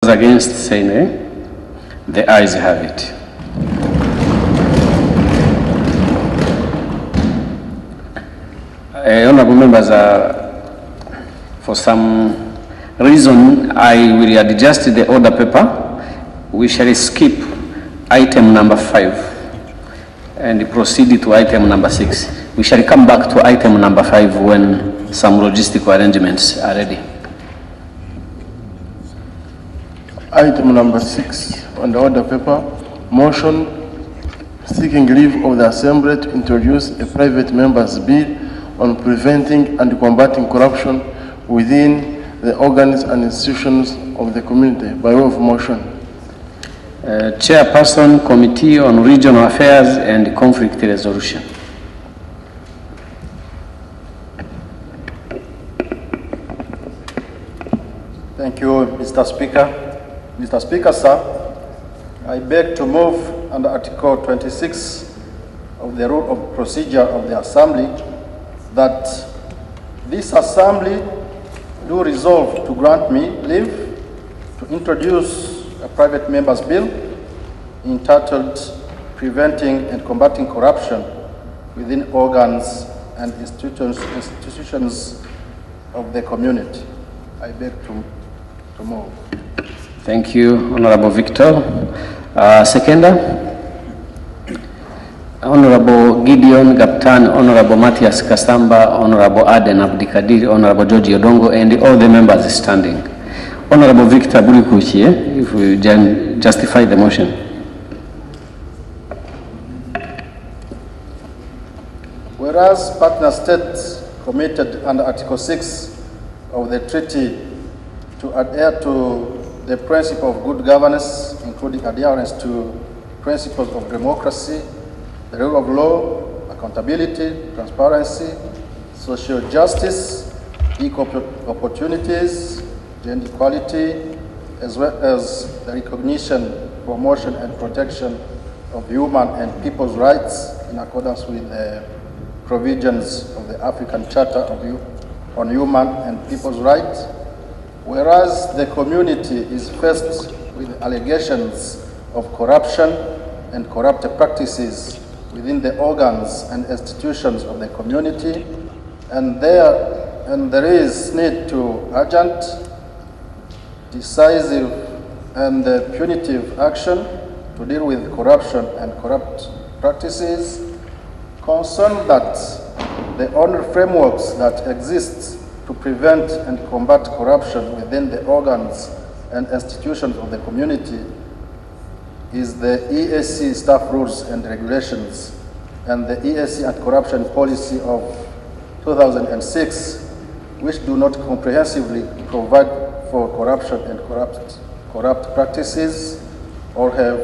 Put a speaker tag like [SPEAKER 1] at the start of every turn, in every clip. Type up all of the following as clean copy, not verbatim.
[SPEAKER 1] Against, say nay. The ayes have it. Honorable members, for some reason, I will adjust the order paper. We shall skip item number 5 and proceed to item number 6. We shall come back to item number 5 when some logistical arrangements are ready.
[SPEAKER 2] Item number 6 on the order paper, motion seeking leave of the Assembly to introduce a private member's bill on preventing and combating corruption within the organs and institutions of the community. By way of motion.
[SPEAKER 1] Chairperson, Committee on Regional Affairs and Conflict Resolution.
[SPEAKER 3] Thank you, Mr. Speaker. Mr. Speaker, sir, I beg to move under Article 26 of the Rule of Procedure of the Assembly that this Assembly do resolve to grant me leave to introduce a private member's bill entitled Preventing and Combating Corruption within Organs and institutions of the community. I beg to move.
[SPEAKER 1] Thank you, Honorable Victor. Seconder, Honorable Gideon Gaptan, Honorable Matthias Kasamba, Honorable Aden Abdikadir, Honorable George Odongo, and all the members standing. Honorable Victor Burikuchi, if we justify the motion.
[SPEAKER 3] Whereas partner states committed under Article 6 of the treaty to adhere to the principle of good governance, including adherence to principles of democracy, the rule of law, accountability, transparency, social justice, equal opportunities, gender equality, as well as the recognition, promotion, and protection of human and people's rights in accordance with the provisions of the African Charter on Human and People's Rights. Whereas the community is faced with allegations of corruption and corrupt practices within the organs and institutions of the community, and there is need to urgent, decisive, and punitive action to deal with corruption and corrupt practices, concerned that the only frameworks that exist to prevent and combat corruption within the organs and institutions of the community is the EAC staff rules and regulations and the EAC anti-corruption policy of 2006, which do not comprehensively provide for corruption and corrupt practices or have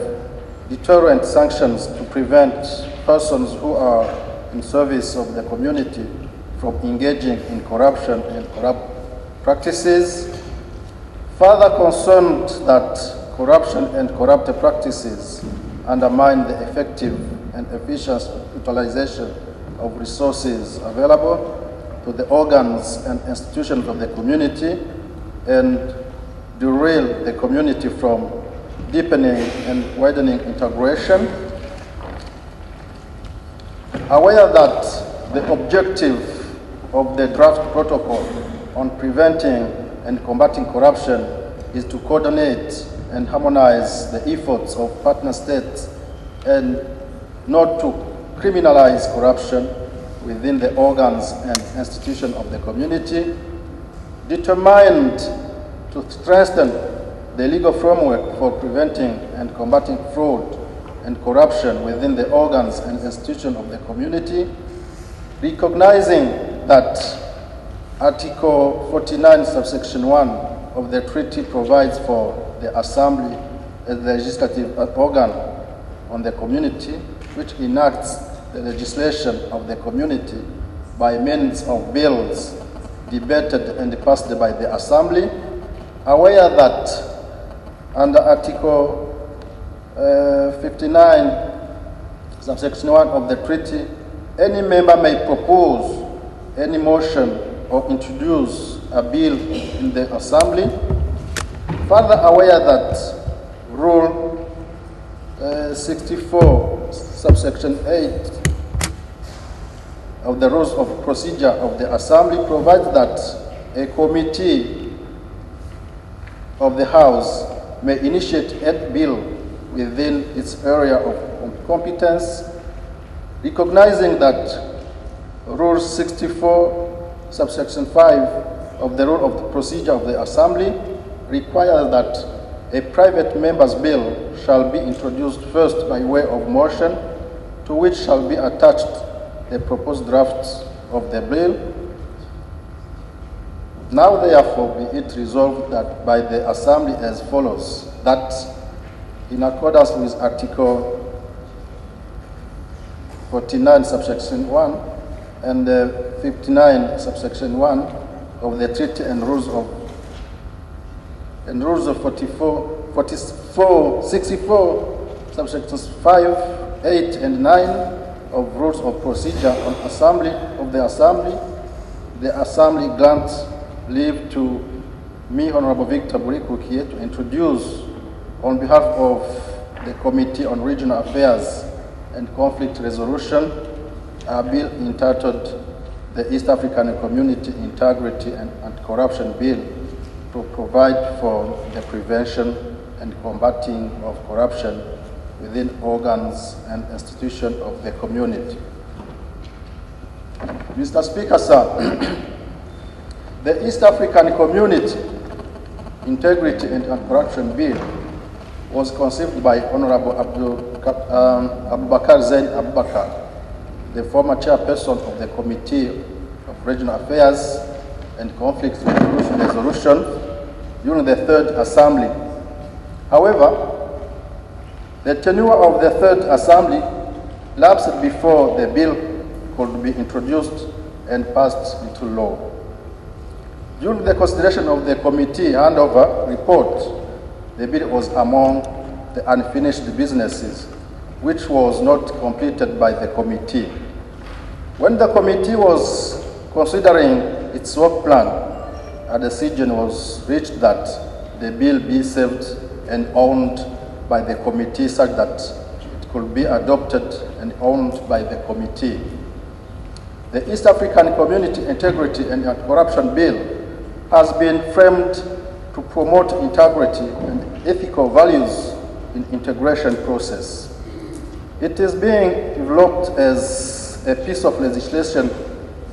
[SPEAKER 3] deterrent sanctions to prevent persons who are in service of the community from engaging in corruption and corrupt practices. Further concerned that corruption and corrupt practices undermine the effective and efficient utilization of resources available to the organs and institutions of the community and derail the community from deepening and widening integration. Aware that the objective of the draft protocol on preventing and combating corruption is to coordinate and harmonize the efforts of partner states and not to criminalize corruption within the organs and institutions of the community, determined to strengthen the legal framework for preventing and combating fraud and corruption within the organs and institutions of the community, recognizing that Article 49, subsection 1 of the treaty provides for the Assembly as the legislative organ on the community, which enacts the legislation of the community by means of bills debated and passed by the Assembly, aware that under Article 59, subsection 1 of the treaty, any member may propose any motion or introduce a bill in the Assembly further aware that Rule 64, subsection 8 of the Rules of Procedure of the Assembly provides that a committee of the House may initiate a bill within its area of competence, recognizing that Rule 64, subsection 5 of the Rule of the Procedure of the Assembly requires that a private member's bill shall be introduced first by way of motion, to which shall be attached a proposed draft of the bill. Now therefore be it resolved that by the Assembly as follows, that in accordance with Article 49, subsection 1, and 59, subsection 1 of the Treaty and Rules of 64, subsections 5, 8, and 9 of Rules of Procedure on the Assembly grants leave to me, Honorable Victor Burikukie, to introduce on behalf of the Committee on Regional Affairs and Conflict Resolution a bill entitled the East African Community Integrity and Anti-Corruption Bill, to provide for the prevention and combating of corruption within organs and institutions of the community. Mr. Speaker, sir, the East African Community Integrity and Anti-Corruption Bill was conceived by Honorable Abubakar Zain Abubakar, the former chairperson of the Committee of Regional Affairs and Conflict Resolution during the Third Assembly. However, the tenure of the Third Assembly lapsed before the bill could be introduced and passed into law. During the consideration of the committee handover report, the bill was among the unfinished businesses, which was not completed by the committee. When the committee was considering its work plan, a decision was reached that the bill be saved and owned by the committee such that it could be adopted and owned by the committee. The East African Community Integrity and Anti-Corruption Bill has been framed to promote integrity and ethical values in integration process. It is being developed as a piece of legislation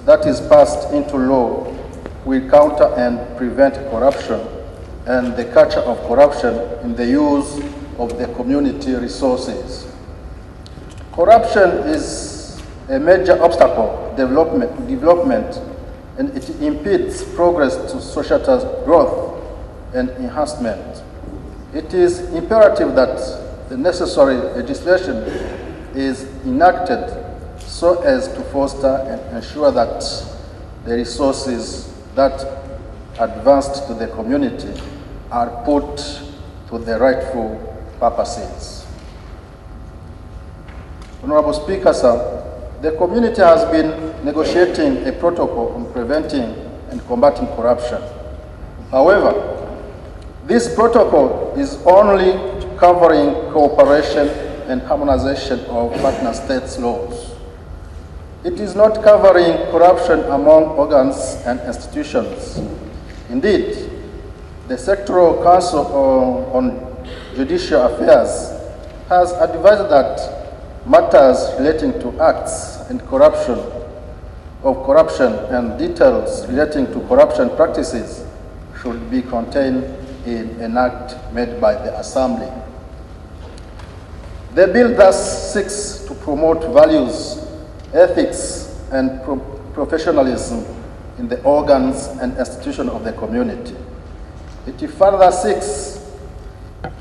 [SPEAKER 3] that is passed into law will counter and prevent corruption and the culture of corruption in the use of the community resources. Corruption is a major obstacle development, and it impedes progress to societal growth and enhancement. It is imperative that the necessary legislation is enacted so as to foster and ensure that the resources that advanced to the community are put to the rightful purposes. Honorable Speaker, sir, the community has been negotiating a protocol on preventing and combating corruption. However, this protocol is only covering cooperation and harmonization of partner states' laws. It is not covering corruption among organs and institutions. Indeed, the Sectoral Council on Judicial Affairs has advised that matters relating to acts and corruption and details relating to corruption practices should be contained in an act made by the Assembly. The bill thus seeks to promote values, ethics, and professionalism in the organs and institutions of the community. It further seeks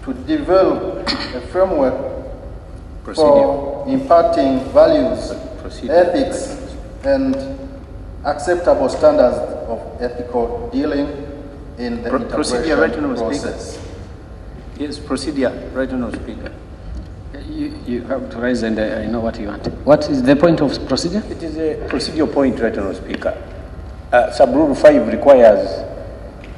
[SPEAKER 3] to develop a framework for imparting values, ethics, and acceptable standards of ethical dealing in the integration process.
[SPEAKER 1] Yes, procedure, right, Honourable Speaker. You have to raise, and I know what you want. What is the point of procedure?
[SPEAKER 4] It is a procedure point, right, Honourable Speaker. Sub-Rule 5 requires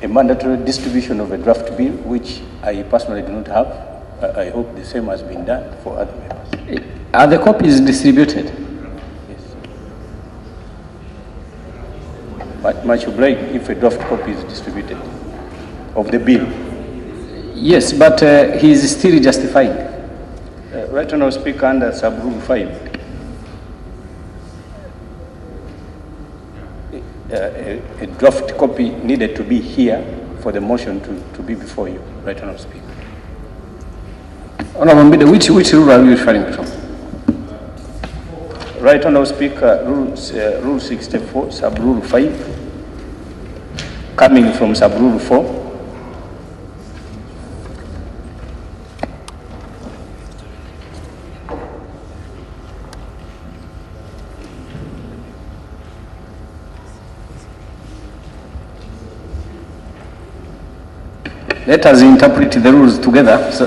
[SPEAKER 4] a mandatory distribution of a draft bill, which I personally do not have. I hope the same has been done for other members.
[SPEAKER 1] Are the copies distributed?
[SPEAKER 4] Yes. But much obliged if a draft copy is distributed of the bill.
[SPEAKER 1] Yes, but he is still justifying.
[SPEAKER 4] Right Honourable Speaker, under sub-rule 5, a draft copy needed to be here for the motion to be before you, Right Honourable Speaker.
[SPEAKER 1] Honourable Mbide, which rule are you referring to?
[SPEAKER 4] Right Honourable Speaker, Rule 64, sub-rule 5, coming from sub-rule 4.
[SPEAKER 1] Let us interpret the rules together. So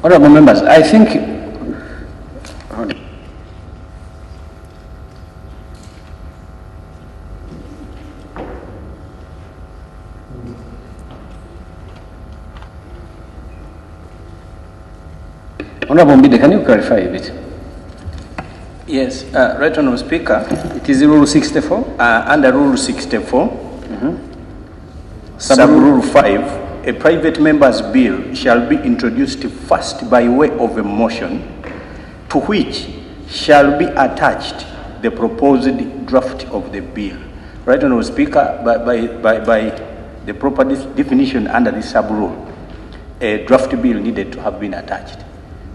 [SPEAKER 1] honourable members, I think Honourable Mbide, can you clarify a bit?
[SPEAKER 4] Yes, Right Honourable Speaker,
[SPEAKER 1] It is Rule 64?
[SPEAKER 4] under Rule 64, sub-rule 5, a private member's bill shall be introduced first by way of a motion, to which shall be attached the proposed draft of the bill. Right Honourable Speaker, by the proper definition under this sub-rule, a draft bill needed to have been attached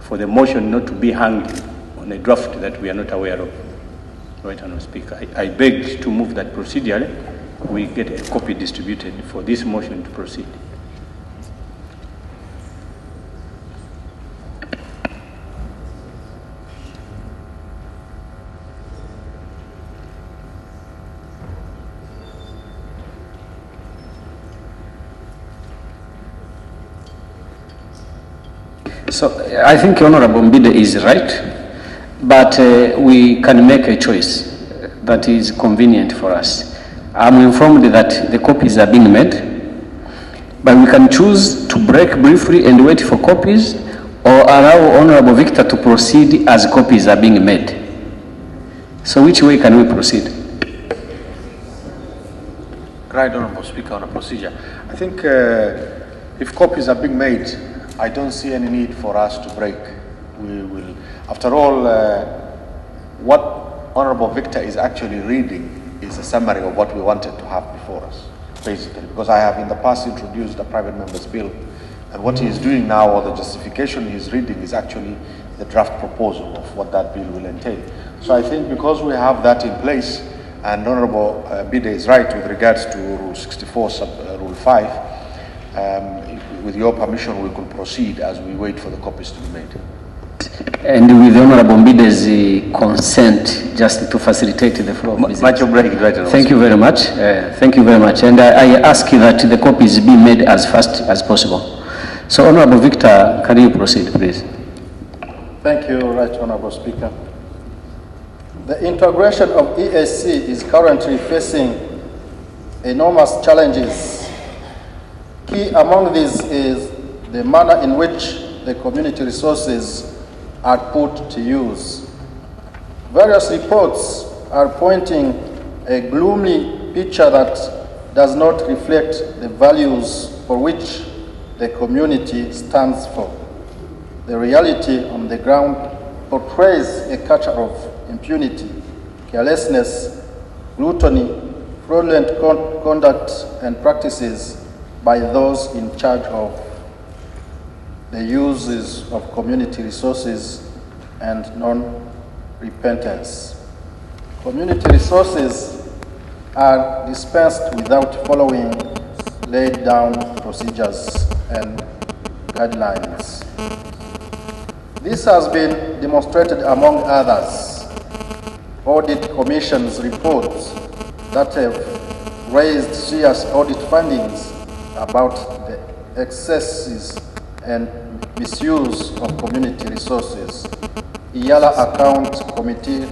[SPEAKER 4] for the motion not to be hung on a draft that we are not aware of. Right Honourable Speaker, I beg to move that procedurally we get a copy distributed for this motion to proceed.
[SPEAKER 1] So I think Honourable Mbide is right, but we can make a choice that is convenient for us. I'm informed that the copies are being made, but we can choose to break briefly and wait for copies, or allow Honourable Victor to proceed as copies are being made. So which way can we proceed?
[SPEAKER 5] Right, Honourable Speaker, on a procedure. I think if copies are being made, I don't see any need for us to break. We will, after all, what Honourable Victor is actually reading is a summary of what we wanted to have before us, basically, because I have in the past introduced a private member's bill, and what he is doing now, or the justification he is reading, is actually the draft proposal of what that bill will entail. So I think because we have that in place, and Honourable Mbide is right with regards to Rule 64, Rule 5, with your permission, we could proceed as we wait for the copies to be made.
[SPEAKER 1] And with Honourable Mbide's consent, just to facilitate the flow of business.
[SPEAKER 4] Much obliged, Right Honourable
[SPEAKER 1] Thank you very much. Thank you very much. And I ask that the copies be made as fast as possible. So, Honourable Victor, can you proceed, please?
[SPEAKER 3] Thank you, Right Honourable Speaker. The integration of EAC is currently facing enormous challenges. Key among these is the manner in which the community resources are put to use. Various reports are pointing a gloomy picture that does not reflect the values for which the community stands for. The reality on the ground portrays a culture of impunity, carelessness, gluttony, fraudulent conduct and practices by those in charge of the uses of community resources and non-repentance. Community resources are dispensed without following laid down procedures and guidelines. This has been demonstrated among others. Audit Commission's reports that have raised serious audit findings about the excesses and misuse of community resources, Eala Account Committee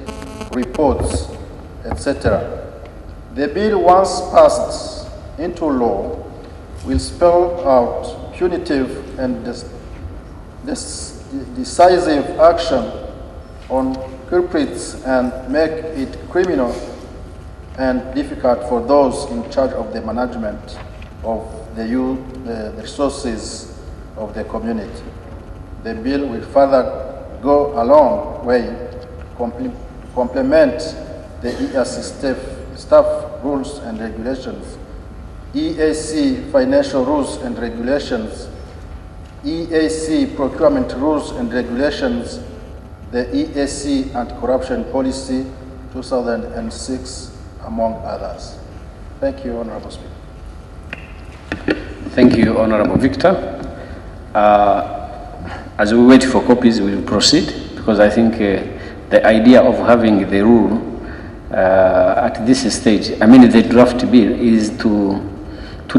[SPEAKER 3] reports, etc. The bill, once passed into law, will spell out punitive and decisive action on culprits and make it criminal and difficult for those in charge of the management of the resources of the community. The bill will further go a long way, complement the EAC staff rules and regulations, EAC financial rules and regulations, EAC procurement rules and regulations, the EAC anti-corruption policy 2006, among others. Thank you, Honorable Speaker.
[SPEAKER 1] Thank you, Honorable Victor. As we wait for copies, we will proceed, because I think the idea of having the rule at this stage, I mean the draft bill, is to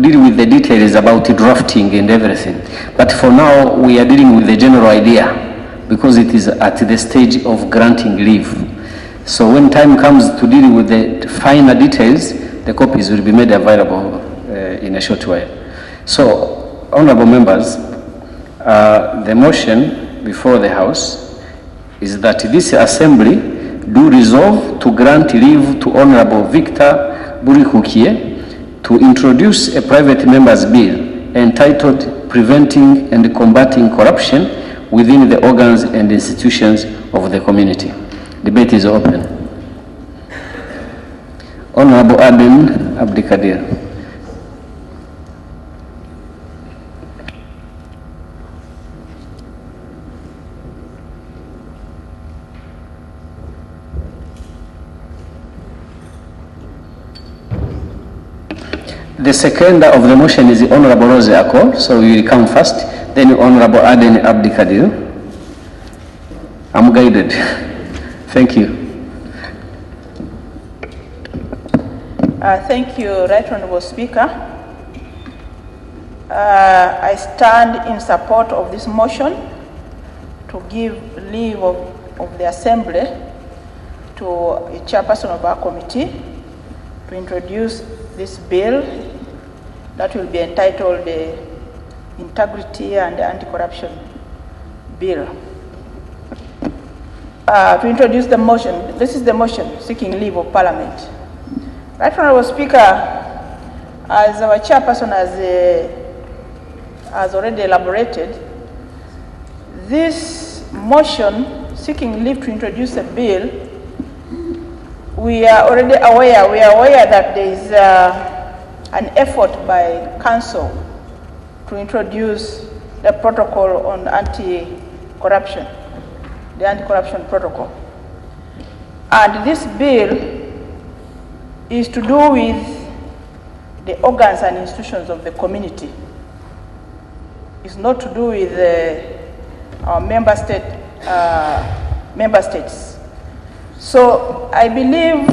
[SPEAKER 1] deal with the details about drafting and everything. But for now, we are dealing with the general idea, because it is at the stage of granting leave. So when time comes to deal with the finer details, the copies will be made available in a short while. So, honorable members, the motion before the House is that this Assembly do resolve to grant leave to Honorable Victor Burikukie to introduce a private member's bill entitled Preventing and Combating Corruption within the organs and institutions of the community. Debate is open. Honorable Aden Abdikadir. The seconder of the motion is the Honorable Rose Akol, so you will come first, then Honorable Aden Abdikadir. I'm guided. Thank you.
[SPEAKER 6] Thank you, Right Honorable Speaker. I stand in support of this motion to give leave of the Assembly to a chairperson of our committee to introduce this bill that will be entitled the Integrity and Anti-Corruption Bill. To introduce the motion, this is the motion seeking leave of Parliament. Right Honorable Speaker, as our chairperson has already elaborated, this motion seeking leave to introduce a bill, we are already aware, that there is an effort by Council to introduce the protocol on anti-corruption, the anti-corruption protocol. And this bill is to do with the organs and institutions of the community. It's not to do with our member states. So I believe,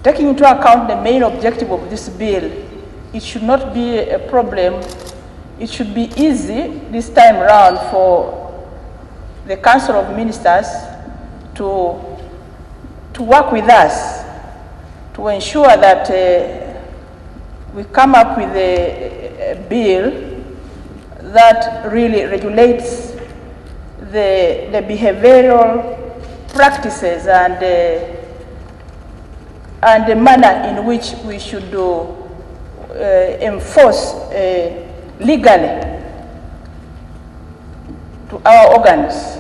[SPEAKER 6] taking into account the main objective of this bill, it should not be a problem. It should be easy this time around for the Council of Ministers to work with us to ensure that we come up with a bill that really regulates the behavioral practices and the manner in which we should enforce legally to our organs,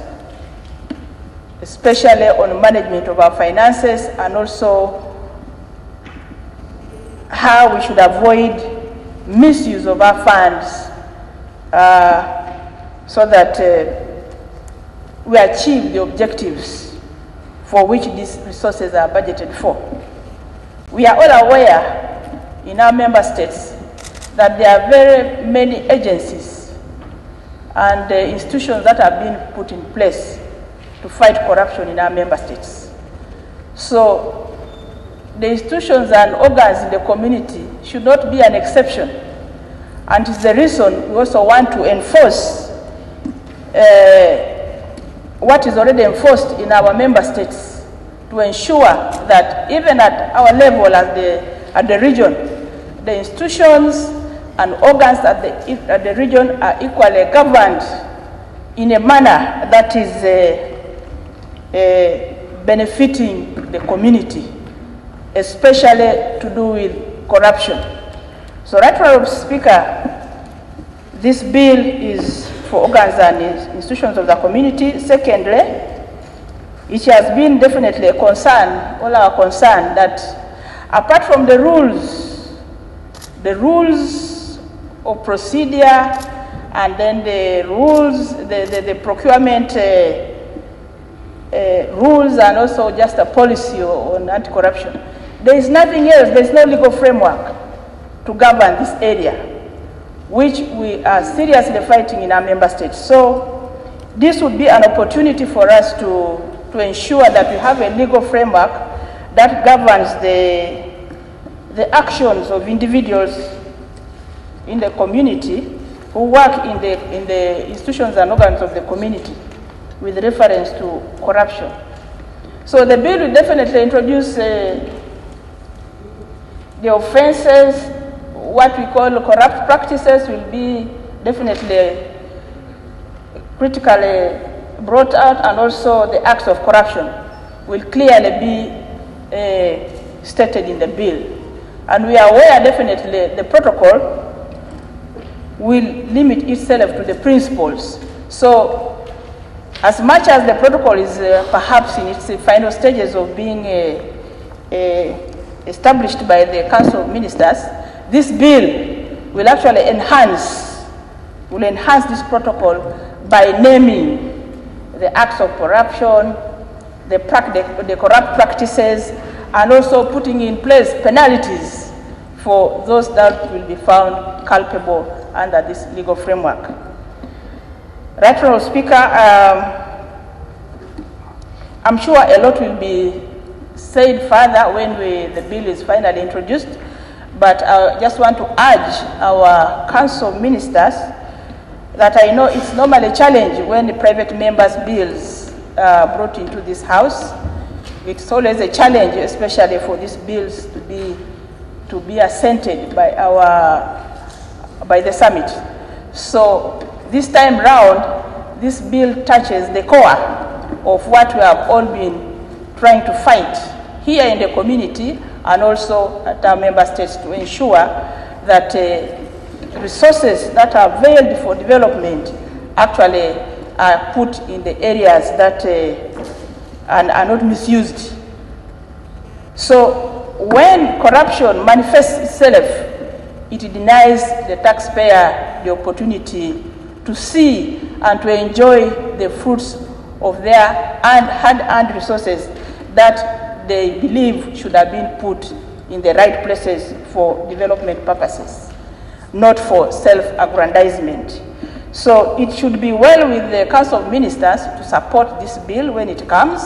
[SPEAKER 6] especially on management of our finances, and also how we should avoid misuse of our funds so that we achieve the objectives for which these resources are budgeted for. We are all aware in our member states that there are very many agencies and the institutions that have been put in place to fight corruption in our member states. So the institutions and organs in the community should not be an exception. And it's the reason we also want to enforce what is already enforced in our member states to ensure that even at our level at the region, the institutions and organs at the region are equally governed in a manner that is benefiting the community, especially to do with corruption. So, Right Honourable Speaker, this bill is for organs and institutions of the community. Secondly, it has been definitely a concern, all our concern, that apart from the rules of procedure and then the rules, the procurement rules and also just a policy on anti-corruption, there is nothing else, there is no legal framework to govern this area, which we are seriously fighting in our member states. So this would be an opportunity for us to ensure that we have a legal framework that governs the actions of individuals in the community who work in the institutions and organs of the community with reference to corruption. So the bill will definitely introduce the offenses, what we call corrupt practices will be definitely critically brought out, and also the acts of corruption will clearly be stated in the bill. And we are aware definitely the protocol will limit itself to the principles. So as much as the protocol is perhaps in its final stages of being established by the Council of Ministers, this bill will actually enhance this protocol by naming the acts of corruption, the corrupt practices, and also putting in place penalties for those that will be found culpable under this legal framework. Right Honourable Speaker, I'm sure a lot will be said further when the bill is finally introduced, but I just want to urge our Council of Ministers that I know it's normally a challenge when the private members' bills are brought into this House. It's always a challenge, especially for these bills to be assented by the summit. So this time round, this bill touches the core of what we have all been trying to fight here in the community and also at our member states to ensure that resources that are available for development actually are put in the areas that are not misused. So when corruption manifests itself, it denies the taxpayer the opportunity to see and to enjoy the fruits of their hard-earned resources that they believe should have been put in the right places for development purposes, not for self-aggrandizement. So it should be well with the Council of Ministers to support this bill when it comes,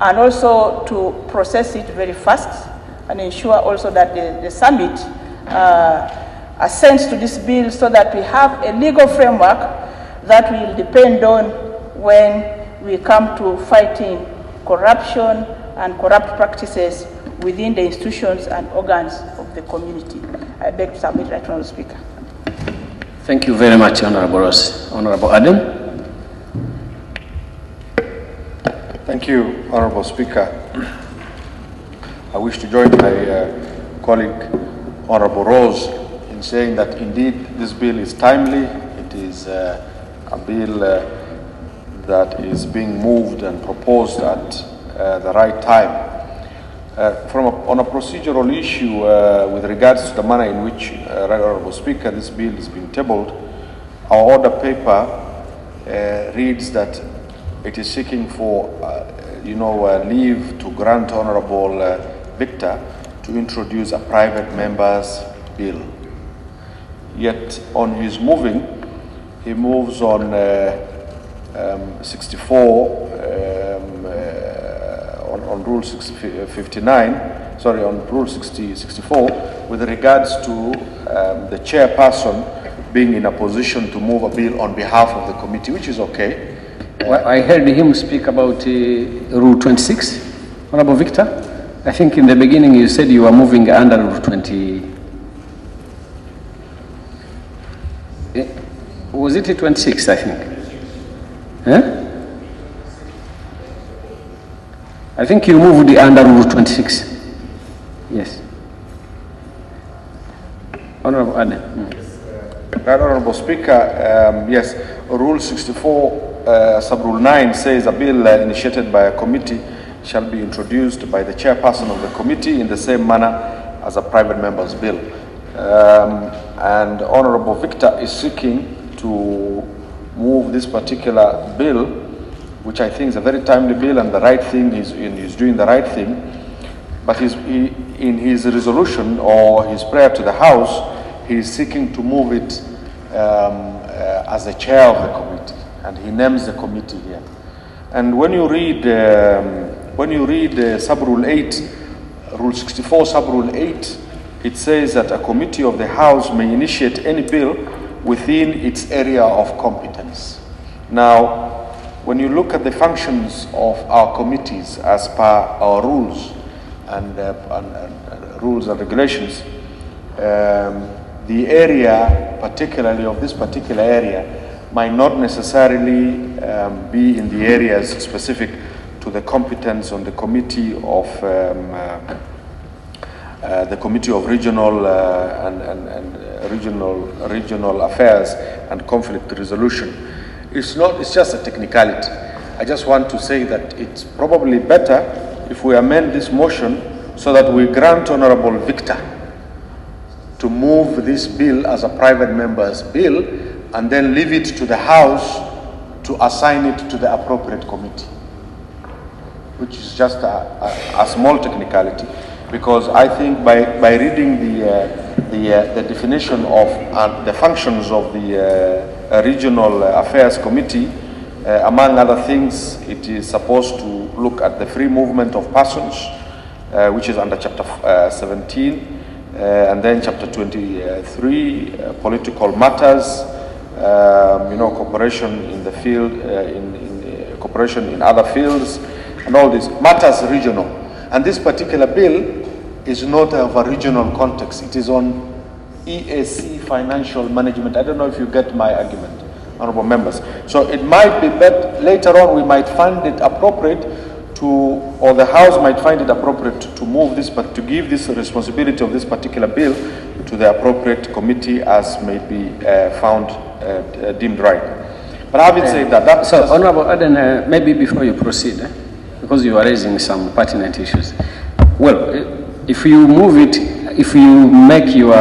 [SPEAKER 6] and also to process it very fast and ensure also that the summit assents to this bill so that we have a legal framework that will depend on when we come to fighting corruption and corrupt practices within the institutions and organs of the community. I beg to submit, Right Honourable Speaker.
[SPEAKER 1] Thank you very much, Honourable Ross. Honourable Adam.
[SPEAKER 5] Thank you, Honourable Speaker. I wish to join my colleague, Honourable Rose, in saying that indeed this bill is timely. It is a bill that is being moved and proposed at the right time. On a procedural issue with regards to the manner in which, Right Honourable Speaker, this bill is being tabled, our order paper reads that it is seeking for, leave to grant Honourable Victor to introduce a private member's bill. Yet on his moving, he moves on 64, on Rule 59, sorry, on Rule 64, with regards to the chairperson being in a position to move a bill on behalf of the committee, which is okay.
[SPEAKER 1] Well, I heard him speak about Rule 26, Honorable Victor. I think in the beginning you said you were moving under Rule 20. Was it 26, I think? Huh? I think you moved under Rule 26. Yes. Honorable Adam.
[SPEAKER 5] Right, Honorable Speaker, yes, Rule 64, Sub-Rule 9 says a bill initiated by a committee shall be introduced by the chairperson of the committee in the same manner as a private member's bill. And Honorable Victor is seeking to move this particular bill, which I think is a very timely bill and the right thing, he's doing the right thing, but in his resolution or his prayer to the House, he is seeking to move it as the chair of the committee, and he names the committee here. And when you read Sub-Rule 8, Rule 64, Sub-Rule 8, it says that a committee of the House may initiate any bill within its area of competence. Now, when you look at the functions of our committees as per our rules and regulations, the area, particularly of this particular area, might not necessarily be in the areas specific to the competence on the committee of regional regional affairs and conflict resolution. It's just a technicality. I just want to say that it's probably better if we amend this motion so that we grant Honorable Victor to move this bill as a private member's bill and then leave it to the House to assign it to the appropriate committee, which is just a small technicality, because I think by reading the definition of the functions of the Regional Affairs Committee, among other things, it is supposed to look at the free movement of persons, which is under Chapter 17, and then Chapter 23, political matters, cooperation in the field, in cooperation in other fields, and all these matters regional. And this particular bill is not of a regional context. It is on EAC financial management. I don't know if you get my argument, honorable members. So it might be better, later on we might find it appropriate to, or the House might find it appropriate to move this, but to give this responsibility of this particular bill to the appropriate committee as may be found deemed right. But having said that,
[SPEAKER 1] so Honorable Aden, maybe before you proceed, because you are raising some pertinent issues. Well, if you move it, if you make your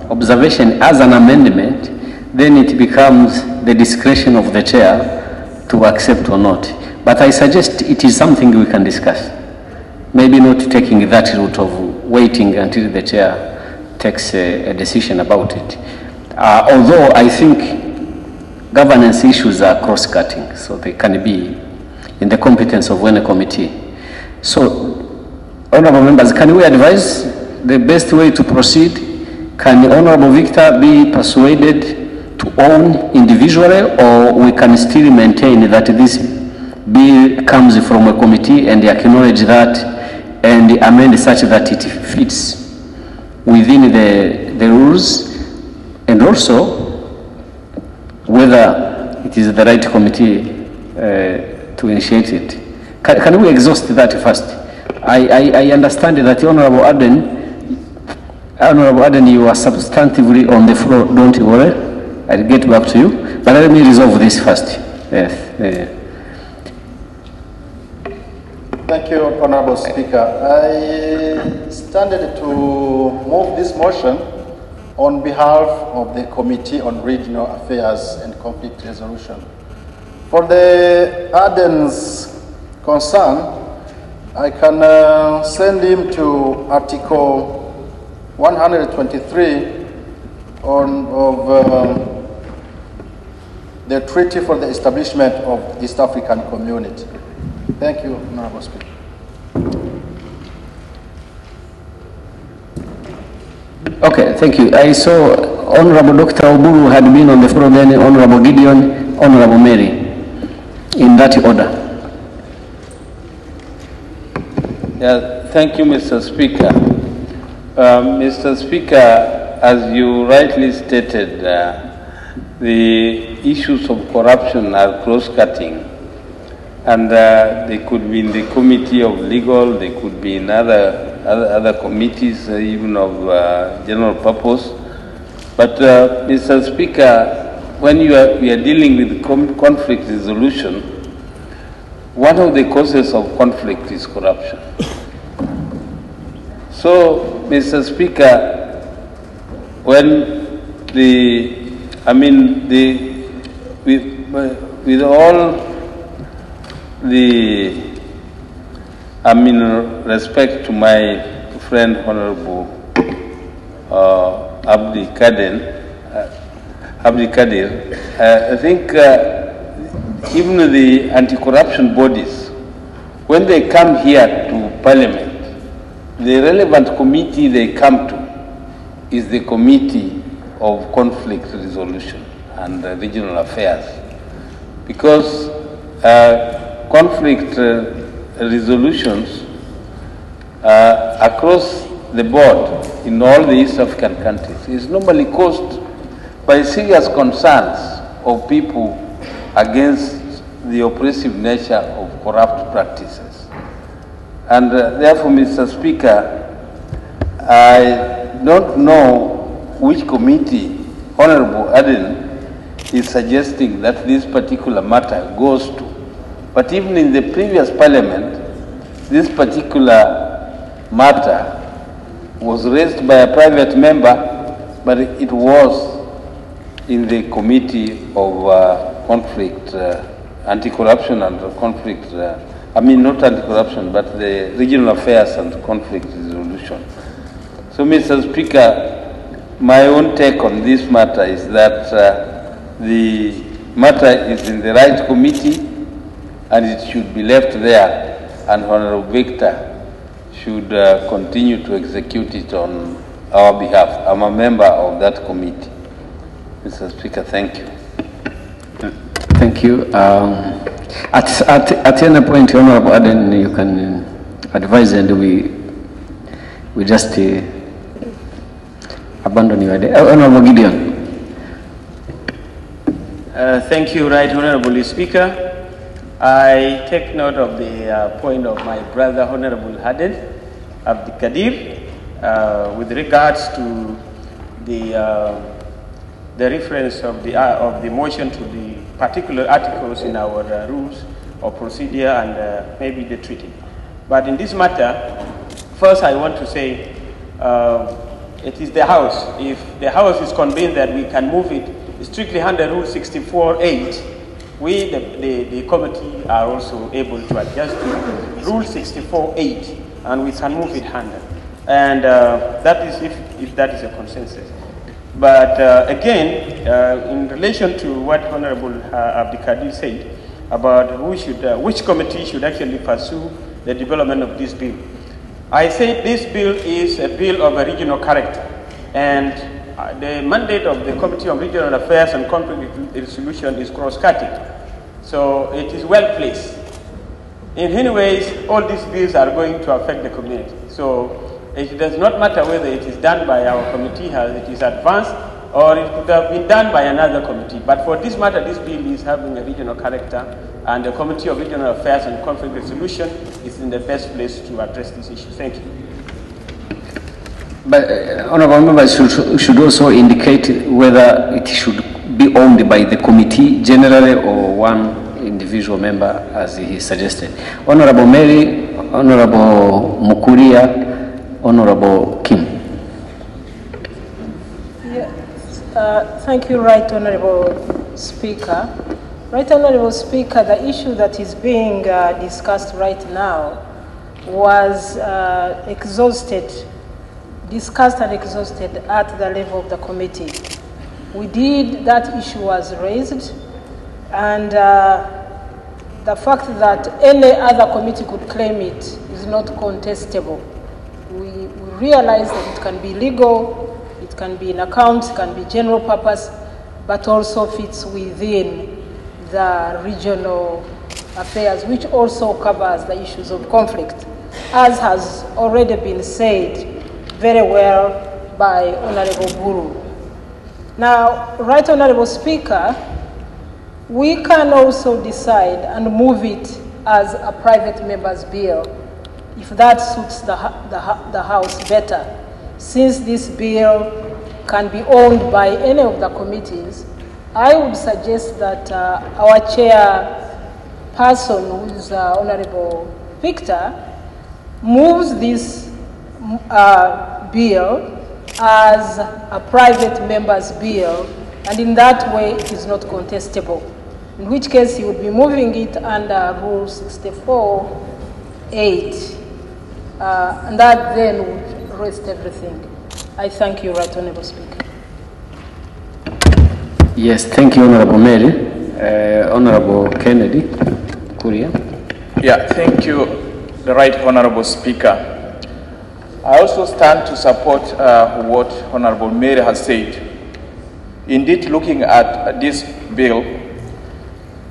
[SPEAKER 1] observation as an amendment, then it becomes the discretion of the chair to accept or not. But I suggest it is something we can discuss. Maybe not taking that route of waiting until the chair takes a decision about it. Although I think governance issues are cross-cutting, so they can be in the competence of any committee. So, honorable members, can we advise the best way to proceed? Can Honorable Victor be persuaded to own individually, or we can still maintain that this bill comes from a committee and acknowledge that and amend such that it fits within the rules, and also whether it is the right committee to initiate it? Can we exhaust that first? I understand that Honorable Aden, you are substantively on the floor, don't you worry. I'll get back to you, but let me resolve this first. Yes.
[SPEAKER 3] Thank you, Honorable Speaker. I standed to move this motion on behalf of the Committee on Regional Affairs and Conflict Resolution. For the Aden's concern, I can send him to Article 123 of the Treaty for the Establishment of East African Community. Thank you, Honorable Speaker.
[SPEAKER 1] Okay, thank you. I saw Honorable Dr. Oburu had been on the floor, then Honorable Gideon, Honorable Mary, in that order.
[SPEAKER 7] Yeah, thank you, Mr. Speaker. Mr. Speaker, as you rightly stated, the issues of corruption are cross-cutting, and they could be in the Committee of Legal, they could be in other committees, even of general purpose. But, Mr. Speaker, when we are dealing with conflict resolution, one of the causes of conflict is corruption. So, Mr. Speaker, when with all the, respect to my friend Honorable Abdi Kadir, I think even the anti-corruption bodies, when they come here to Parliament, the relevant committee they come to is the Committee of Conflict Resolution and Regional Affairs, because conflict resolutions across the board in all the East African countries is normally caused by serious concerns of people against the oppressive nature of corrupt practices. And therefore, Mr. Speaker, I don't know which committee Honorable Aden is suggesting that this particular matter goes to. But even in the previous Parliament, this particular matter was raised by a private member, but it was in the Committee of Conflict, Anti-Corruption and Conflict, not anti-corruption, but the Regional Affairs and Conflict Resolution. So, Mr. Speaker, my own take on this matter is that the matter is in the right committee and it should be left there, and Honorable Victor should continue to execute it on our behalf. I'm a member of that committee. Mr. Speaker, thank you.
[SPEAKER 1] Thank you. At any point, Honorable Aden, you can advise, and we just abandon your idea. Honorable Gideon.
[SPEAKER 8] Thank you, Right Honorable Speaker. I take note of the point of my brother, Honorable Aden Abdikadir, with regards to the reference of the motion to the particular articles in our rules of procedure and maybe the treaty. But in this matter, first I want to say it is the House. If the House is convinced that we can move it strictly under Rule 64(8), we, the committee, are also able to adjust to Rule 64(8), and we can move it under. And that is if that is a consensus. But again, in relation to what Honorable Abdikadir said about which committee should actually pursue the development of this bill, I say this bill is a bill of a regional character, and the mandate of the Committee on Regional Affairs and Conflict Resolution is cross-cutting. So it is well placed. In many ways, all these bills are going to affect the community. So it does not matter whether it is done by our committee as it is advanced, or it could have been done by another committee. But for this matter, this bill is having a regional character, and the Committee of Regional Affairs and Conflict Resolution is in the best place to address this issue. Thank you.
[SPEAKER 1] But honorable members should also indicate whether it should be owned by the committee generally or one individual member, as he suggested. Honorable Mary, Honorable Mukuria, Honorable Kim.
[SPEAKER 9] Thank you, Right Honorable Speaker. Right Honorable Speaker, the issue that is being discussed right now was discussed and exhausted at the level of the committee. That issue was raised, And the fact that any other committee could claim it is not contestable. We realize that it can be legal, it can be in accounts, it can be general purpose, but also fits within the regional affairs, which also covers the issues of conflict, as has already been said very well by Honorable Buru. Now, Right Honorable Speaker, we can also decide and move it as a private member's bill if that suits the House better. Since this bill can be owned by any of the committees, I would suggest that our chairperson, who is Honorable Victor, moves this bill as a private member's bill, and in that way it is not contestable, in which case he would be moving it under Rule 64(8), and that then would rest everything. I thank you, Right Honourable Speaker.
[SPEAKER 1] Yes, thank you, Honourable Mary. Honourable Kennedy Kuria.
[SPEAKER 10] Yeah, thank you, the Right Honourable Speaker. I also stand to support what Honourable Mary has said. Indeed, looking at this bill,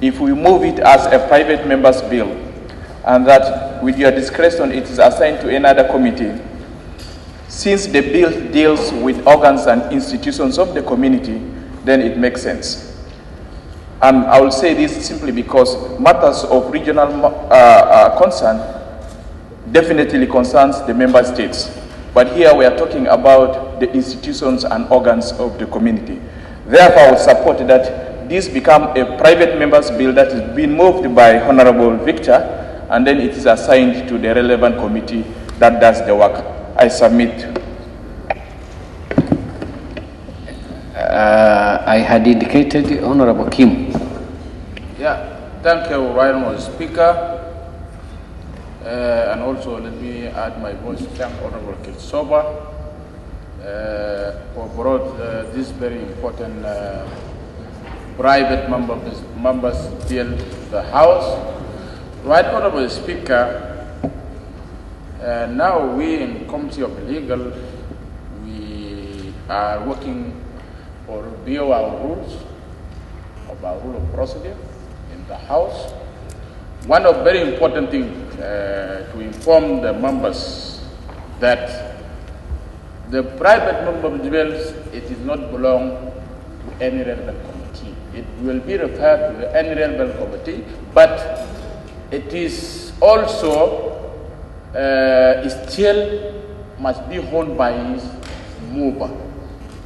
[SPEAKER 10] if we move it as a private member's bill, and that with your discretion it is assigned to another committee, since the bill deals with organs and institutions of the community, then it makes sense. And I will say this simply because matters of regional concern definitely concerns the member states. But here we are talking about the institutions and organs of the community. Therefore, I would support that this become a private member's bill that is being moved by Honorable Victor, and then it is assigned to the relevant committee that does the work. I submit.
[SPEAKER 1] I had indicated Honorable Kim.
[SPEAKER 7] Yeah, thank you, Right Honourable Speaker. And also let me add my voice to thank Honourable Kitsoba for brought this very important private members bill to the House. Right Honourable Speaker, now we in Committee of Legal, we are working for review our rules of our rule of procedure in the House. One of very important things to inform the members that the private member bills, it is not belong to any relevant committee. It will be referred to any relevant committee, but it is also still must be owned by his mover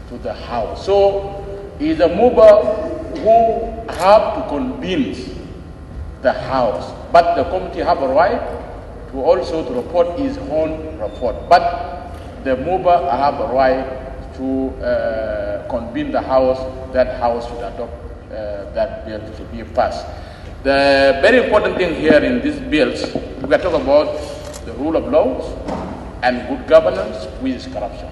[SPEAKER 7] to the House. So he is a mover who have to convince the House, but the committee have a right to also to report his own report. But the mover have a right to convene the House, that House should adopt that bill to be passed. The very important thing here in these bills, we are talking about the rule of laws and good governance with corruption.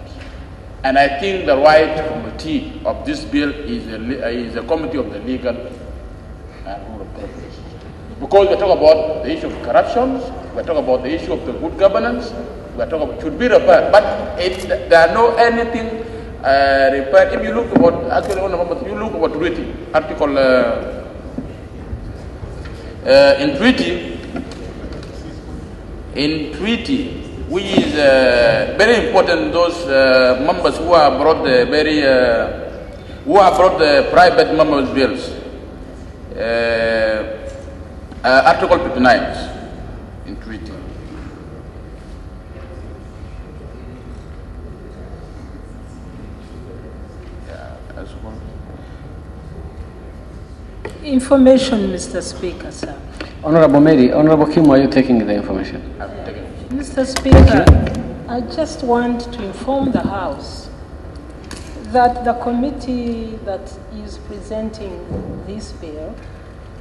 [SPEAKER 7] And I think the right committee of this bill is a committee of the legal and rule of law. Because we're talking about the issue of corruption, we're talking about the issue of the good governance, we're talking about should be referred, but there are no anything referred. If you look about, actually, you look about treaty, article in treaty, which is very important. Those members who have brought the private members bills. Article 59 in treaty.
[SPEAKER 9] Information, Mr. Speaker, sir.
[SPEAKER 1] Honorable Mary, Honorable Kim, are you taking the information?
[SPEAKER 7] I'm taking it.
[SPEAKER 9] Mr. Speaker, I just want to inform the House that the committee that is presenting this bill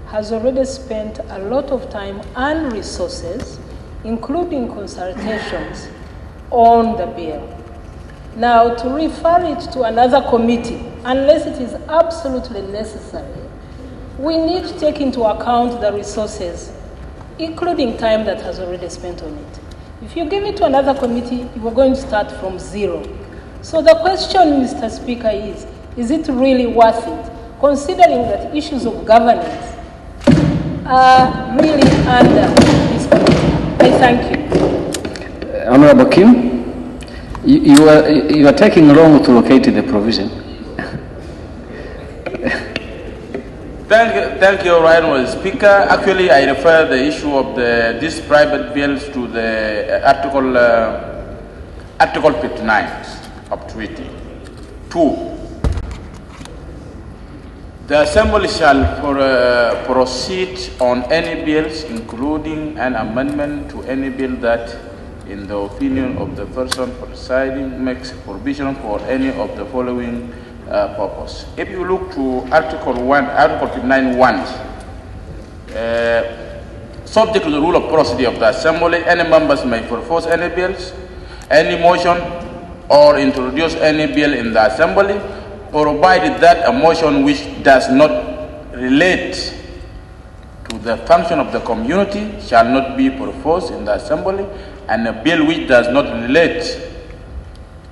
[SPEAKER 9] has already spent a lot of time and resources, including consultations, on the bill. Now, to refer it to another committee, unless it is absolutely necessary, we need to take into account the resources, including time that has already spent on it. If you give it to another committee, you are going to start from zero. So the question, Mr. Speaker, is it really worth it, considering that issues of governance are really under this committee? I thank you.
[SPEAKER 1] Honorable Kim, you are taking long to locate the provision.
[SPEAKER 10] Thank you, Ryan, Honorable Speaker. Actually, I refer the issue of these private bills to the Article 59 of Treaty 2. The Assembly shall proceed on any bills, including an amendment to any bill that, in the opinion of the person presiding, makes provision for any of the following purpose. If you look to Article 59(1), subject to the rule of procedure of the Assembly, any members may propose any bills, any motion, or introduce any bill in the Assembly, provided that a motion which does not relate to the function of the community shall not be proposed in the Assembly, and a bill which does not relate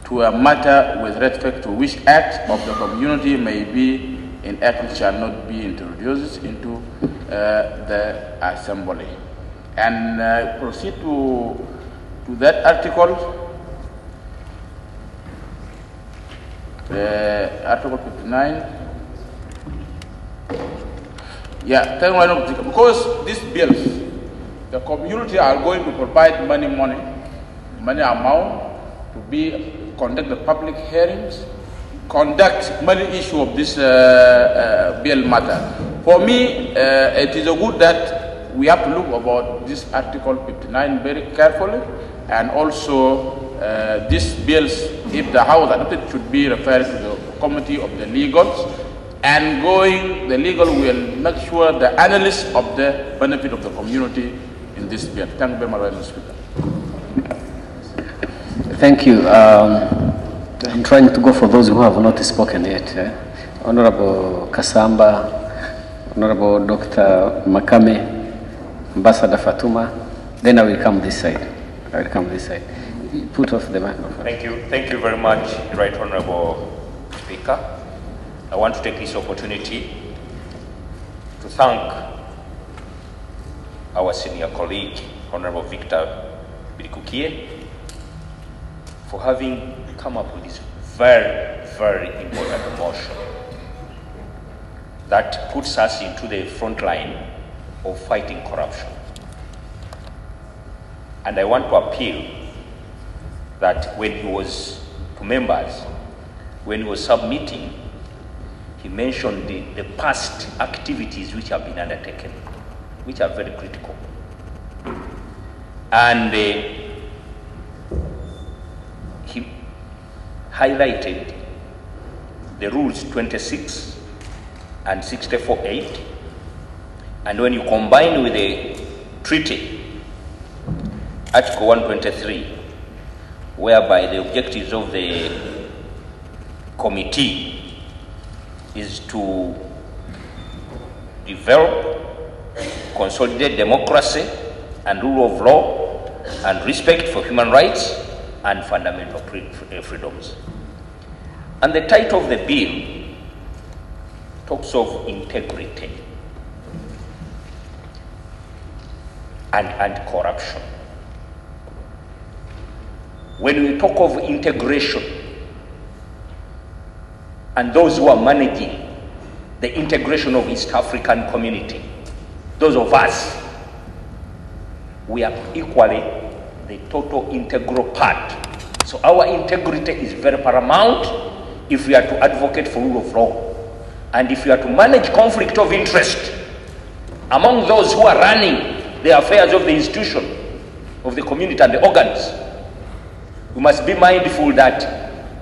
[SPEAKER 10] to a matter with respect to which act of the community may be enacted shall not be introduced into the Assembly. And proceed to that article. Article 59. Yeah, because these bills, the community are going to provide money amount to be conduct the public hearings, conduct many issue of this bill matter. For me, it is a good that we have to look about this Article 59 very carefully, and also these bills, if the House adopted, should be referred to the Committee of the Legals, and the legal will make sure the analysis of the benefit of the community in this bill. Thank you very much, Mr. Speaker.
[SPEAKER 1] Thank you. I'm trying to go for those who have not spoken yet. Honorable Kasamba, Honorable Dr. Makame, Ambassador Fatuma, then I will come this side. Put off the microphone.
[SPEAKER 11] Thank you very much, Right Honorable Speaker. I want to take this opportunity to thank our senior colleague, Honorable Victor Birikukie, for having come up with this very, very important motion that puts us into the front line of fighting corruption. And I want to appeal that when he was to members, when he was submitting, he mentioned the past activities which have been undertaken, which are very critical. And he highlighted the rules 26 and 64(8), and when you combine with the treaty, Article 123, whereby the objectives of the committee is to develop, consolidate democracy and rule of law and respect for human rights and fundamental freedoms. And the title of the bill talks of integrity and corruption. When we talk of integration and those who are managing the integration of East African community, those of us, we are equally the total integral part. So our integrity is very paramount if we are to advocate for rule of law, and if we are to manage conflict of interest among those who are running the affairs of the institution, of the community and the organs. We must be mindful that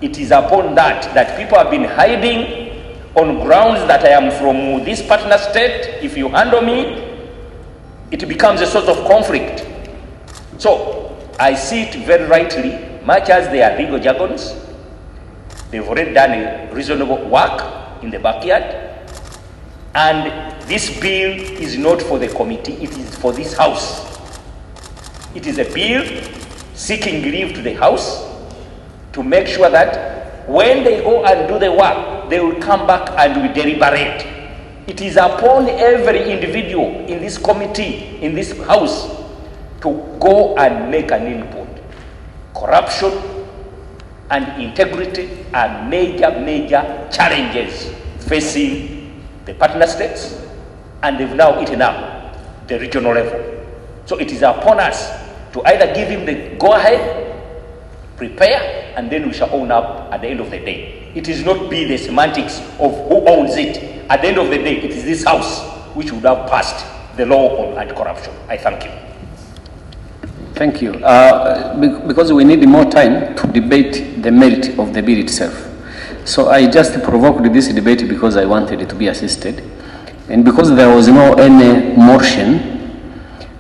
[SPEAKER 11] it is upon that people have been hiding on grounds that I am from this partner state. If you handle me, it becomes a source of conflict. So I see it very rightly, much as they are legal jargons, they've already done a reasonable work in the backyard, and This bill is not for the committee, it is for this House. It is a bill seeking leave to the House to make sure that when they go and do the work, they will come back and we deliberate. It is upon every individual in this committee, in this House, to go and make an input. Corruption and integrity are major challenges facing the partner states, and they've now eaten up the regional level. So it is upon us to either give him the go-ahead, prepare, and then we shall own up at the end of the day. It is not be the semantics of who owns it. At the end of the day, it is this House which would have passed the law on anti-corruption. I thank you.
[SPEAKER 1] Thank you. Because we need more time to debate the merit of the bill itself. So I just provoked this debate because I wanted it to be assisted. And because there was no any motion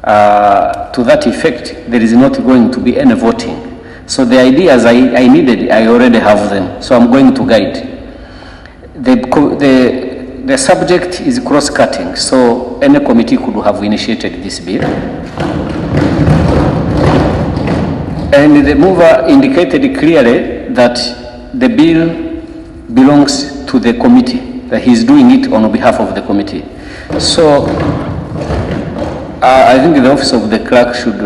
[SPEAKER 1] to that effect, there is not going to be any voting. So the ideas I needed, I already have them. So I'm going to guide. The subject is cross-cutting, so any committee could have initiated this bill. And the mover indicated clearly that the bill belongs to the committee, that he's doing it on behalf of the committee. So I think the office of the clerk should,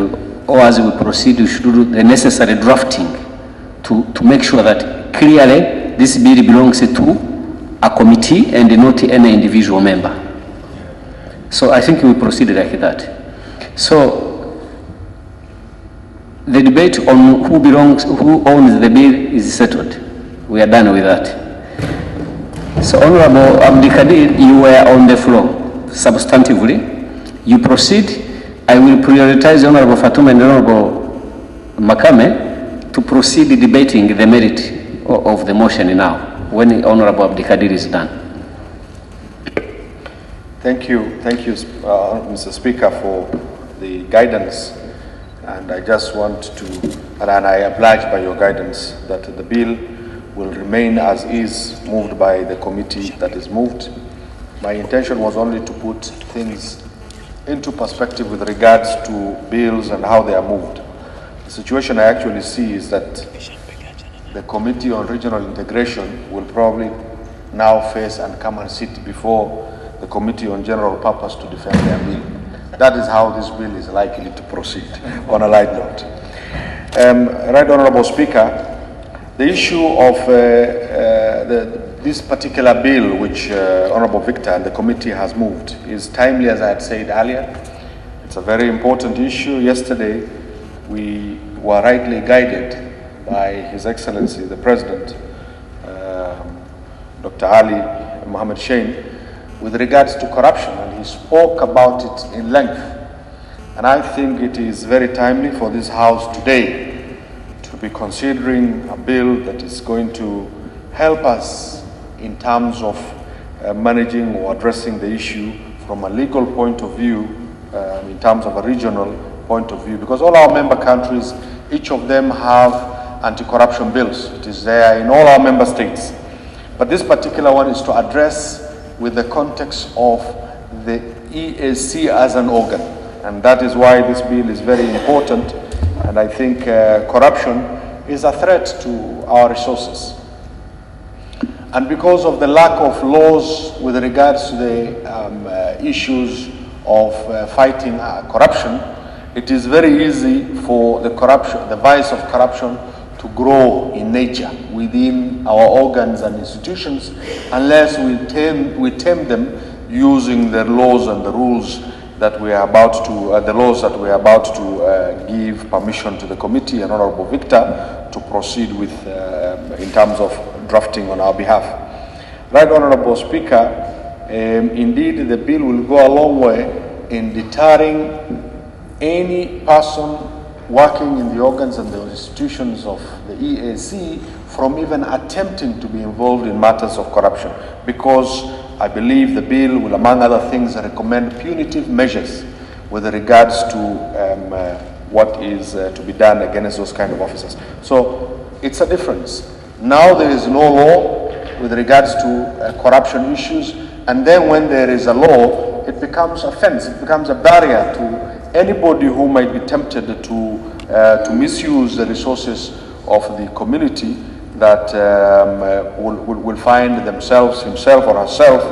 [SPEAKER 1] or as we proceed, we should do the necessary drafting to make sure that clearly this bill belongs to a committee and not any individual member. So I think we proceed like that. So the debate on who owns the bill is settled. We are done with that. So Honorable Abdikadir, you were on the floor substantively. You proceed. I will prioritize Honorable Fatuma and Honorable Makame to proceed debating the merit of the motion now, when Honorable Abdikadir is done.
[SPEAKER 5] Thank you, Mr. Speaker, for the guidance. And I just want to, and I oblige by your guidance, that the bill will remain as is, moved by the committee that is moved. My intention was only to put things into perspective with regards to bills and how they are moved. The situation I actually see is that the Committee on Regional Integration will probably now face and come and sit before the Committee on General Purpose to defend their bill. That is how this bill is likely to proceed, on a light note. Right Honorable Speaker, the issue of this particular bill which Honorable Victor and the committee has moved is timely, as I had said earlier. It's a very important issue. Yesterday, we were rightly guided by His Excellency, the President, Dr. Ali Mohammed Shein, with regards to corruption, and he spoke about it in length. And I think it is very timely for this House today to be considering a bill that is going to help us in terms of managing or addressing the issue from a legal point of view, in terms of a regional point of view, because all our member countries, each of them have anti-corruption bills. It is there in all our member states. But this particular one is to address with the context of the EAC as an organ. And that is why this bill is very important. And I think corruption is a threat to our resources. And because of the lack of laws with regards to the issues of fighting corruption, it is very easy for the vice of corruption to grow in nature within our organs and institutions unless we tame them using the laws and the rules that we are about to, give permission to the committee and Honorable Victor to proceed with in terms of drafting on our behalf. Right, Honorable Speaker, indeed the bill will go a long way in deterring any person working in the organs and the institutions of the EAC from even attempting to be involved in matters of corruption, because I believe the bill will, among other things, recommend punitive measures with regards to what is to be done against those kind of officers. So it's a difference. Now there is no law with regards to corruption issues, and then when there is a law, it becomes a fence, it becomes a barrier to anybody who might be tempted to misuse the resources of the community that will find themselves, himself or herself,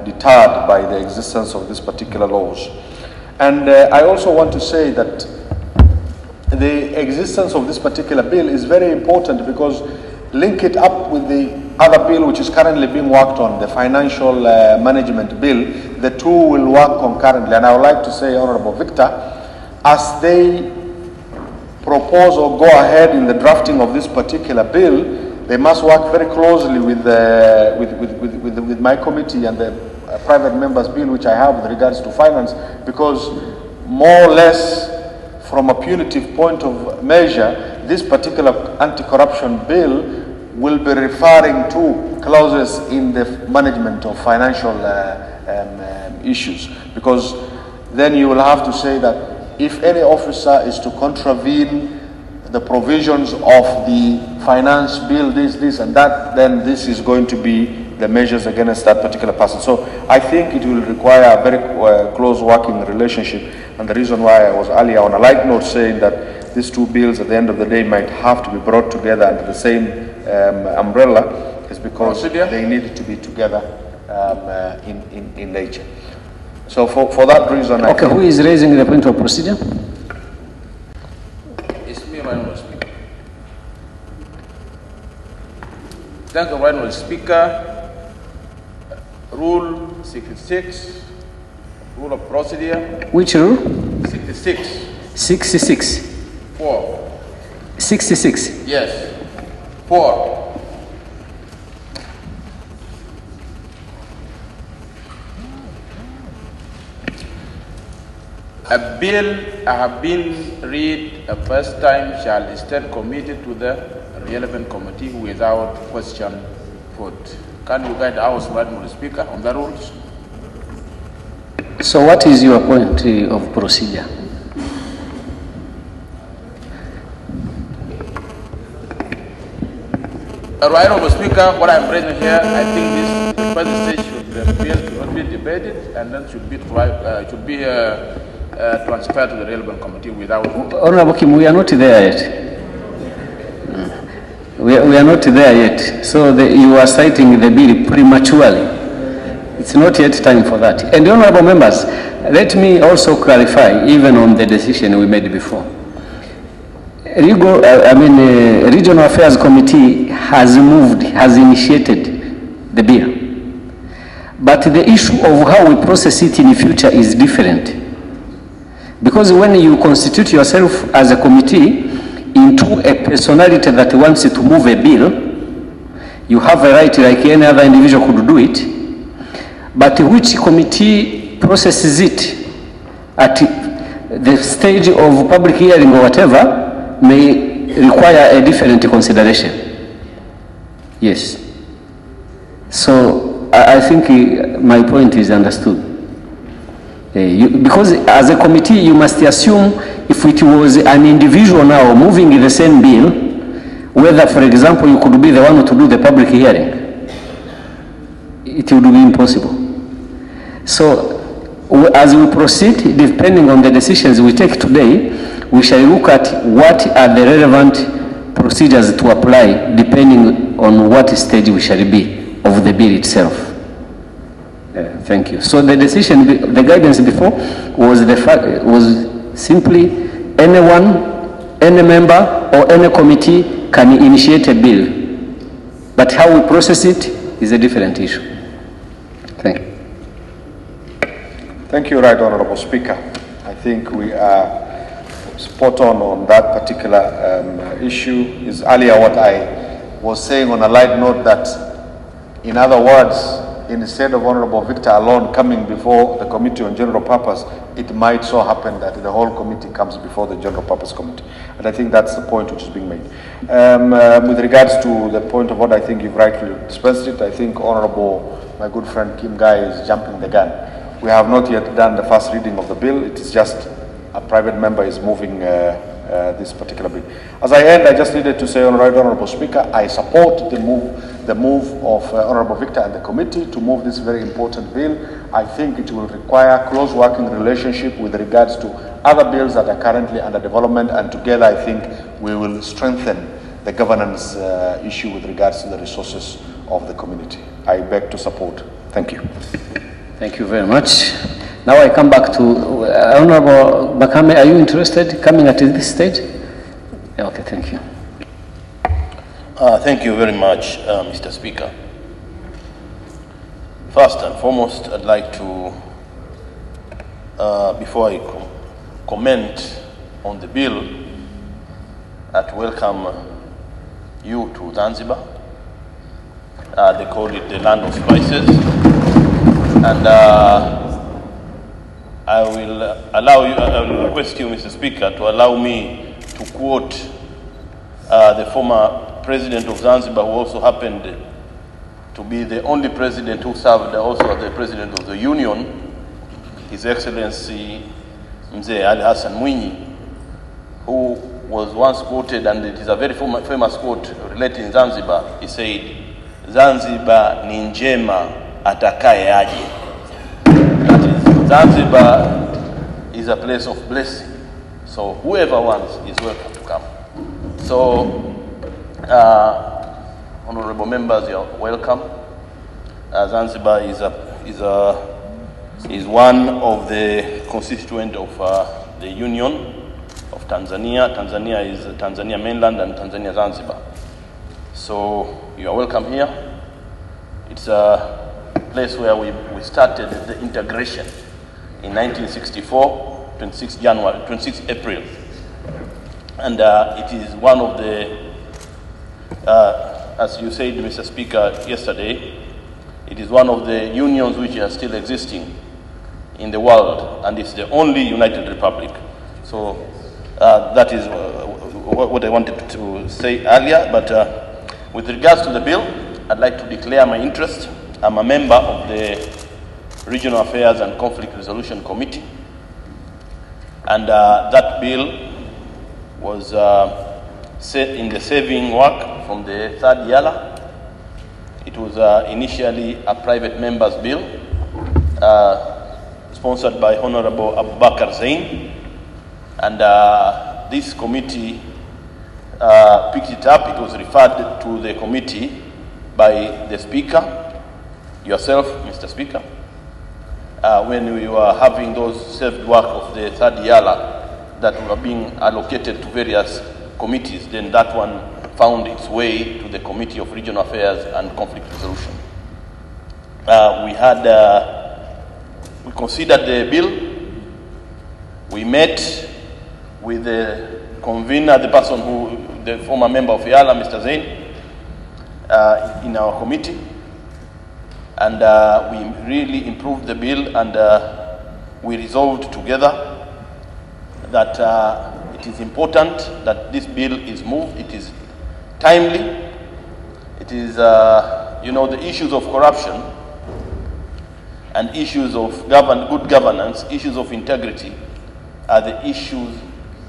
[SPEAKER 5] deterred by the existence of these particular laws. And I also want to say that the existence of this particular bill is very important, because link it up with the other bill which is currently being worked on, the financial management bill. The two will work concurrently. And I would like to say, Honorable Victor, as they propose or go ahead in the drafting of this particular bill, they must work very closely with my committee and the private members bill which I have with regards to finance, because more or less from a punitive point of measure, this particular anti-corruption bill will be referring to clauses in the management of financial issues, because then you will have to say that if any officer is to contravene the provisions of the finance bill, this and that, then this is going to be the measures against that particular person. So I think it will require a very close working relationship, and the reason why I was earlier on a light note saying that these two bills at the end of the day might have to be brought together under the same umbrella is because they need to be together in nature. So for that reason,
[SPEAKER 1] okay, who is raising the point of procedure?
[SPEAKER 7] It's me, Honorable Speaker. Thank you, Honorable Speaker. Rule 66, rule of procedure.
[SPEAKER 1] Which rule?
[SPEAKER 7] 66.
[SPEAKER 1] 66.
[SPEAKER 7] 4.
[SPEAKER 1] 66.
[SPEAKER 7] Yes. 4. A bill have been read a first time shall instead committed to the relevant committee without question vote. Can you guide our Honorable Speaker on the rules?
[SPEAKER 1] So what is your point of procedure?
[SPEAKER 7] Right, Honorable Speaker, what I'm raising here, I think this first stage the bill should not be debated and then should be transferred to the relevant committee without.
[SPEAKER 1] Honorable Kim, we are not there yet. We are not there yet. So you are citing the bill prematurely. It's not yet time for that. And honorable members, let me also clarify, even on the decision we made before. Regional Affairs Committee has initiated the bill. But the issue of how we process it in the future is different. Because when you constitute yourself as a committee into a personality that wants to move a bill, you have a right like any other individual could do it. But which committee processes it at the stage of public hearing or whatever may require a different consideration. Yes. So I think my point is understood. Because as a committee, you must assume if it was an individual now moving the same bill, whether, for example, you could be the one to do the public hearing, it would be impossible. So as we proceed, depending on the decisions we take today, we shall look at what are the relevant procedures to apply depending on what stage we shall be of the bill itself. Thank you. So the decision, the guidance before was simply anyone, any member or any committee can initiate a bill. But how we process it is a different issue. Thank you.
[SPEAKER 5] Thank you, Right Honorable Speaker. I think we are spot on that particular issue. Is earlier what I was saying on a light note, that in other words, instead of Honorable Victor alone coming before the Committee on General Purpose, it might so happen that the whole committee comes before the General Purpose Committee. And I think that's the point which is being made. With regards to the point of what I think you've rightly dispensed it, I think Honorable, my good friend Kim Gai is jumping the gun. We have not yet done the first reading of the bill. It is just a private member is moving this particular bill. As I end, I just needed to say, Honorable Speaker, I support the move the move of Honorable Victor and the committee to move this very important bill. I think it will require close working relationship with regards to other bills that are currently under development, and together I think we will strengthen the governance issue with regards to the resources of the community. I beg to support. Thank you.
[SPEAKER 1] Thank you very much. Now I come back to Honorable Makame. Are you interested coming at this stage? Okay, thank you.
[SPEAKER 12] Thank you very much, Mr. Speaker. First and foremost, I'd like to, before I comment on the bill, to welcome you to Zanzibar. They call it the land of spices. And I will request you, Mr. Speaker, to allow me to quote the former president of Zanzibar, who also happened to be the only president who served also as the president of the Union, His Excellency Mzee Ali Hassan Mwinyi, who was once quoted, and it is a very famous quote relating Zanzibar. He said, "Zanzibar ni njema atakaye aje." That is, Zanzibar is a place of blessing. So whoever wants is welcome to come. So, honorable members, you're welcome. Zanzibar is one of the constituents of the Union of Tanzania. Tanzania is Tanzania mainland and Tanzania Zanzibar. So you are welcome here. It's a place where we started the integration in 1964, 26 April. And it is one of the, as you said, Mr. Speaker, yesterday, it is one of the unions which are still existing in the world, and it's the only united republic. So that is what I wanted to say earlier. But with regards to the bill, I'd like to declare my interest. I'm a member of the Regional Affairs and Conflict Resolution Committee, and that bill was set in the saving work from the third Eala. It was initially a private member's bill sponsored by Honorable Abubakar Zain, and this committee picked it up. It was referred to the committee by the Speaker, yourself, Mr. Speaker, when we were having those saved work of the third Eala that were being allocated to various committees. Then that one found its way to the Committee of Regional Affairs and Conflict Resolution. We considered the bill. We met with the convener, the person who, the former member of Eala, Mr. Zain, in our committee. And we really improved the bill, and we resolved together that it is important that this bill is moved. It is timely. It is, the issues of corruption and issues of good governance, issues of integrity are the issues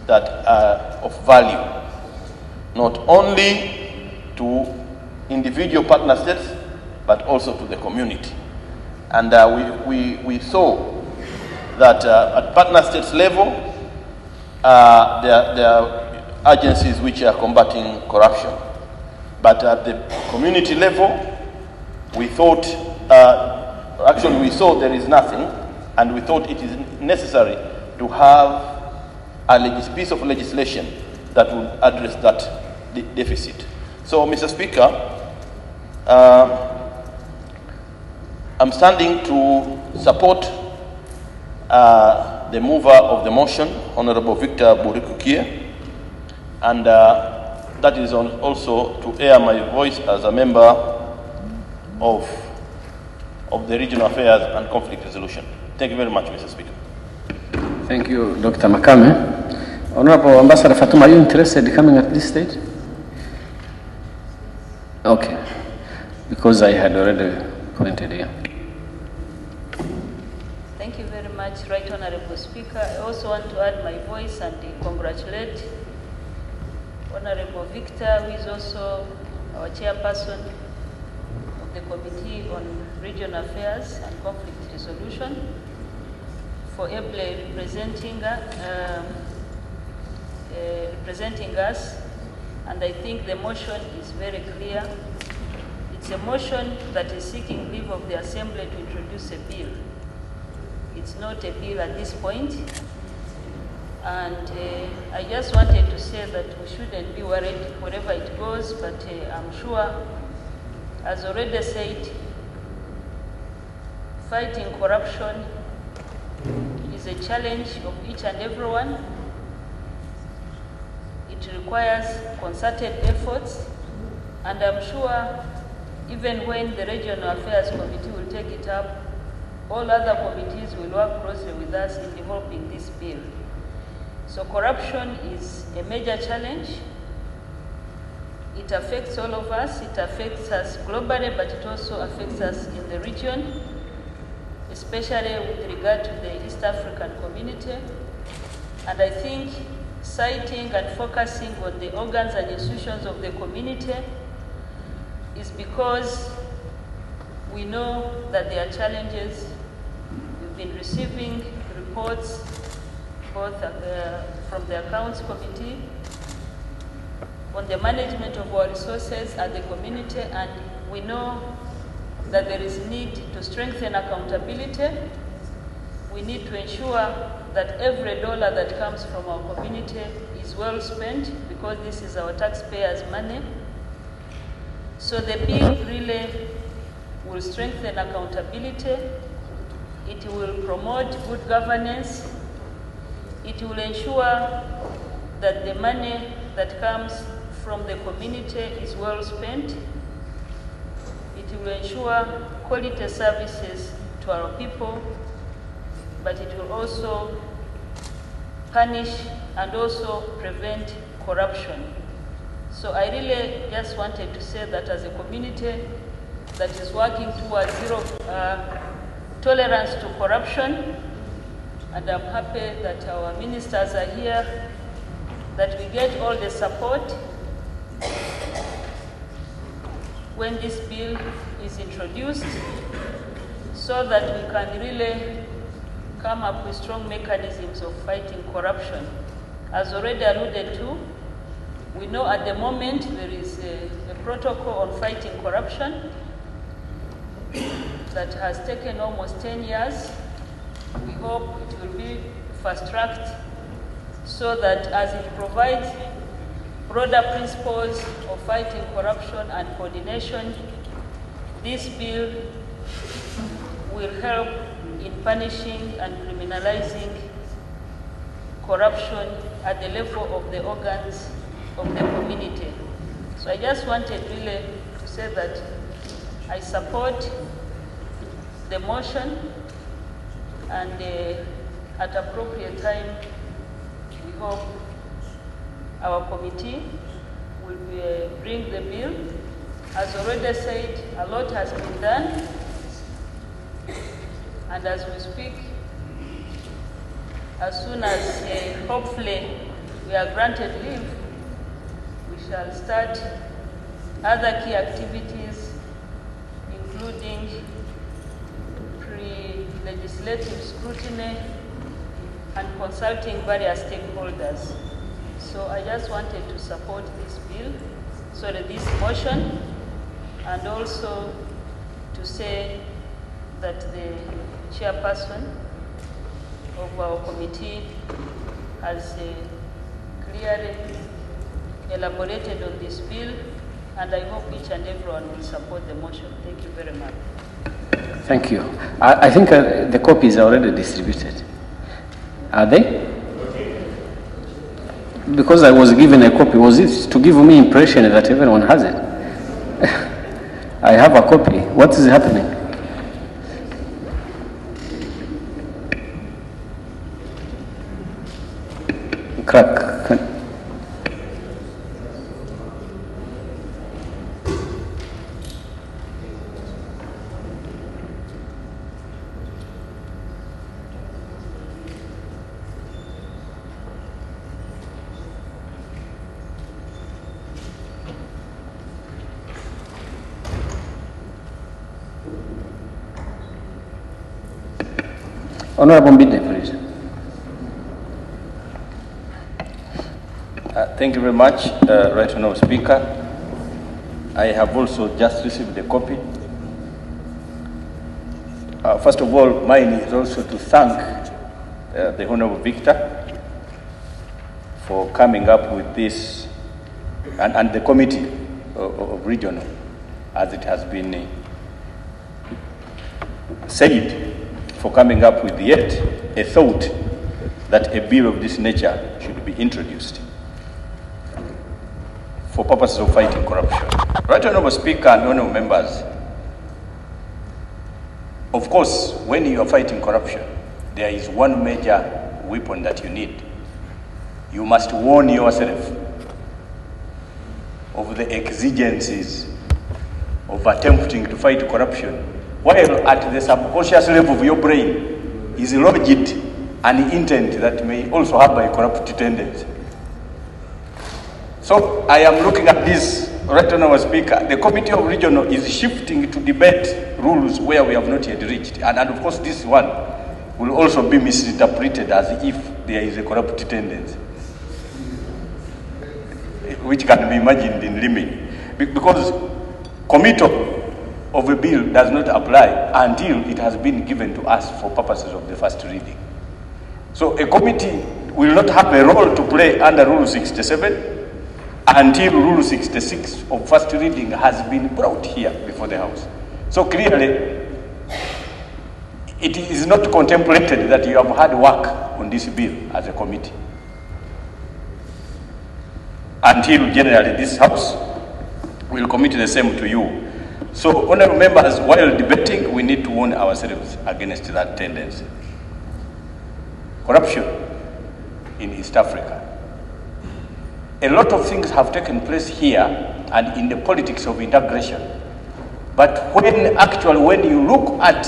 [SPEAKER 12] that are of value, not only to individual partner states, but also to the community. And we saw that at partner states level, there are agencies which are combating corruption. But at the community level, we thought, actually we saw there is nothing, and we thought it is necessary to have a piece of legislation that would address that deficit. So, Mr. Speaker, I'm standing to support the mover of the motion, Honorable Victor Burikukie, and that is also to air my voice as a member of the Regional Affairs and Conflict Resolution. Thank you very much, Mr. Speaker.
[SPEAKER 1] Thank you, Dr. Makame. Honorable Ambassador Fatuma, are you interested in coming at this stage? Okay, because I had already pointed here.
[SPEAKER 13] Thank you very much, Right Honorable Speaker. I also want to add my voice and congratulate Honorable Victor, who is also our chairperson, the Committee on Regional Affairs and Conflict Resolution for ably representing us, and I think the motion is very clear. It's a motion that is seeking leave of the Assembly to introduce a bill. It's not a bill at this point, and I just wanted to say that we shouldn't be worried wherever it goes, but I'm sure, as already said, fighting corruption is a challenge of each and everyone. It requires concerted efforts, and I'm sure even when the Regional Affairs Committee will take it up, all other committees will work closely with us in developing this bill. So corruption is a major challenge. It affects all of us. It affects us globally, but it also affects us in the region, especially with regard to the East African community. And I think citing and focusing on the organs and institutions of the community is because we know that there are challenges. We've been receiving reports both from the Accounts Committee on the management of our resources at the community, and we know that there is need to strengthen accountability. We need to ensure that every dollar that comes from our community is well spent, because this is our taxpayers' money. So the bill really will strengthen accountability. It will promote good governance. It will ensure that the money that comes from the community is well spent. It will ensure quality services to our people, but it will also punish and also prevent corruption. So I really just wanted to say that as a community that is working towards zero tolerance to corruption, and I'm happy that our ministers are here, that we get all the support when this bill is introduced, so that we can really come up with strong mechanisms of fighting corruption. As already alluded to, we know at the moment there is a protocol on fighting corruption that has taken almost 10 years. We hope it will be fast-tracked so that as it provides broader principles of fighting corruption and coordination, this bill will help in punishing and criminalizing corruption at the level of the organs of the community. So I just wanted really to say that I support the motion, and at appropriate time, we hope our committee will bring the bill. As already said, a lot has been done, and as we speak, as soon as hopefully we are granted leave, we shall start other key activities, including pre-legislative scrutiny and consulting various stakeholders. So I just wanted to support this bill, this motion, and also to say that the chairperson of our committee has clearly elaborated on this bill, and I hope each and everyone will support the motion. Thank you very much.
[SPEAKER 1] Thank you. I think the copies are already distributed. Are they? Because I was given a copy, was it to give me impression that everyone has it? I have a copy. What is happening? Crack. Honorable Mbide, please.
[SPEAKER 4] Thank you very much, Right Honourable Speaker. I have also just received a copy. First of all, mine is also to thank the Honourable Victor for coming up with this, and the Committee of Regional, as it has been said, for coming up with yet a thought that a bill of this nature should be introduced for purposes of fighting corruption. Right Honourable Speaker and honourable members, of course, when you are fighting corruption, there is one major weapon that you need. You must warn yourself of the exigencies of attempting to fight corruption, while at the subconscious level of your brain is lodged an intent that may also have a corrupt tendency. So I am looking at this, Right Honourable Speaker. The Committee of Regional is shifting to debate rules where we have not yet reached. And of course, this one will also be misinterpreted as if there is a corrupt tendency, which can be imagined in limit. Because committal of a bill does not apply until it has been given to us for purposes of the first reading. So a committee will not have a role to play under Rule 67 until Rule 66 of first reading has been brought here before the House. So clearly, it is not contemplated that you have had work on this bill as a committee until generally this House will commit the same to you. So, honourable members, while debating, we need to warn ourselves against that tendency. Corruption in East Africa. A lot of things have taken place here and in the politics of integration. But when you look at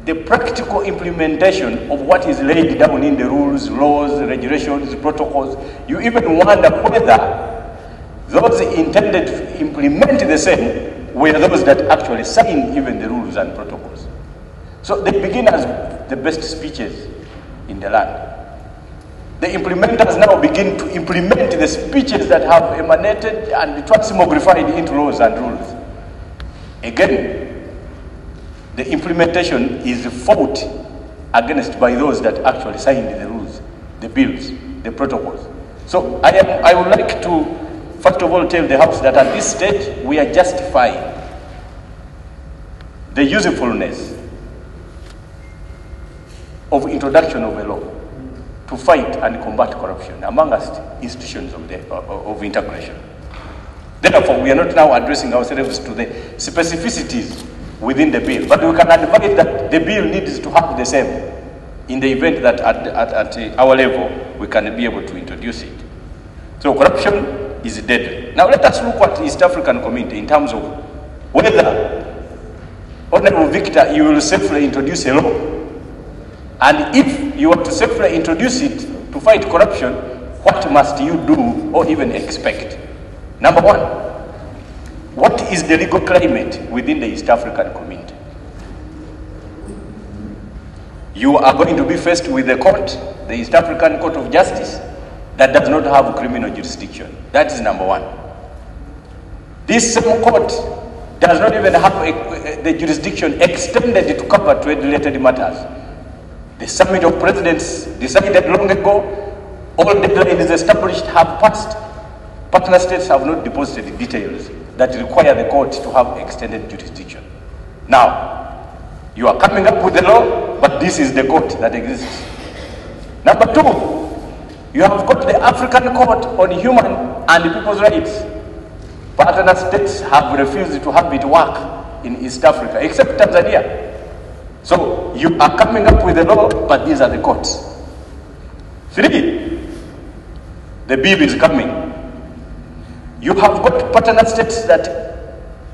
[SPEAKER 4] the practical implementation of what is laid down in the rules, laws, regulations, protocols, you even wonder whether those intended to implement the same were those that actually signed even the rules and protocols. So they begin as the best speeches in the land. The implementers now begin to implement the speeches that have emanated and transmogrified into laws and rules. Again, the implementation is fought against by those that actually signed the rules, the bills, the protocols. So I would like to, first of all, tell the House that at this stage, we are justifying the usefulness of introduction of a law to fight and combat corruption amongst institutions of integration. Therefore, we are not now addressing ourselves to the specificities within the bill, but we can advise that the bill needs to have the same in the event that at our level, we can be able to introduce it. So corruption is deadly. Now let us look at East African community in terms of whether, Honourable Victor, you will safely introduce a law. And if you want to safely introduce it to fight corruption, what must you do or even expect? Number one, what is the legal climate within the East African community? You are going to be faced with a court, the East African Court of Justice, that does not have criminal jurisdiction. That is number one. This same court does not even have the jurisdiction extended to cover trade-related matters. The Summit of Presidents decided long ago, all deadlines established have passed. Partner states have not deposited details that require the court to have extended jurisdiction. Now, you are coming up with the law, but this is the court that exists. Number two, you have got the African Court on Human and People's Rights. Partner states have refused to have it work in East Africa, except Tanzania. So you are coming up with a law, but these are the courts. Three, the bill is coming. You have got partner states that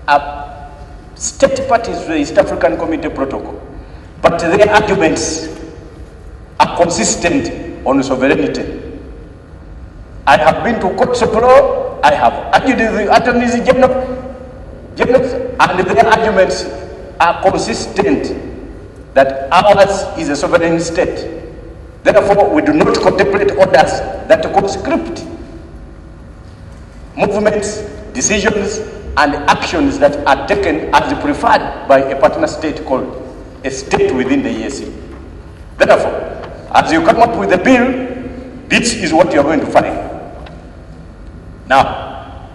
[SPEAKER 4] are state parties to the East African Community Protocol, but their arguments are consistent on sovereignty. I have been to courts of law, I have argued the attorneys general, and their arguments are consistent that ours is a sovereign state. Therefore, we do not contemplate orders that conscript movements, decisions, and actions that are taken as preferred by a partner state called a state within the EAC. Therefore, as you come up with a bill, this is what you're going to find. Now,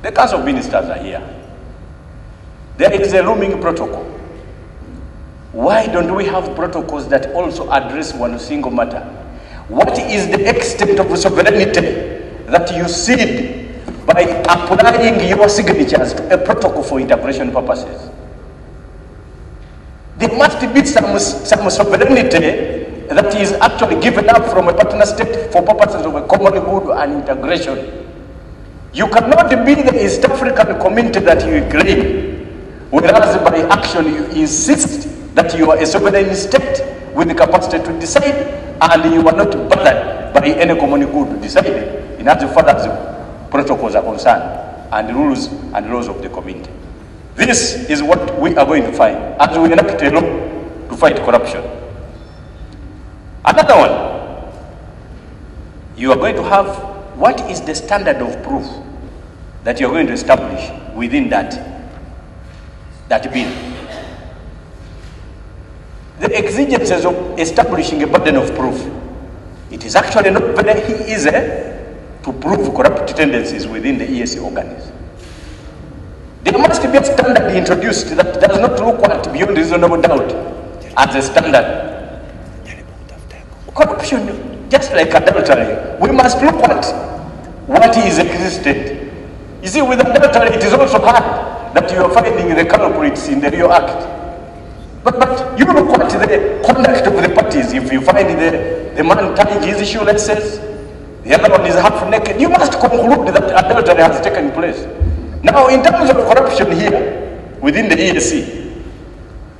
[SPEAKER 4] the Council of Ministers are here. There is a looming protocol. Why don't we have protocols that also address one single matter? What is the extent of sovereignty that you cede by applying your signatures to a protocol for integration purposes? There must be some sovereignty that is actually given up from a partner state for purposes of a common good and integration. You cannot be the East African community that you claim, whereas by action you insist that you are a sovereign state with the capacity to decide, and you are not bothered by any common good to decide in as far as protocols are concerned and rules and laws of the community. This is what we are going to find as we enact a law to fight corruption. Another one, you are going to have what is the standard of proof that you are going to establish within that bill. The exigencies of establishing a burden of proof. It is actually not very easy to prove corrupt tendencies within the EAC organs. There must be a standard introduced that does not look at beyond reasonable doubt as a standard. Corruption, just like adultery, we must look at what is existent. You see, with adultery, it is also hard that you are finding the culprits in the real act. But you look at the conduct of the parties. If you find the man tying his shoelaces, the other one is half naked, you must conclude that adultery has taken place. Now, in terms of corruption here, within the EAC,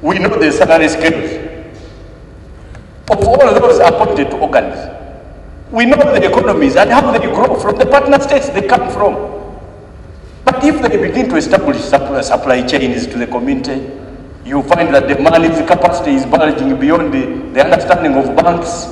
[SPEAKER 4] we know the salary scales of all those appointed to organs. We know the economies and how they grow from the partner states they come from. But if they begin to establish supply chains to the community, you find that the money's capacity is bulging beyond the understanding of banks.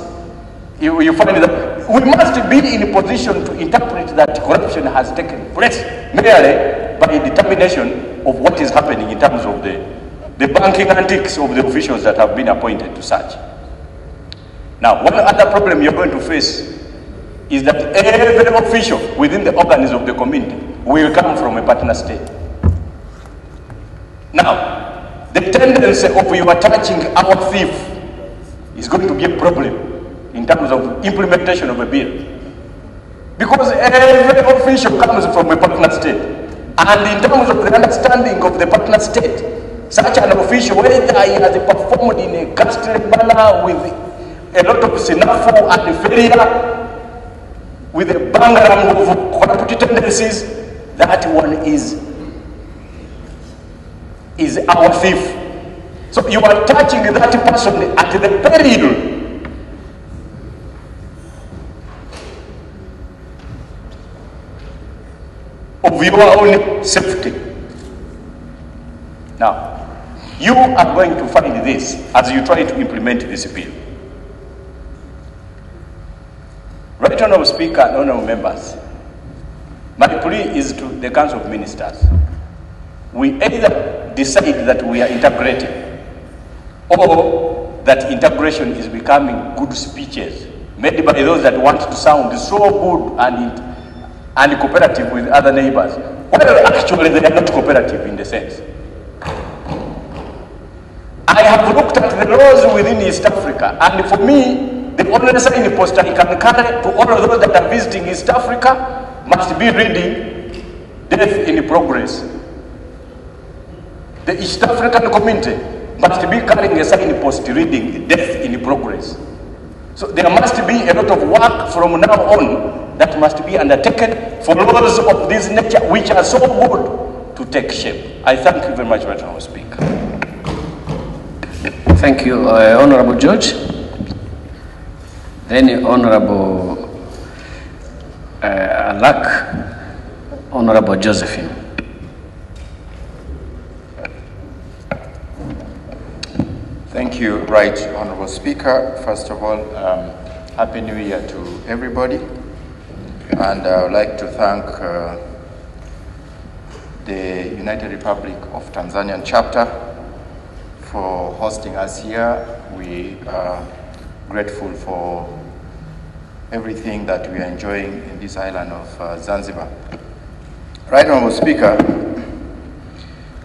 [SPEAKER 4] You find that we must be in a position to interpret that corruption has taken place merely by determination of what is happening in terms of the banking antics of the officials that have been appointed to such. Now, one other problem you're going to face is that every official within the organs of the community will come from a partner state. Now, the tendency of you attaching our thief is going to be a problem in terms of implementation of a bill. Because every official comes from a partner state. And in terms of the understanding of the partner state, such an official, whether he has performed in a ghastly manner with a lot of sinafu and failure, with a bangarang of corrupt tendencies, that one is our thief. So you are touching that person at the peril of your own safety. Now, you are going to find this as you try to implement this bill. Right, Honourable Speaker and Honourable Members, my plea is to the Council of Ministers. We either decide that we are integrating, or that integration is becoming good speeches made by those that want to sound so good and cooperative with other neighbors. Well, actually, they are not cooperative in the sense. I have looked at the laws within East Africa, and for me, the only signpost I can carry to all of those that are visiting East Africa must be reading Death in Progress. The East African community must be carrying a signpost reading Death in Progress. So there must be a lot of work from now on that must be undertaken for laws of this nature which are so good to take shape. I thank you very much, Honourable Speaker.
[SPEAKER 1] Thank you, Honourable George. Then Honourable Alak, Honourable Josephine.
[SPEAKER 14] Thank you, Right Honorable Speaker. First of all, Happy New Year to everybody. And I would like to thank the United Republic of Tanzanian chapter for hosting us here. We are grateful for everything that we are enjoying in this island of Zanzibar. Right Honorable Speaker,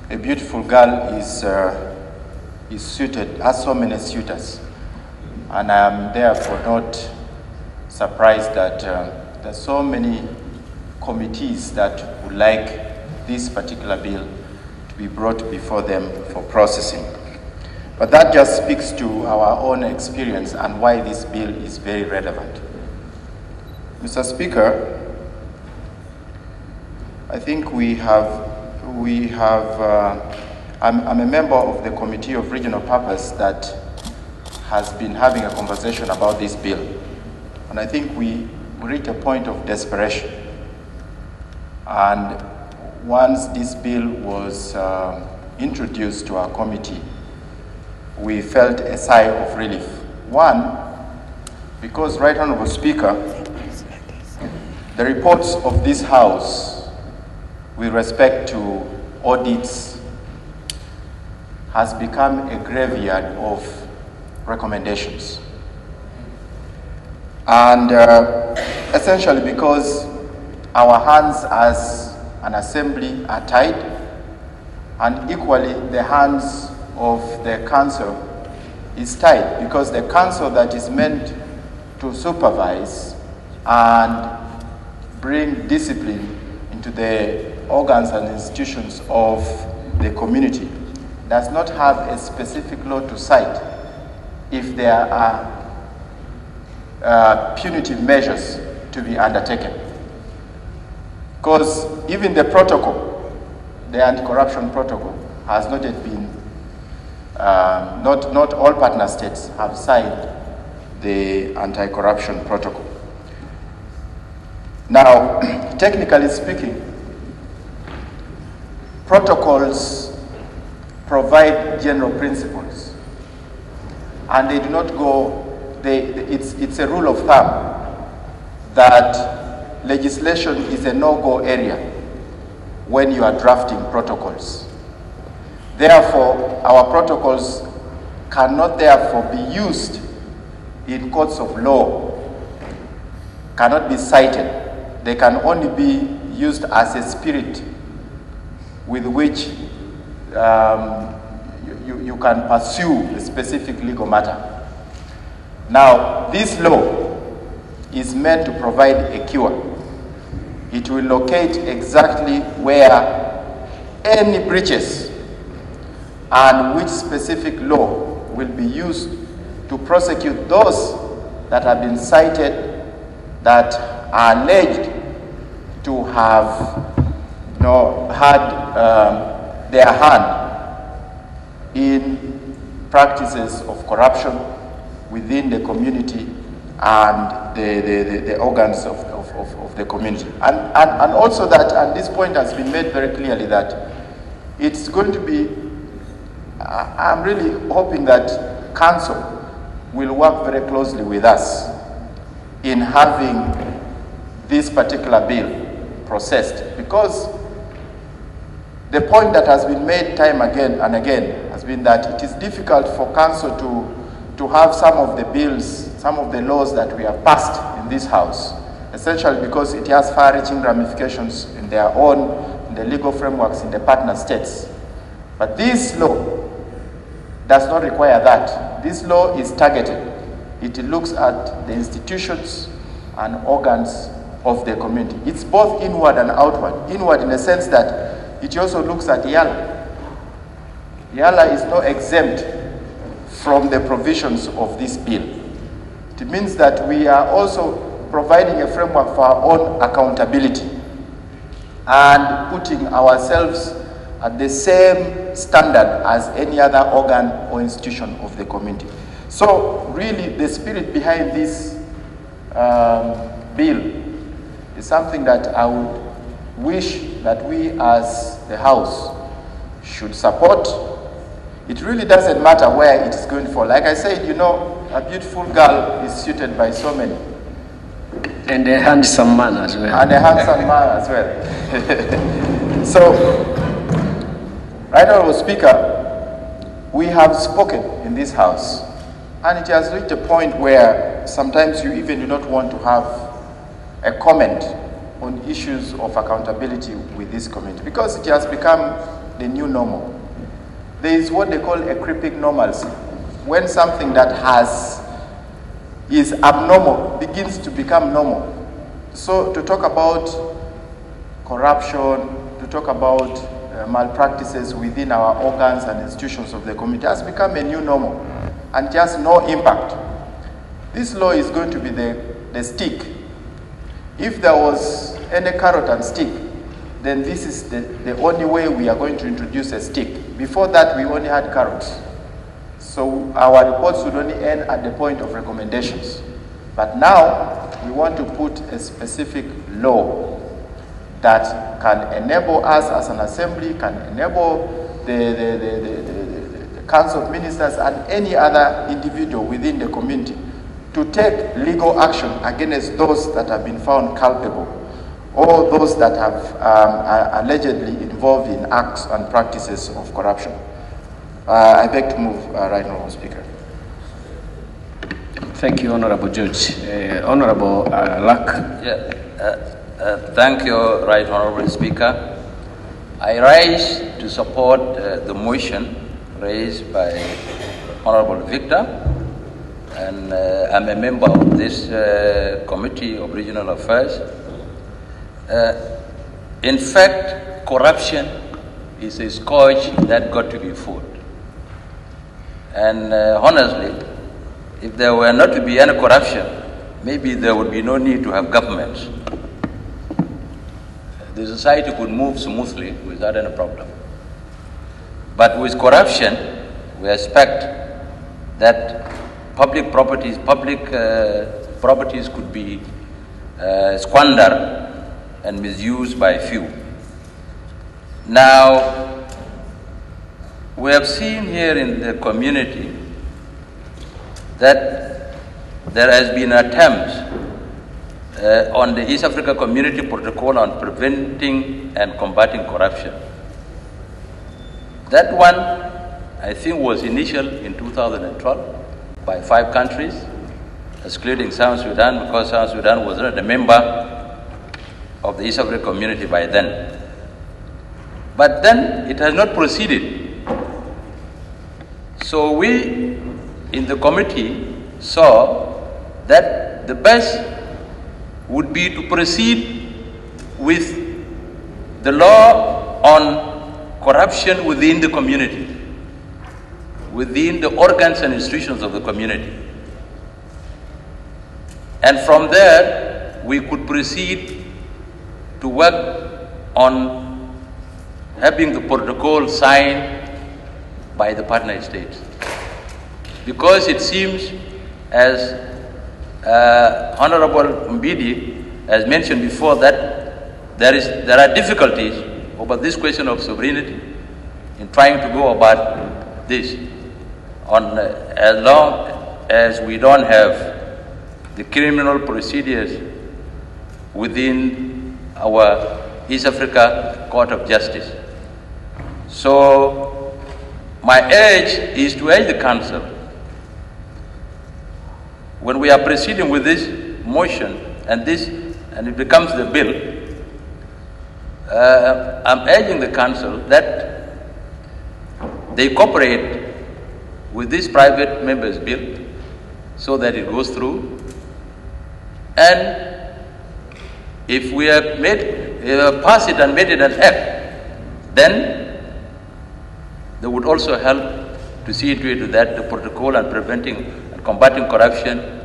[SPEAKER 14] a beautiful girl is suited, has so many suitors, and I am therefore not surprised that there are so many committees that would like this particular bill to be brought before them for processing. But that just speaks to our own experience and why this bill is very relevant. Mr. Speaker, I think I'm a member of the Committee of Regional Purpose that has been having a conversation about this bill. And I think we reached a point of desperation. And once this bill was introduced to our committee, we felt a sigh of relief. One, because, Right Honorable Speaker, the reports of this House with respect to audits has become a graveyard of recommendations. And essentially because our hands as an assembly are tied, and equally the hands of the council is tied, because the council that is meant to supervise and bring discipline into the organs and institutions of the community does not have a specific law to cite if there are punitive measures to be undertaken. Because even the protocol, the anti-corruption protocol, has not yet been, not all partner states have signed the anti-corruption protocol. Now, technically speaking, protocols provide general principles, and they do not go, it's a rule of thumb that legislation is a no-go area when you are drafting protocols. Therefore, our protocols cannot therefore be used in courts of law, cannot be cited. They can only be used as a spirit with which you can pursue a specific legal matter. Now, this law is meant to provide a cure. It will locate exactly where any breaches and which specific law will be used to prosecute those that have been cited that are alleged to have had their hand in practices of corruption within the community and the organs of the community. And also that, and this point has been made very clearly, that it's going to be, I'm really hoping that Council will work very closely with us in having this particular bill processed, because the point that has been made time again and again has been that it is difficult for Council to have some of the bills, some of the laws that we have passed in this House, essentially because it has far-reaching ramifications in their own, in the legal frameworks in the partner states. But this law does not require that. This law is targeted. It looks at the institutions and organs of the community. It's both inward and outward. Inward in the sense that it also looks at Eala. Eala is not exempt from the provisions of this bill. It means that we are also providing a framework for our own accountability and putting ourselves at the same standard as any other organ or institution of the community. So really the spirit behind this bill is something that I would wish that we as the House should support. it really doesn't matter where it is going for. Like I said, you know, a beautiful girl is suited by so many.
[SPEAKER 1] And a handsome man as well.
[SPEAKER 14] And a handsome man as well. So, Right Honourable Speaker, we have spoken in this House, and it has reached a point where sometimes you even do not want to have a comment on issues of accountability with this community, because it has become the new normal. There is what they call a creeping normalcy. When something that is abnormal begins to become normal. So to talk about corruption, to talk about malpractices within our organs and institutions of the community has become a new normal and just no impact. This law is going to be the stick. If there was any carrot and stick, then this is the only way we are going to introduce a stick. Before that, we only had carrots. So our reports would only end at the point of recommendations. But now, we want to put a specific law that can enable us as an assembly, can enable the Council of Ministers and any other individual within the community to take legal action against those that have been found culpable or those that have allegedly involved in acts and practices of corruption. I beg to move, Right Honourable Speaker.
[SPEAKER 1] Thank you, Honourable Judge. Honourable Lack.
[SPEAKER 15] Thank you, Right Honourable Speaker. I rise to support the motion raised by Honourable Victor, and I'm a member of this Committee of Regional Affairs. In fact, corruption is a scourge that got to be fought. And honestly, if there were not to be any corruption, maybe there would be no need to have governments. The society could move smoothly without any problem. But with corruption, we expect that public properties could be squandered and misused by few. Now, we have seen here in the community that there has been attempts on the East Africa Community Protocol on preventing and combating corruption. That one, I think, was initial in 2012 by 5 countries, excluding South Sudan, because South Sudan was not a member of the East Africa Community by then. But then it has not proceeded. So we in the committee saw that the best would be to proceed with the law on corruption within the community, within the organs and institutions of the community. And from there, we could proceed to work on having the protocol signed by the partner states. Because it seems, as Honorable Mbidi has mentioned before, that there are difficulties over this question of sovereignty in trying to go about this, as long as we don't have the criminal procedures within our East Africa Court of Justice. So my urge is to urge the Council, when we are proceeding with this motion and it becomes the bill, I'm urging the Council that they cooperate with this private members bill so that it goes through. And if we have passed it and made it an act, then they would also help to see to it that the protocol on preventing and combating corruption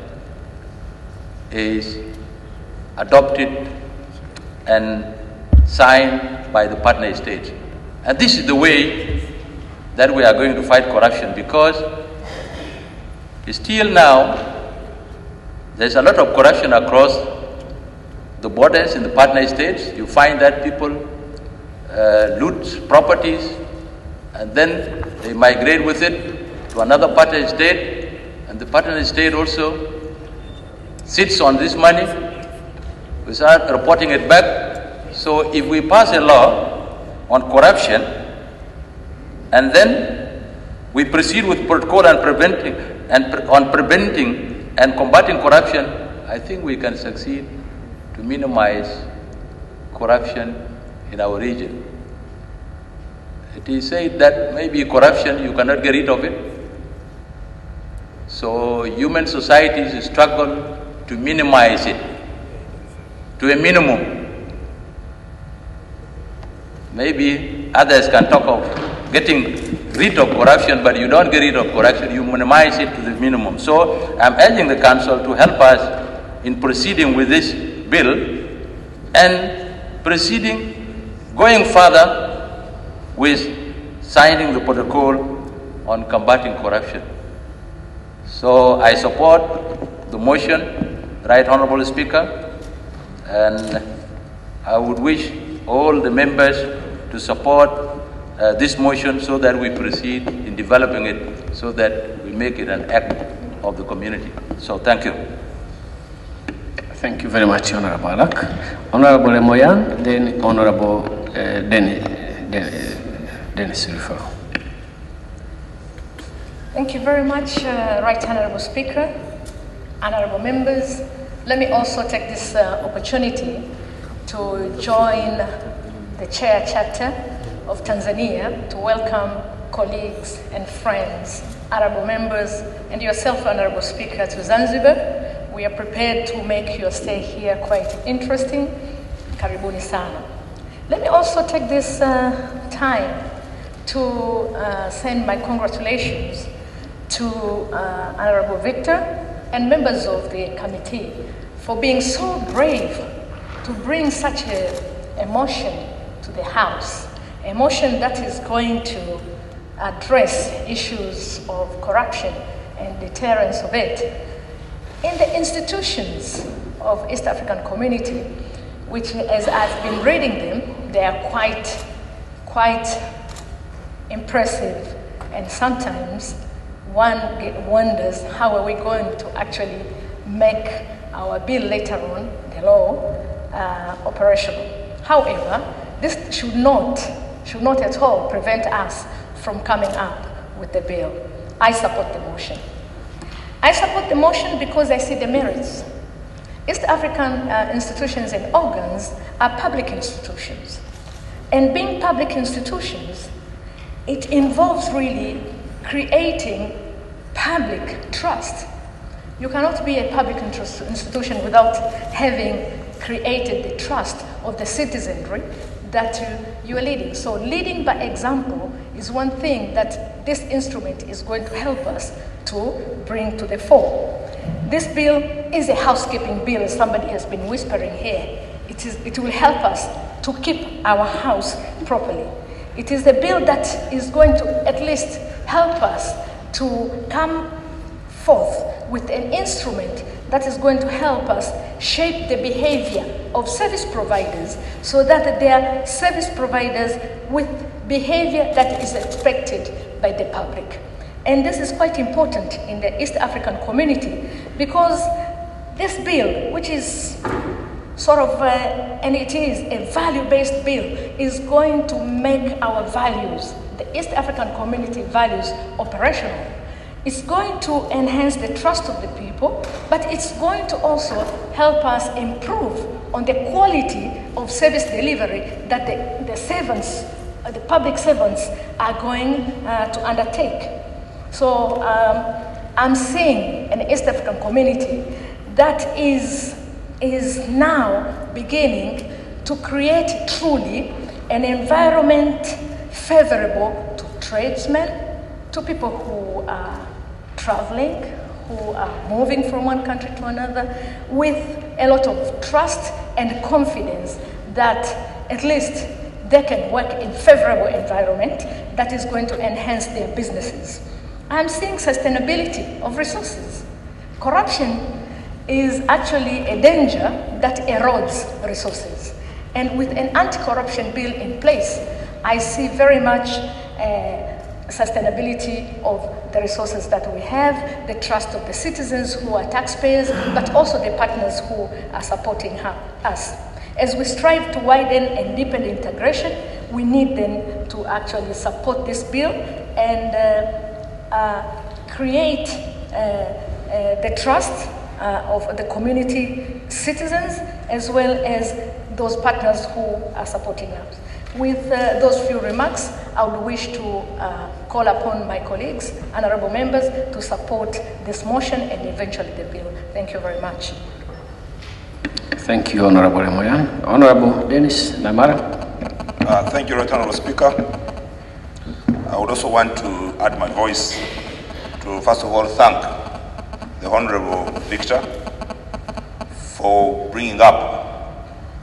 [SPEAKER 15] is adopted and signed by the partner states. And this is the way that we are going to fight corruption, because still now there's a lot of corruption across the borders in the partner states. You find that people loot properties and then they migrate with it to another partner state, and the partner state also sits on this money, we start reporting it back. So if we pass a law on corruption, and then we proceed with protocol and preventing and combating corruption, I think we can succeed to minimize corruption in our region. It is said that maybe corruption, you cannot get rid of it. So human societies struggle to minimize it to a minimum. Maybe others can talk of getting rid of corruption, but you don't get rid of corruption, you minimize it to the minimum. So I'm urging the Council to help us in proceeding with this bill and going further with signing the protocol on combating corruption. So I support the motion, Right Honorable Speaker, and I would wish all the members to support this motion so that we proceed in developing it so that we make it an act of the community. So thank you.
[SPEAKER 1] Thank you very much, Honorable Alak. Honorable Moyan, then Honorable Dennis Rufo.
[SPEAKER 16] Thank you very much, Right Honorable Speaker, honorable members. Let me also take this opportunity to join the chair chapter of Tanzania to welcome colleagues and friends, honorable members, and yourself, Honorable Speaker, to Zanzibar. We are prepared to make your stay here quite interesting. Karibuni sana. Let me also take this time to send my congratulations to Honorable Victor and members of the committee for being so brave to bring such a motion to the House, a motion that is going to address issues of corruption and deterrence of it in the institutions of East African Community, which, as I've been reading them, they are quite impressive, and sometimes one wonders how are we going to actually make our bill later on, the law, operational. However, this should not at all prevent us from coming up with the bill. I support the motion. I support the motion because I see the merits. East African institutions and organs are public institutions. And being public institutions, it involves really creating public trust. You cannot be a public institution without having created the trust of the citizenry that you are leading. So leading by example is one thing that this instrument is going to help us to bring to the fore. This bill is a housekeeping bill, as somebody has been whispering here. It will help us to keep our house properly. It is a bill that is going to at least help us to come forth with an instrument that is going to help us shape the behavior of service providers so that they are service providers with behavior that is expected by the public. And this is quite important in the East African community because this bill, which is sort of, and it is a value-based bill, is going to make our values, the East African community values, operational. It's going to enhance the trust of the people, but it's going to also help us improve on the quality of service delivery that the servants, the public servants are going to undertake. So I'm seeing an East African community that is now beginning to create truly an environment favorable to tradesmen, to people who are traveling, who are moving from one country to another, with a lot of trust and confidence that at least they can work in favorable environment that is going to enhance their businesses. I'm seeing sustainability of resources. Corruption is actually a danger that erodes resources. And with an anti-corruption bill in place, I see very much sustainability of the resources that we have, the trust of the citizens who are taxpayers, but also the partners who are supporting us. As we strive to widen and deepen integration, we need them to actually support this bill and create the trust of the community citizens as well as those partners who are supporting us. With those few remarks, I would wish to call upon my colleagues, honorable members, to support this motion and eventually the bill. Thank you very much.
[SPEAKER 1] Thank you, Honorable Moyan. Honorable Dennis Namara.
[SPEAKER 17] Thank you, Right Honorable Speaker. I would also want to add my voice to, first of all, thank the Honorable Victor for bringing up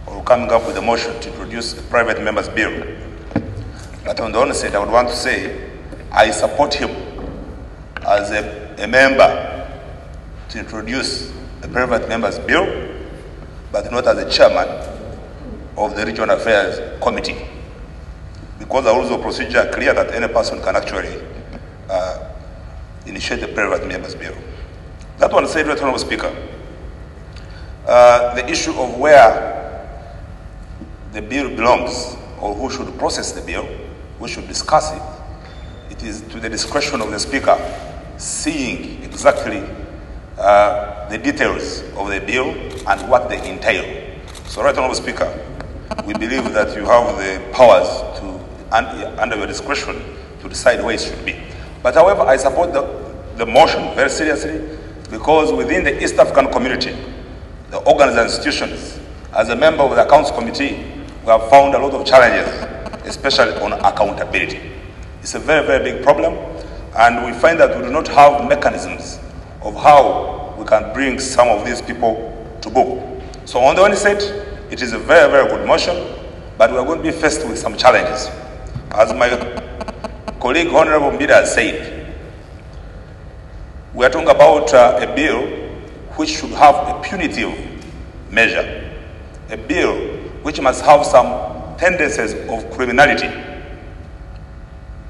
[SPEAKER 17] or coming up with a motion to introduce a private member's bill. But on the onset, I would want to say I support him as a member to introduce a private member's bill, but not as a chairman of the Regional Affairs Committee, because the rules of procedure are clear that any person can actually initiate a private member's bill. That one said, Right Honorable Speaker, the issue of where the bill belongs or who should process the bill, who should discuss it, it is to the discretion of the Speaker, seeing exactly the details of the bill and what they entail. So, Right Honorable Speaker, we believe that you have the powers to, under your discretion, to decide where it should be. But however, I support the motion very seriously, because within the East African community, the organs and institutions, as a member of the Accounts Committee, we have found a lot of challenges, especially on accountability. It's a very, very big problem, and we find that we do not have mechanisms of how we can bring some of these people to book. So on the one side, it is a very, very good motion, but we are going to be faced with some challenges. As my colleague Honorable Mbida has said, we are talking about a bill which should have a punitive measure, a bill which must have some tendencies of criminality.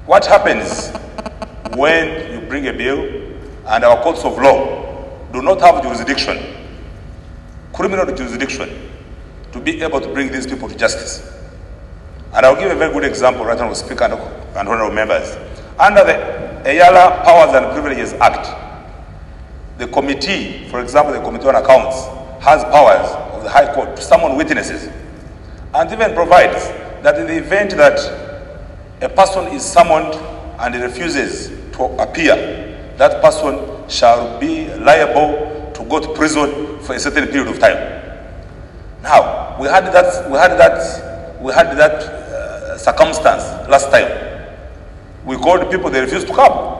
[SPEAKER 17] What happens when you bring a bill and our courts of law do not have jurisdiction, criminal jurisdiction, to be able to bring these people to justice? And I'll give a very good example, Right Honorable Speaker and honorable members. Under the Eala Powers and Privileges Act, the committee, for example, the Committee on Accounts, has powers of the High Court to summon witnesses, and even provides that in the event that a person is summoned and he refuses to appear, that person shall be liable to go to prison for a certain period of time. Now, we had that circumstance last time. We called people, they refused to come.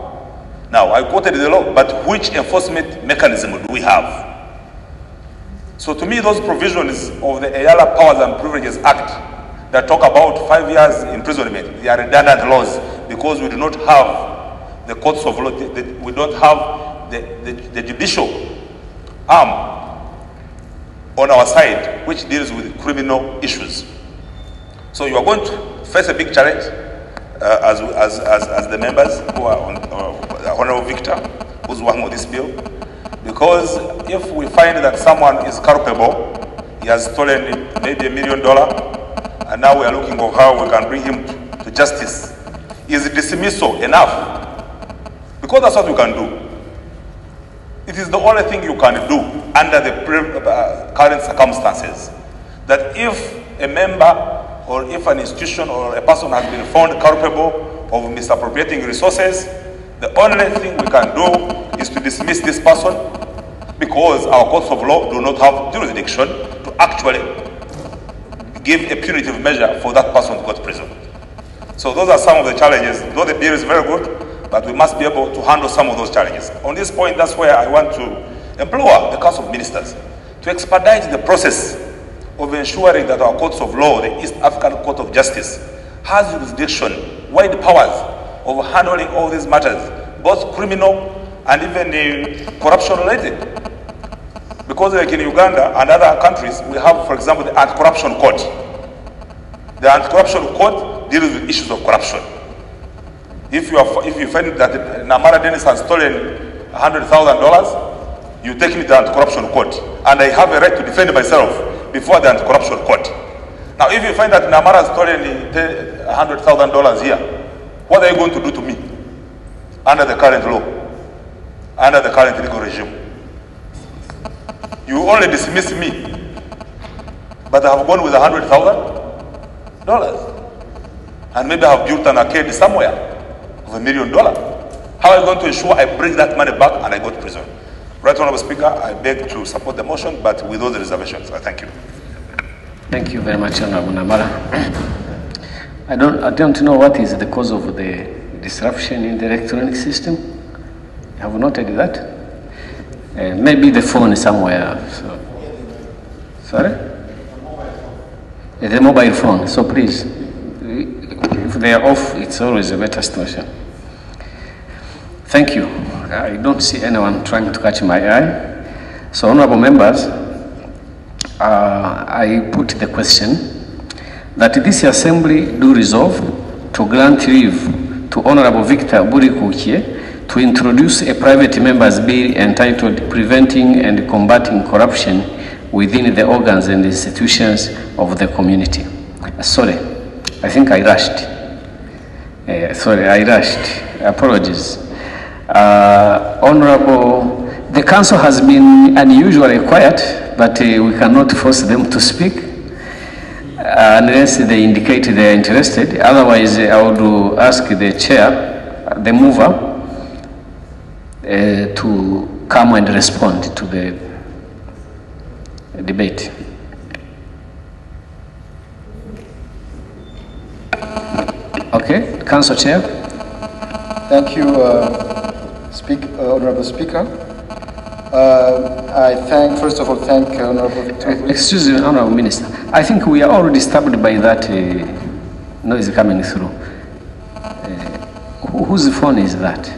[SPEAKER 17] Now, I quoted the law, but which enforcement mechanism do we have? So to me, those provisions of the Eala Powers and Privileges Act that talk about 5 years imprisonment, they are redundant laws, because we do not have the courts of law, we don't have the judicial arm on our side which deals with criminal issues. So you are going to face a big challenge as the members who are on Honorable Victor, who's working on this bill, because if we find that someone is culpable, he has stolen maybe $1 million, and now we are looking for how we can bring him to justice, is dismissal enough? Because that's what you can do. It is the only thing you can do under the current circumstances. That if a member or if an institution or a person has been found culpable of misappropriating resources, the only thing we can do is to dismiss this person, because our courts of law do not have jurisdiction to actually give a punitive measure for that person to go to prison. So those are some of the challenges. Though the bill is very good, but we must be able to handle some of those challenges. On this point, that's where I want to implore the Council of Ministers to expedite the process of ensuring that our courts of law, the East African Court of Justice, has jurisdiction, wide powers of handling all these matters, both criminal and even corruption related. Because like in Uganda and other countries, we have, for example, the Anti-Corruption Court. The Anti-Corruption Court deals with issues of corruption. If you find that Namara Dennis has stolen $100,000, you take me to the anti-corruption court, and I have a right to defend myself before the anti-corruption court. Now, if you find that Namara has stolen $100,000 here, what are you going to do to me under the current law, under the current legal regime? You only dismiss me, but I have gone with $100,000, and maybe I have built an arcade somewhere of $1 million. How are you going to ensure I bring that money back and I go to prison? Right Honorable Speaker, I beg to support the motion, but with all the reservations. I thank you.
[SPEAKER 1] Thank you very much, Honorable Namara. I don't know what is the cause of the disruption in the electronic system. I have noted that. Maybe the phone is somewhere. So. Sorry? The mobile phone. So please, if they are off, it's always a better situation. Thank you. I don't see anyone trying to catch my eye. So, honorable members, I put the question that this assembly do resolve to grant leave to Honorable Victor Burikukie to introduce a private member's bill entitled Preventing and Combating Corruption within the organs and institutions of the community. Sorry, I think I rushed. Apologies. Honorable, the council has been unusually quiet, but we cannot force them to speak unless they indicate they are interested. Otherwise, I would ask the chair, the mover, to come and respond to the debate. Okay, Council Chair.
[SPEAKER 3] Thank you, Honorable Speaker. First of all, thank Honorable Victor.
[SPEAKER 1] Excuse me, Honorable Minister. I think we are already disturbed by that noise coming through. Whose phone is that?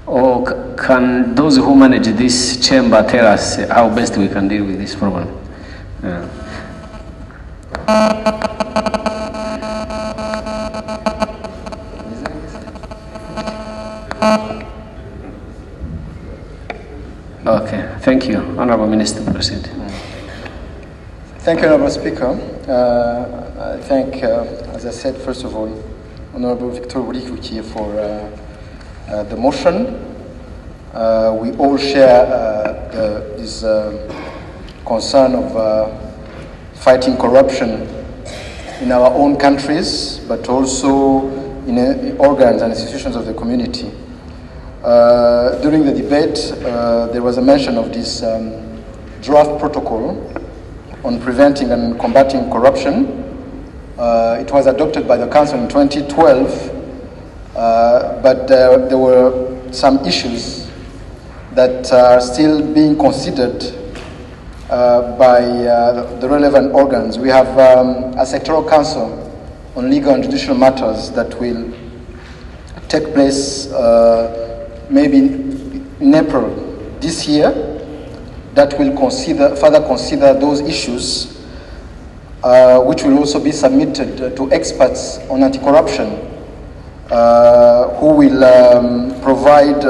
[SPEAKER 1] Or can those who manage this chamber tell us how best we can deal with this problem? Okay, thank you. Honorable Minister, proceed.
[SPEAKER 3] Thank you, Honorable Speaker. I thank, as I said, first of all, Honorable Victor Burikukie for the motion. We all share this concern of fighting corruption in our own countries, but also in organs and institutions of the community. During the debate, there was a mention of this draft protocol on preventing and combating corruption. It was adopted by the Council in 2012, but there were some issues that are still being considered by the relevant organs. We have a sectoral council on legal and judicial matters that will take place maybe in April this year, that will further consider those issues, which will also be submitted to experts on anti-corruption, who will provide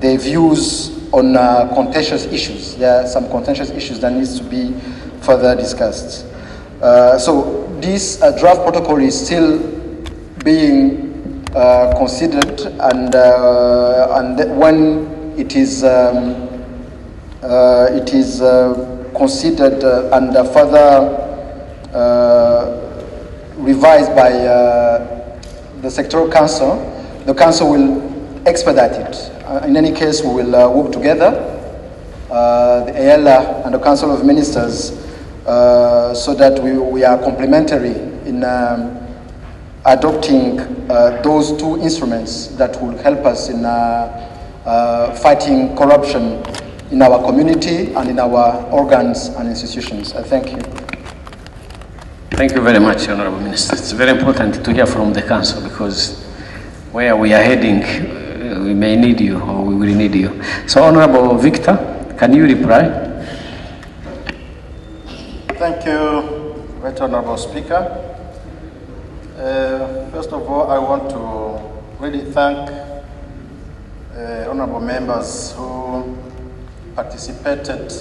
[SPEAKER 3] their views on contentious issues. There are some contentious issues that needs to be further discussed. So this draft protocol is still being considered, and when it is considered and further revised by the sectoral council, the council will expedite it. In any case, we will work together, the Eala and the Council of Ministers, so that we are complementary in adopting those two instruments that will help us in fighting corruption in our community and in our organs and institutions. Thank you.
[SPEAKER 1] Thank you very much, Honorable Minister. It's very important to hear from the Council, because where we are heading, we may need you, or we will need you. So, Honorable Victor, can you reply?
[SPEAKER 3] Thank you, Right Honorable Speaker. First of all, I want to really thank honorable members who participated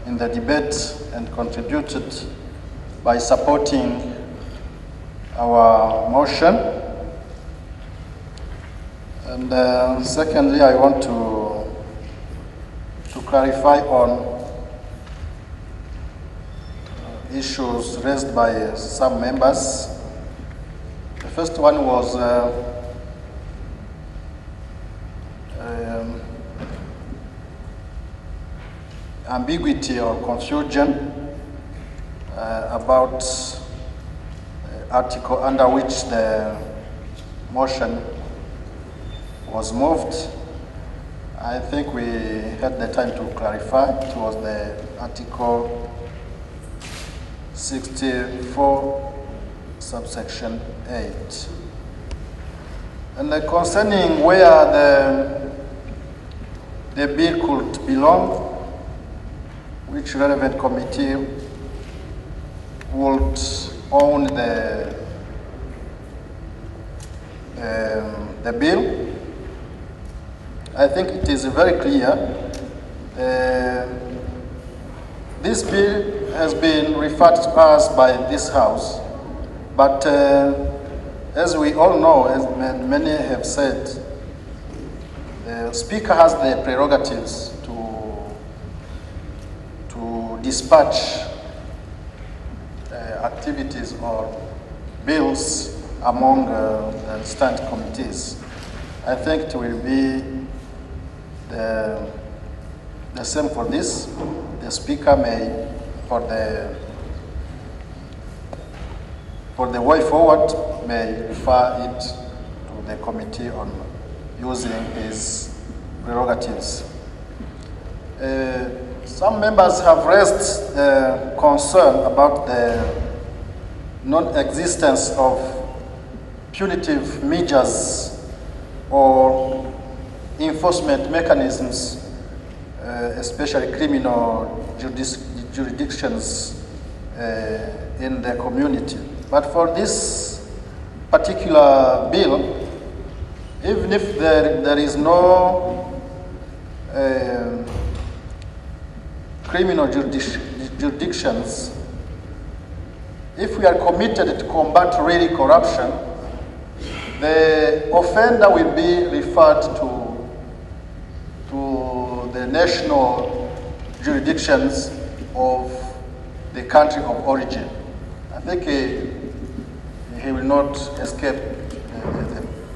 [SPEAKER 3] in the debate and contributed by supporting our motion. And secondly, I want to clarify on issues raised by some members. The first one was ambiguity or confusion about article under which the motion was moved. I think we had the time to clarify. It was the Article 64, subsection 8. And concerning where the bill could belong, which relevant committee would own the bill, I think it is very clear. This bill has been referred to us by this House, but as we all know, as many have said, the Speaker has the prerogatives to dispatch activities or bills among the stand committees. I think it will be the same for this. The Speaker may, for the way forward, may refer it to the committee on using his prerogatives. Some members have raised concern about the non-existence of punitive measures or enforcement mechanisms, especially criminal jurisdictions in the community. But for this particular bill, even if there is no criminal jurisdictions, if we are committed to combat really corruption, the offender will be referred to the national jurisdictions of the country of origin. I think he will not escape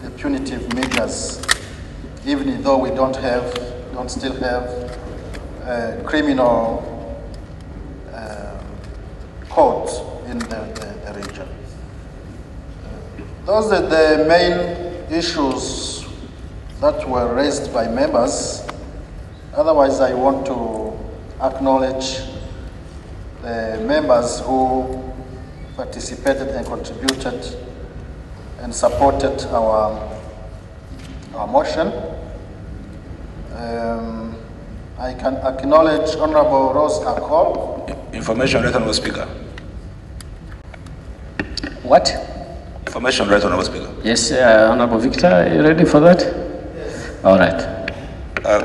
[SPEAKER 3] the punitive measures, even though we don't still have criminal courts in the region. Those are the main issues that were raised by members. Otherwise, I want to acknowledge the members who participated and contributed and supported our motion. I can acknowledge Honorable Rose Akol.
[SPEAKER 17] Information, right, Honorable Speaker.
[SPEAKER 1] What?
[SPEAKER 17] Information, right, Honorable Speaker.
[SPEAKER 1] Yes, Honorable Victor, are you ready for that? Yes. All right.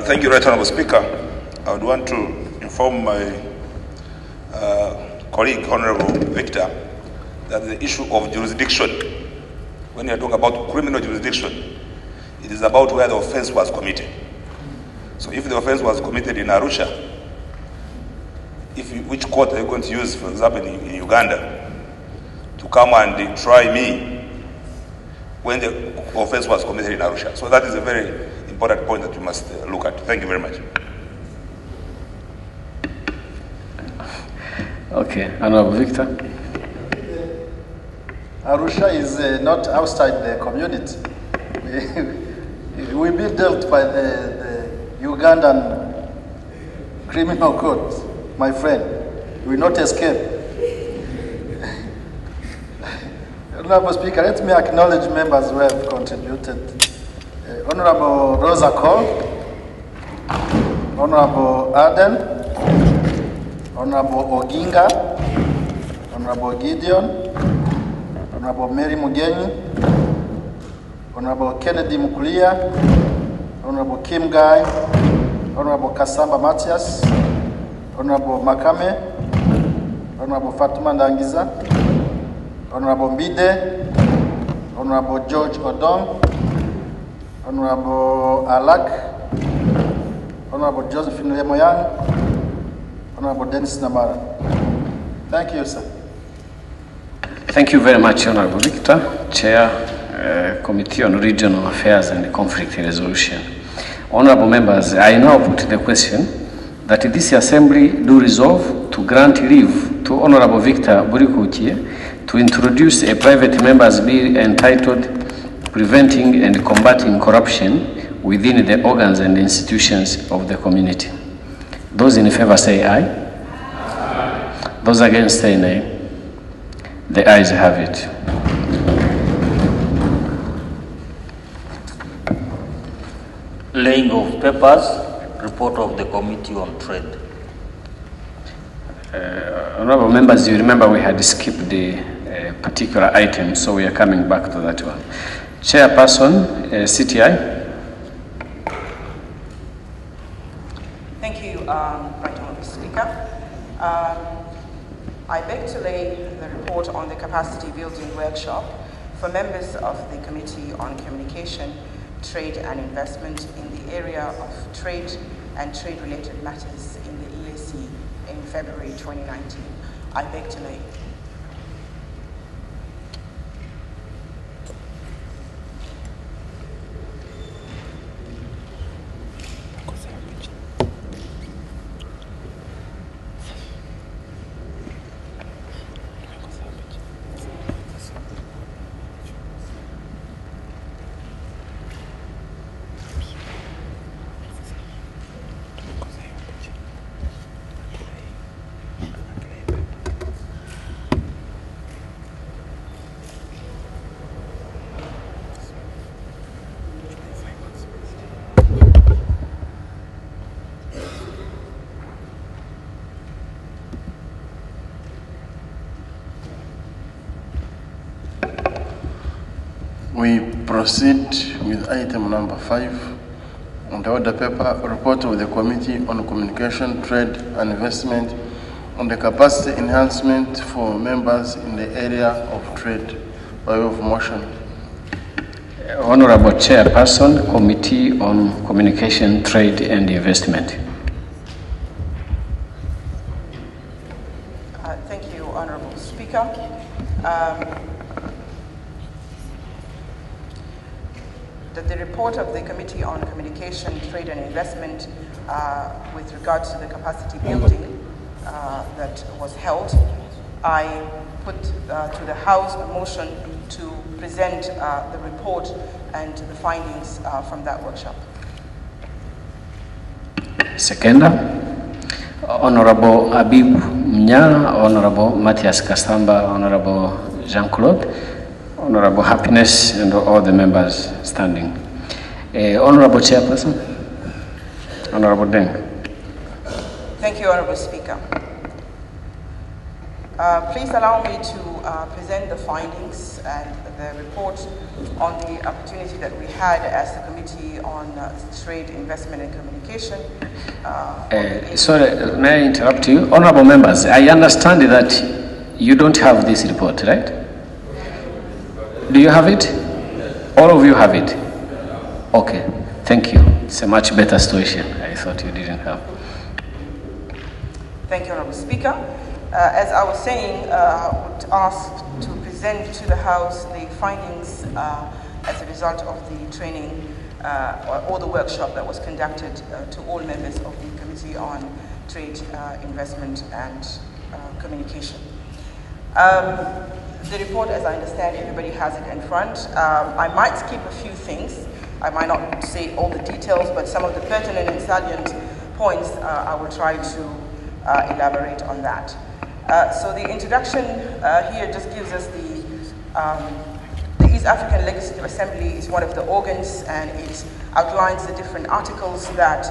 [SPEAKER 17] Thank you, Right Honorable Speaker. I would want to inform my colleague, Honorable Victor, that the issue of jurisdiction, when you are talking about criminal jurisdiction, it is about where the offense was committed. So if the offense was committed in Arusha, which court are you going to use, for example, in Uganda, to come and try me when the offense was committed in Arusha? So that is a very important point that you must look at. Thank you very much.
[SPEAKER 1] Okay, Honorable Victor.
[SPEAKER 3] Arusha is not outside the community. We be dealt by the Ugandan criminal court, my friend. We will not escape. Honorable Speaker, let me acknowledge members who have contributed. Honorable Rosa Cole, Honorable Aden, Honorable Oginga, Honorable Gideon, Honorable Mary Mugenyi, Honorable Kennedy Mukulia, Honorable Kim Guy, Honorable Kasamba Matias, Honorable Makame, Honorable Fatuma Ndangiza, Honorable Mbide, Honorable George Odom, Honorable Alak, Honorable Josephine Lemoyan, Honorable Dennis Namara. Thank you, sir.
[SPEAKER 1] Thank you very much, Honorable Victor, Chair, Committee on Regional Affairs and Conflict Resolution. Honorable members, I now put the question that this Assembly do resolve to grant leave to Honorable Victor Burikuchie to introduce a private members bill entitled Preventing and Combating Corruption within the organs and institutions of the community. Those in favor say aye. Aye. Those against say nay. The ayes have it.
[SPEAKER 18] Laying of papers, report of the Committee on Trade.
[SPEAKER 1] Honorable members, you remember we had skipped the particular item, so we are coming back to that one. Chairperson, CTI.
[SPEAKER 19] Thank you, Right Honourable Speaker. I beg to lay the report on the capacity building workshop for members of the Committee on Communication, Trade and Investment in the area of trade and trade-related matters in the EAC in February 2019. I beg to lay.
[SPEAKER 2] We proceed with item number 5 on the order paper, report of the Committee on Communication, Trade and Investment on the capacity enhancement for members in the area of trade. By way of motion.
[SPEAKER 1] Honorable Chairperson, Committee on Communication, Trade and Investment.
[SPEAKER 19] Thank you, Honorable Speaker. That the report of the Committee on Communication, Trade and Investment with regards to the capacity building that was held, I put to the House a motion to present the report and the findings from that workshop.
[SPEAKER 1] Seconder, Honorable Abib Mnya, Honorable Matthias Kasamba, Honorable Jean-Claude, Honorable Happiness, and all the members standing. Honorable Chairperson, Honorable Deng.
[SPEAKER 19] Thank you, Honorable Speaker. Please allow me to present the findings and the report on the opportunity that we had as the Committee on Trade, Investment and Communication.
[SPEAKER 1] Sorry, may I interrupt you? Honorable members, I understand that you don't have this report, right? Do you have it? All of you have it? Okay, thank you. It's a much better situation. I thought you didn't have.
[SPEAKER 19] Thank you, Honorable Speaker. As I was saying, I would ask to present to the House the findings as a result of the training or the workshop that was conducted to all members of the Committee on Trade, Investment and Communication. The report, as I understand, everybody has it in front. I might skip a few things. I might not say all the details, but some of the pertinent and salient points, I will try to elaborate on that. So the introduction here just gives us the East African Legislative Assembly is one of the organs, and it outlines the different articles that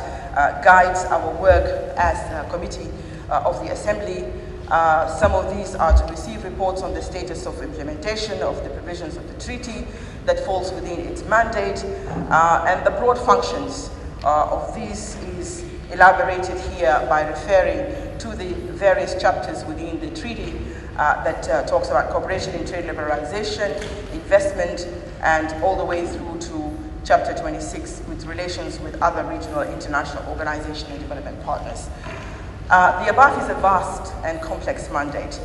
[SPEAKER 19] guides our work as a committee of the Assembly. Some of these are to receive reports on the status of implementation of the provisions of the treaty that falls within its mandate, and the broad functions of these is elaborated here by referring to the various chapters within the treaty that talks about cooperation in trade liberalization, investment, and all the way through to Chapter 26 with relations with other regional international organizations and development partners. The above is a vast and complex mandate.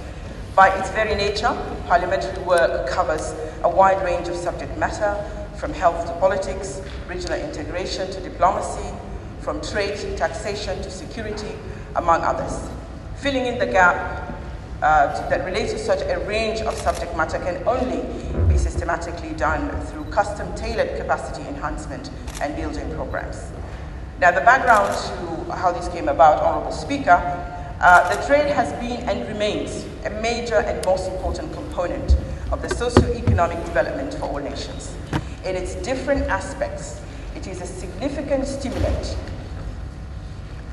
[SPEAKER 19] By its very nature, parliamentary work covers a wide range of subject matter, from health to politics, regional integration to diplomacy, from trade to taxation to security, among others. Filling in the gap that relates to such a range of subject matter can only be systematically done through custom-tailored capacity enhancement and building programs. Now, the background to how this came about, Honorable Speaker, the trade has been and remains a major and most important component of the socio-economic development for all nations. In its different aspects, it is a significant stimulant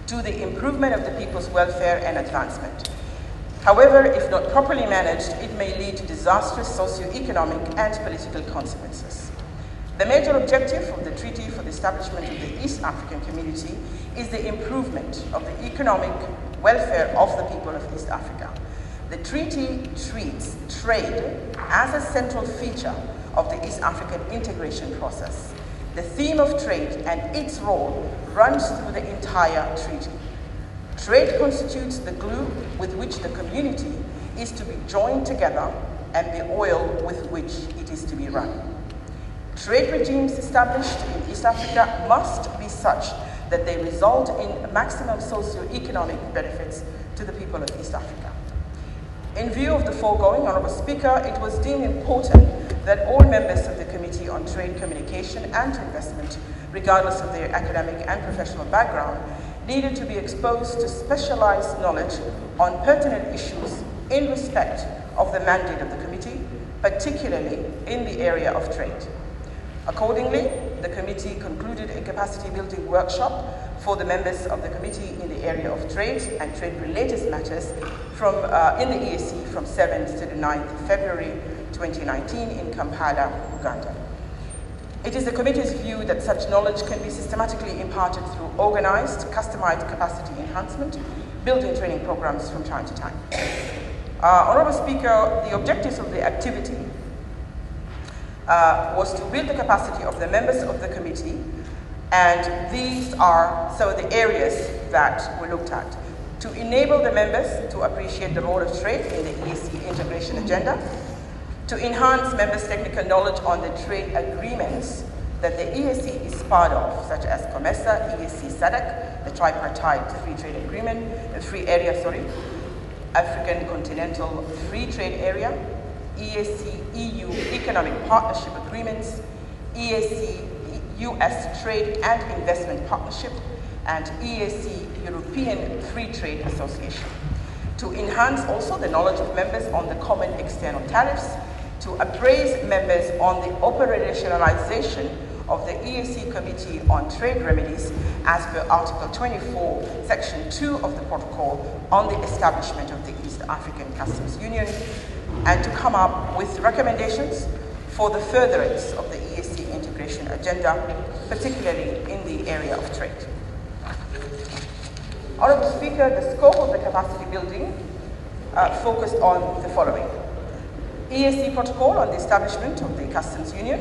[SPEAKER 19] to the improvement of the people's welfare and advancement. However, if not properly managed, it may lead to disastrous socio-economic and political consequences. The major objective of the Treaty for the Establishment of the East African Community is the improvement of the economic welfare of the people of East Africa. The treaty treats trade as a central feature of the East African integration process. The theme of trade and its role runs through the entire treaty. Trade constitutes the glue with which the community is to be joined together and the oil with which it is to be run. Trade regimes established in East Africa must be such that they result in maximum socio-economic benefits to the people of East Africa. In view of the foregoing, Honourable Speaker, it was deemed important that all members of the Committee on Trade, Communication and Investment, regardless of their academic and professional background, needed to be exposed to specialized knowledge on pertinent issues in respect of the mandate of the committee, particularly in the area of trade. Accordingly, the committee concluded a capacity building workshop for the members of the committee in the area of trade and trade-related matters in the EAC from 7th to the 9th February 2019 in Kampala, Uganda. It is the committee's view that such knowledge can be systematically imparted through organized, customized capacity enhancement, building training programs from time to time. Honourable Speaker, the objectives of the activity was to build the capacity of the members of the committee, and these are some of the areas that were looked at. To enable the members to appreciate the role of trade in the EAC integration agenda, to enhance members' technical knowledge on the trade agreements that the EAC is part of, such as COMESA, EAC SADC, the tripartite free trade agreement, African Continental Free Trade Area, EAC EU Economic Partnership Agreements, EAC US Trade and Investment Partnership, and EAC European Free Trade Association. To enhance also the knowledge of members on the common external tariffs, to appraise members on the operationalization of the EAC Committee on Trade Remedies as per Article 24, Section 2 of the Protocol on the establishment of the East African Customs Union, and to come up with recommendations for the furtherance of the EAC integration agenda, particularly in the area of trade. Honourable Speaker, the scope of the capacity building focused on the following: EAC Protocol on the establishment of the Customs Union,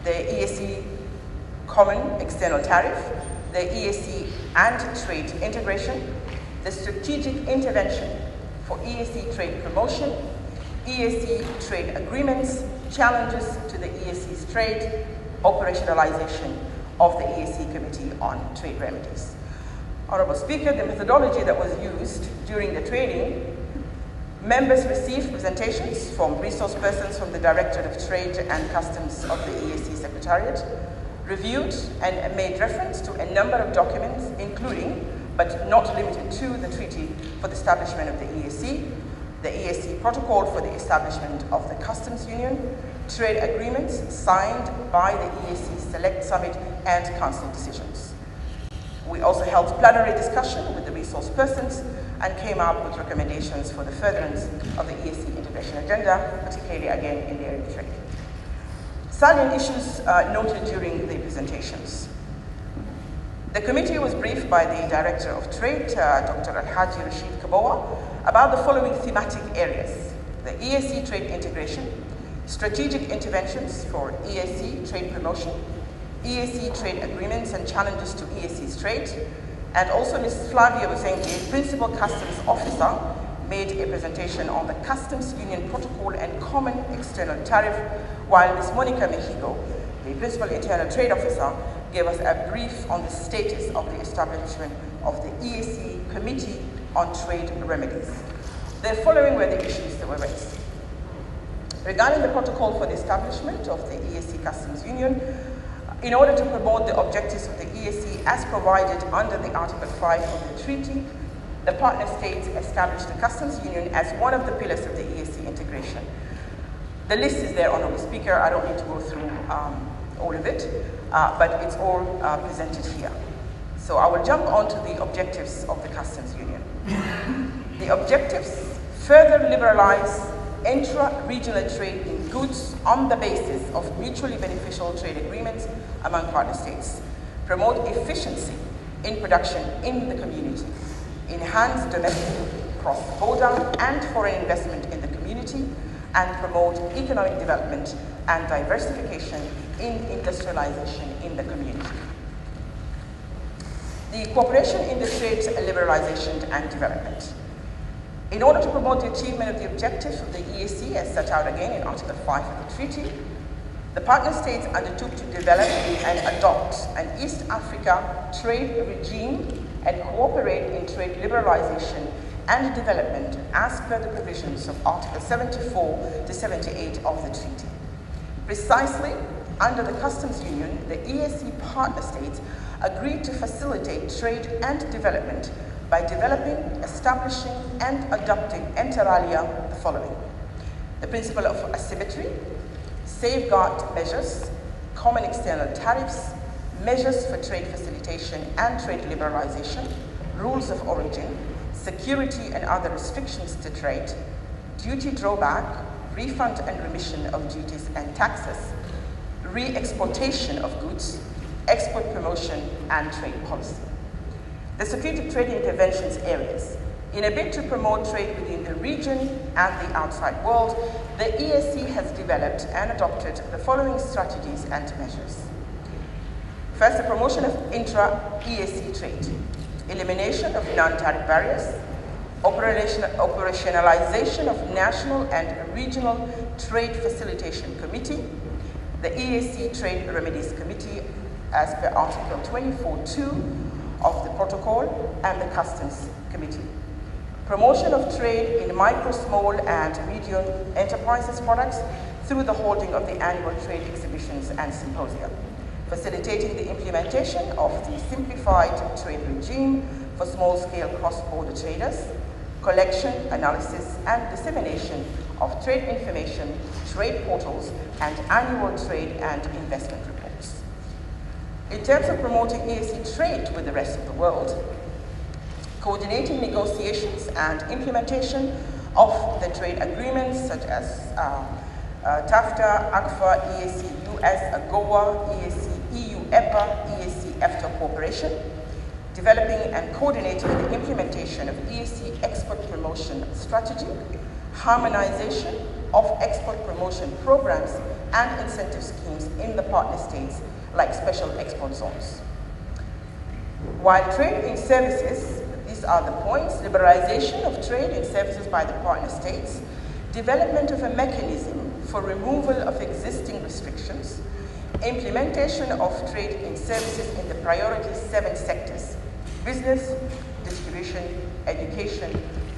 [SPEAKER 19] the EAC Common External Tariff, the EAC Anti-Trade Integration, the Strategic Intervention for EAC Trade Promotion, EAC Trade Agreements, Challenges to the EAC's Trade, Operationalization of the EAC Committee on Trade Remedies. Honourable Speaker, the methodology that was used during the training: members received presentations from resource persons from the Directorate of Trade and Customs of the EAC Secretariat, reviewed and made reference to a number of documents, including, but not limited to, the Treaty for the Establishment of the EAC Protocol for the Establishment of the Customs Union, trade agreements signed by the EAC Select Summit and Council decisions. We also held plenary discussion with the resource persons and came up with recommendations for the furtherance of the EAC integration agenda, particularly again in the area of trade. Salient issues noted during the presentations. The committee was briefed by the Director of Trade, Dr. Alhaji Rashid Kabowa, about the following thematic areas: the EAC trade integration, strategic interventions for EAC trade promotion, EAC trade agreements and challenges to EAC's trade, and also Ms. Flavia Buzengi, Principal Customs Officer, made a presentation on the Customs Union Protocol and Common External Tariff, while Ms. Monica Mexico, the Principal Internal Trade Officer, gave us a brief on the status of the establishment of the EAC Committee on Trade Remedies. The following were the issues that were raised. Regarding the protocol for the establishment of the EAC Customs Union, in order to promote the objectives of the EAC as provided under the Article 5 of the treaty, the partner states established the Customs Union as one of the pillars of the EAC integration. The list is there, Honourable Speaker. I don't need to go through all of it, but it's all presented here. So I will jump on to the objectives of the Customs Union. The objectives: further liberalize intra-regional trade in goods on the basis of mutually beneficial trade agreements among partner states, promote efficiency in production in the community, enhance domestic, cross-border and foreign investment in the community, and promote economic development and diversification in industrialization in the community. The cooperation in the trade liberalization and development. In order to promote the achievement of the objectives of the EAC as set out again in Article 5 of the treaty, the partner states undertook to develop and adopt an East Africa trade regime and cooperate in trade liberalization and development as per the provisions of Article 74 to 78 of the treaty. Precisely, under the Customs Union, the EAC partner states agreed to facilitate trade and development by developing, establishing, and adopting inter alia the following: the principle of asymmetry, safeguard measures, common external tariffs, measures for trade facilitation and trade liberalization, rules of origin, security and other restrictions to trade, duty drawback, refund and remission of duties and taxes, re-exportation of goods, export promotion, and trade policy. The strategic trade interventions areas. In a bid to promote trade within the region and the outside world, the EAC has developed and adopted the following strategies and measures. First, the promotion of intra-EAC trade, elimination of non-tariff barriers, operationalization of national and regional trade facilitation committee, the EAC Trade Remedies Committee as per Article 24(2) of the protocol, and the Customs Committee. Promotion of trade in micro, small, and medium enterprises products through the holding of the annual trade exhibitions and symposia. Facilitating the implementation of the simplified trade regime for small-scale cross-border traders, collection, analysis, and dissemination of trade information, trade portals, and annual trade and investment reports. In terms of promoting EAC trade with the rest of the world, coordinating negotiations and implementation of the trade agreements such as TAFTA, ACFA, EAC US, AGOA, EAC EU EPA, EAC EFTA cooperation, developing and coordinating the implementation of EAC export promotion strategy, harmonization of export promotion programs and incentive schemes in the partner states like special export zones. While trade in services, these are the points: liberalization of trade in services by the partner states, development of a mechanism for removal of existing restrictions, implementation of trade in services in the priority 7 sectors: business, distribution, education,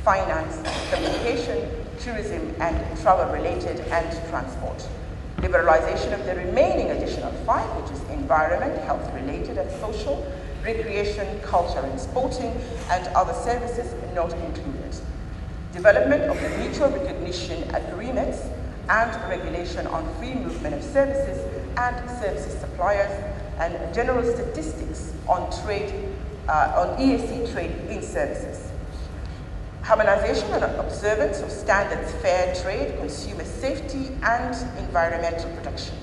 [SPEAKER 19] finance, communication, tourism, and travel-related and transport. Liberalization of the remaining additional 5, which is environment, health-related and social, recreation, culture and sporting, and other services not included. Development of the mutual recognition agreements and regulation on free movement of services and services suppliers, and general statistics on trade, on EAC trade in services. harmonization and observance of standards, fair trade, consumer safety, and environmental protection.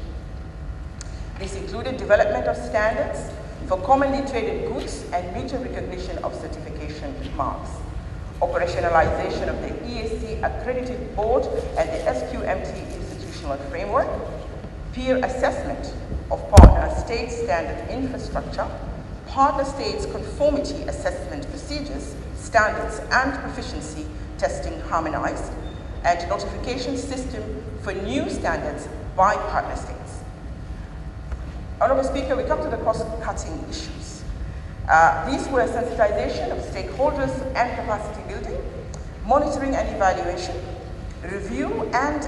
[SPEAKER 19] This included development of standards for commonly traded goods and mutual recognition of certification marks, operationalization of the EAC accredited board and the SQMT institutional framework, peer assessment of partner state standard infrastructure, partner states conformity assessment procedures, standards and proficiency testing harmonized, and notification system for new standards by partner states. Honorable Speaker, we come to the cross-cutting issues. These were sensitization of stakeholders and capacity building, monitoring and evaluation, review and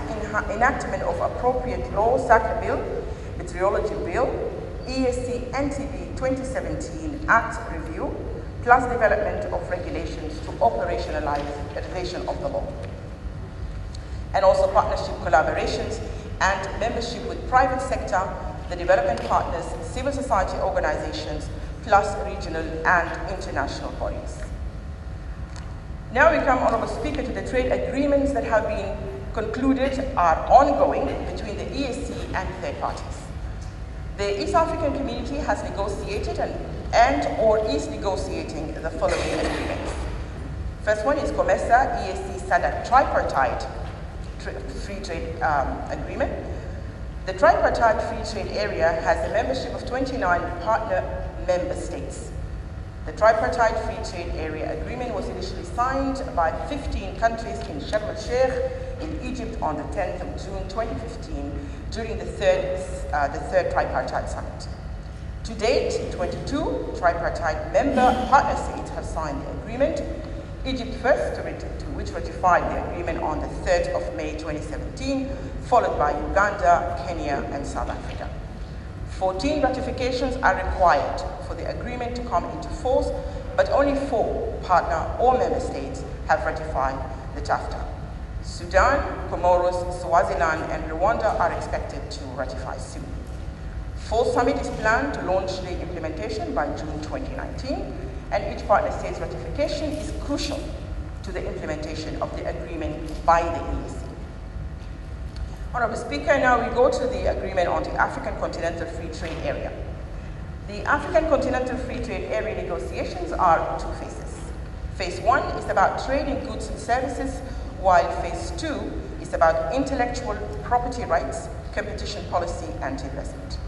[SPEAKER 19] enactment of appropriate law, SACA bill, meteorology bill, EAC NTB 2017 Act review, plus development of regulations to operationalization of the law. And also partnership collaborations and membership with private sector, the development partners, civil society organizations, plus regional and international bodies. Now we come, Honorable Speaker, to the trade agreements that have been concluded are ongoing between the EAC and third parties. The East African Community has negotiated and or is negotiating the following agreements. First one is COMESA EAC SADC tripartite free trade agreement. The tripartite free trade area has a membership of 29 partner member states. The tripartite free trade area agreement was initially signed by 15 countries in Sharm el-Sheikh in Egypt on the 10th of June 2015 during the third tripartite summit. To date, 22 tripartite member partner states have signed the agreement. Egypt first, which ratified the agreement on the 3rd of May 2017, followed by Uganda, Kenya, and South Africa. 14 ratifications are required for the agreement to come into force, but only 4 partner or member states have ratified the TAFTA. Sudan, Comoros, Swaziland, and Rwanda are expected to ratify soon. Fourth summit is planned to launch the implementation by June 2019, and each partner state's ratification is crucial to the implementation of the agreement by the EAC. Honorable Speaker, now we go to the agreement on the African Continental Free Trade Area. The African Continental Free Trade Area negotiations are 2 phases. Phase 1 is about trading goods and services, while phase 2 is about intellectual property rights, competition policy, and investment.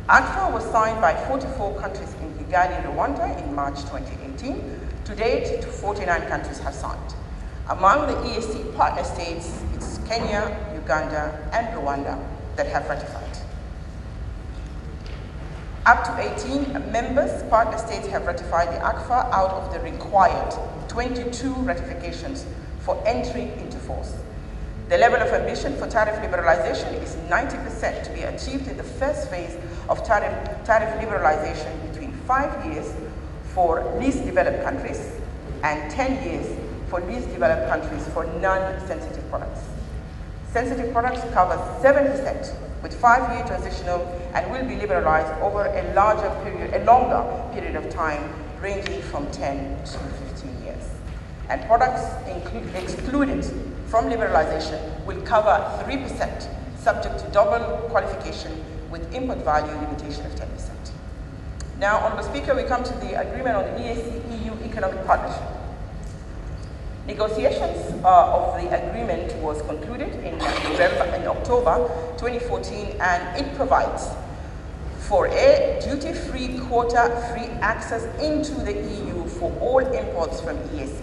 [SPEAKER 19] ACFA was signed by 44 countries in Kigali, Rwanda in March 2018. To date, 49 countries have signed. Among the EAC partner states, it's Kenya, Uganda, and Rwanda that have ratified. Up to 18 members, partner states have ratified the ACFA out of the required 22 ratifications for entry into force. The level of ambition for tariff liberalization is 90% to be achieved in the first phase of tariff liberalization between 5 years for least developed countries and 10 years for least developed countries for non-sensitive products. Sensitive products cover 7% with 5-year transitional and will be liberalized over a longer period of time ranging from 10 to 15 years. And products excluded from liberalization will cover 3%, subject to double qualification with input value limitation of 10%. Now, Honorable Speaker, we come to the agreement on the EAC-EU Economic Partnership. Negotiations of the agreement was concluded in October 2014, and it provides for a duty-free, quota-free access into the EU for all imports from EAC.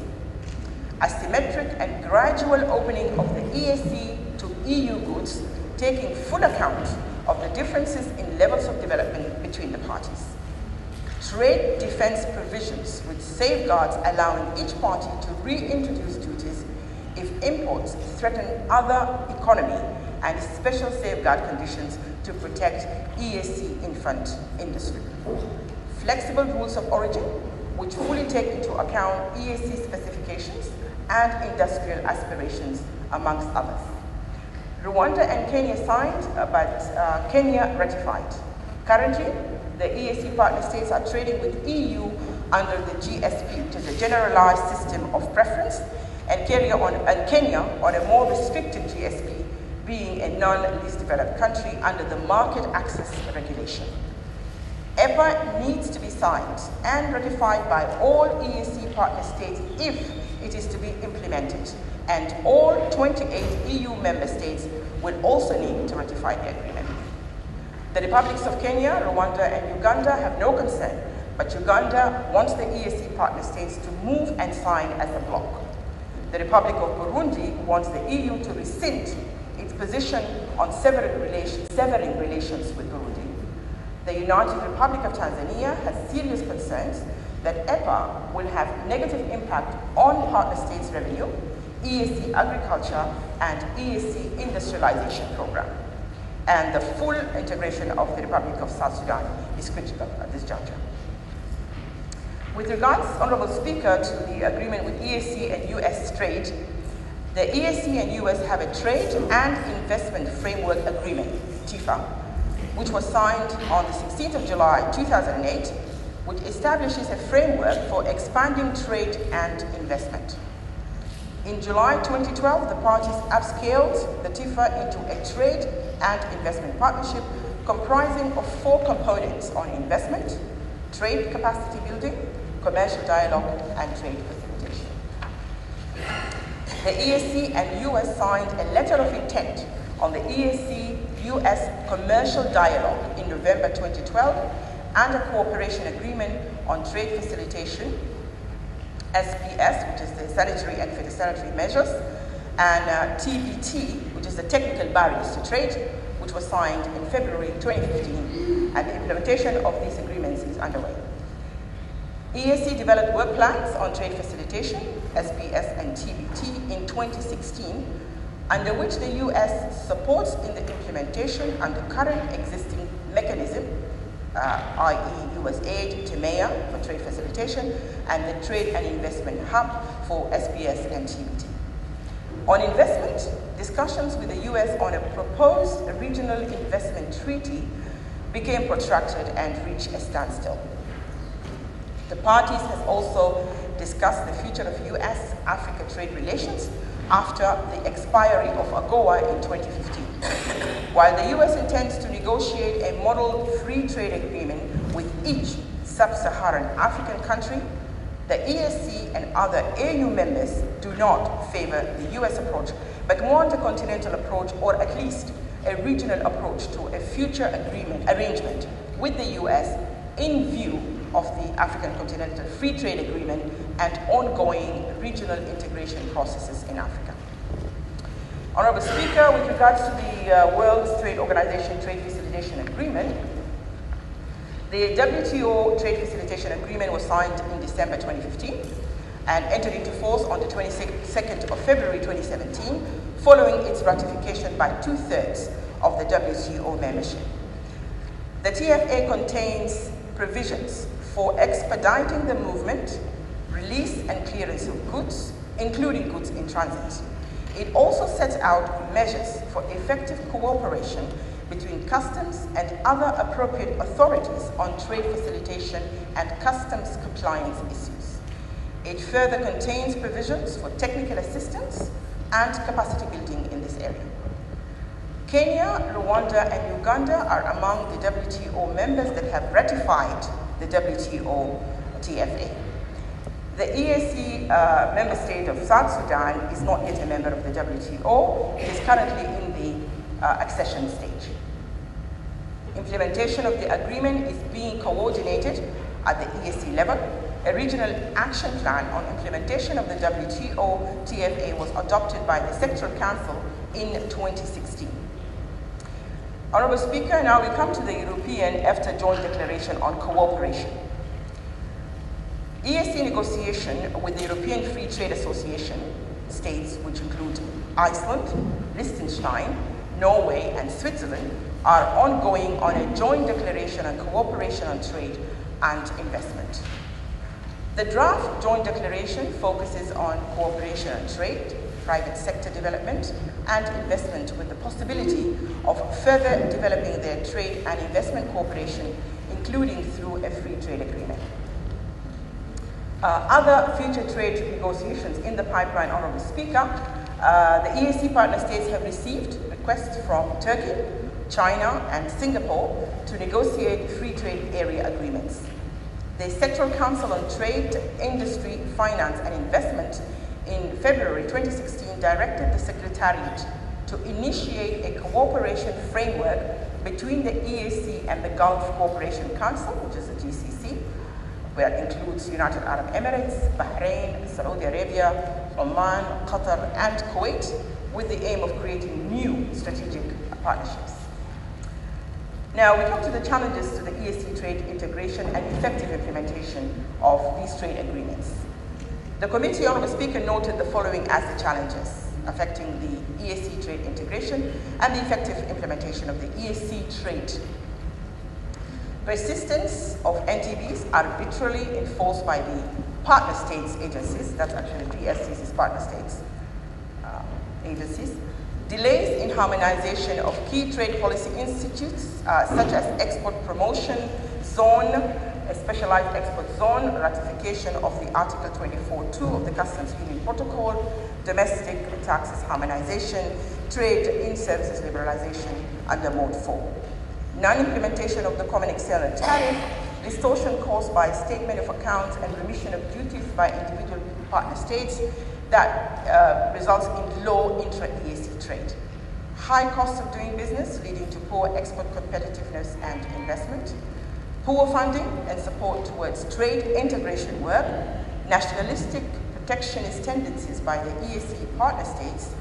[SPEAKER 19] A symmetric and gradual opening of the EAC to EU goods, taking full account of the differences in levels of development between the parties. Trade defense provisions with safeguards allowing each party to reintroduce duties if imports threaten other economy, and special safeguard conditions to protect EAC infant industry. Flexible rules of origin, which fully take into account EAC specifications and industrial aspirations, amongst others. Rwanda and Kenya signed, but Kenya ratified. Currently, the EAC partner states are trading with EU under the GSP, which is a generalized system of preference, and Kenya on a more restricted GSP, being a non-least developed country under the market access regulation. EPA needs to be signed and ratified by all EAC partner states if it is to be implemented, and all 28 EU member states will also need to ratify the agreement. The republics of Kenya, Rwanda, and Uganda have no concern, but Uganda wants the EAC partner states to move and sign as a bloc. The Republic of Burundi wants the EU to rescind its position on severing relations with Burundi. The United Republic of Tanzania has serious concerns that EPA will have negative impact on partner states' revenue, EAC agriculture, and EAC industrialization program. And the full integration of the Republic of South Sudan is critical at this juncture. With regards, Honorable Speaker, to the agreement with EAC and US trade, the EAC and US have a trade and investment framework agreement, TIFA, which was signed on the 16th of July 2008, which establishes a framework for expanding trade and investment. In July 2012, the parties upscaled the TIFA into a trade and investment partnership comprising of 4 components on investment, trade capacity building, commercial dialogue, and trade facilitation. The EAC and US signed a letter of intent on the EAC-US commercial dialogue in November 2012 and a cooperation agreement on trade facilitation, SPS, which is the sanitary and phytosanitary measures, and TBT, which is the technical barriers to trade, which was signed in February 2015, and the implementation of these agreements is underway. EAC developed work plans on trade facilitation, SPS and TBT in 2016, under which the US supports in the implementation under current existing mechanism, i.e. US aid, TEMEA for trade facilitation, and the Trade and Investment Hub for SPS and TBT. On investment, discussions with the US on a proposed regional investment treaty became protracted and reached a standstill. The parties have also discussed the future of US-Africa trade relations after the expiry of AGOA in 2015. While the US intends to negotiate a model free trade agreement with each sub-Saharan African country, the EAC and other AU members do not favor the US approach, but want a continental approach, or at least a regional approach to a future arrangement with the US in view of the African Continental Free Trade Agreement and ongoing regional integration processes in Africa. Honorable Speaker, with regards to the World Trade Organization Trade Facilitation Agreement, the WTO Trade Facilitation Agreement was signed in December 2015 and entered into force on the 22nd of February 2017, following its ratification by 2/3 of the WTO membership. The TFA contains provisions for expediting the movement, release and clearance of goods, including goods in transit. It also sets out measures for effective cooperation between customs and other appropriate authorities on trade facilitation and customs compliance issues. It further contains provisions for technical assistance and capacity building in this area. Kenya, Rwanda, and Uganda are among the WTO members that have ratified the WTO TFA. The EAC member state of South Sudan is not yet a member of the WTO. It is currently in the accession stage. Implementation of the agreement is being coordinated at the EAC level. A regional action plan on implementation of the WTO TFA was adopted by the Sectoral Council in 2016. Honorable Speaker, now we come to the European EFTA Joint Declaration on Cooperation. EAC negotiation with the European Free Trade Association states, which include Iceland, Liechtenstein, Norway, and Switzerland, are ongoing on a joint declaration on cooperation on trade and investment. The draft joint declaration focuses on cooperation on trade, private sector development, and investment, with the possibility of further developing their trade and investment cooperation, including through a free trade agreement. Other future trade negotiations in the pipeline, Honorable Speaker, the EAC partner states have received requests from Turkey, China, and Singapore to negotiate free trade area agreements. The Sectoral Council on Trade, Industry, Finance, and Investment in February 2016 directed the Secretariat to initiate a cooperation framework between the EAC and the Gulf Cooperation Council, which is the GCC, where it includes United Arab Emirates, Bahrain, Saudi Arabia, Oman, Qatar, and Kuwait, with the aim of creating new strategic partnerships. Now, we come to the challenges to the EAC trade integration and effective implementation of these trade agreements. The committee, Honourable Speaker, noted the following as the challenges affecting the EAC trade integration and the effective implementation of the EAC trade. Persistence of NTBs arbitrarily enforced by the partner states agencies, that's actually PSCC's partner states agencies. Delays in harmonization of key trade policy institutes, such as export promotion zone, a specialized export zone, ratification of the Article 24.2 of the Customs Union Protocol, domestic taxes harmonization, trade in services liberalization under Mode 4. Non-implementation of the Common External Tariff, distortion caused by statement of accounts and remission of duties by individual partner states that results in low intra-EAC trade. High cost of doing business leading to poor export competitiveness and investment. Poor funding and support towards trade integration work. Nationalistic protectionist tendencies by the EAC partner states.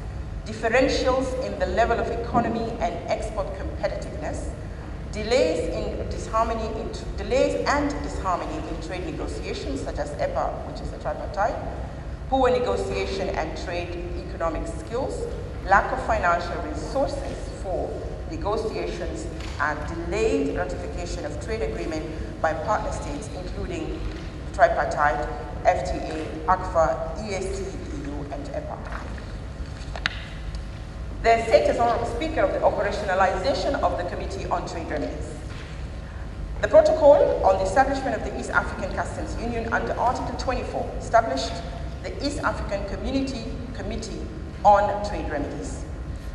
[SPEAKER 19] Differentials in the level of economy and export competitiveness. Delays and disharmony in trade negotiations, such as EPA, which is a tripartite. Poor negotiation and trade economic skills, lack of financial resources for negotiations, and delayed ratification of trade agreement by partner states, including tripartite, FTA, ACFA, EAC, EU, and EPA. The status, Honourable Speaker, of the operationalization of the Committee on Trade Remedies. The protocol on the establishment of the East African Customs Union under Article 24 established the East African Community Committee on Trade Remedies.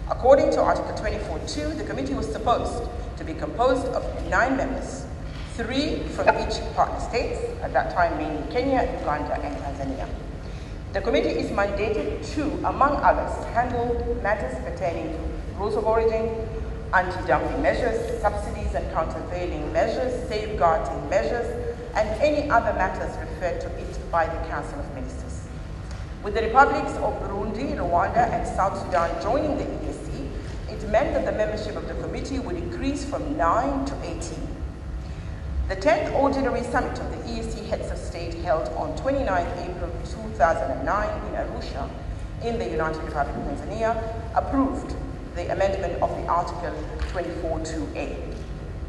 [SPEAKER 19] According to Article 24.2, the committee was supposed to be composed of 9 members, 3 from each partner states, at that time mainly Kenya, Uganda, and Tanzania. The committee is mandated to, among others, handle matters pertaining to rules of origin, anti-dumping measures, subsidies and countervailing measures, safeguarding measures, and any other matters referred to it by the Council of Ministers. With the republics of Burundi, Rwanda, and South Sudan joining the EAC, it meant that the membership of the committee would increase from 9 to 18. The 10th Ordinary Summit of the EAC Heads of State held on 29 April 2009 in Arusha, in the United Republic of Tanzania, approved the amendment of the Article 24.2a.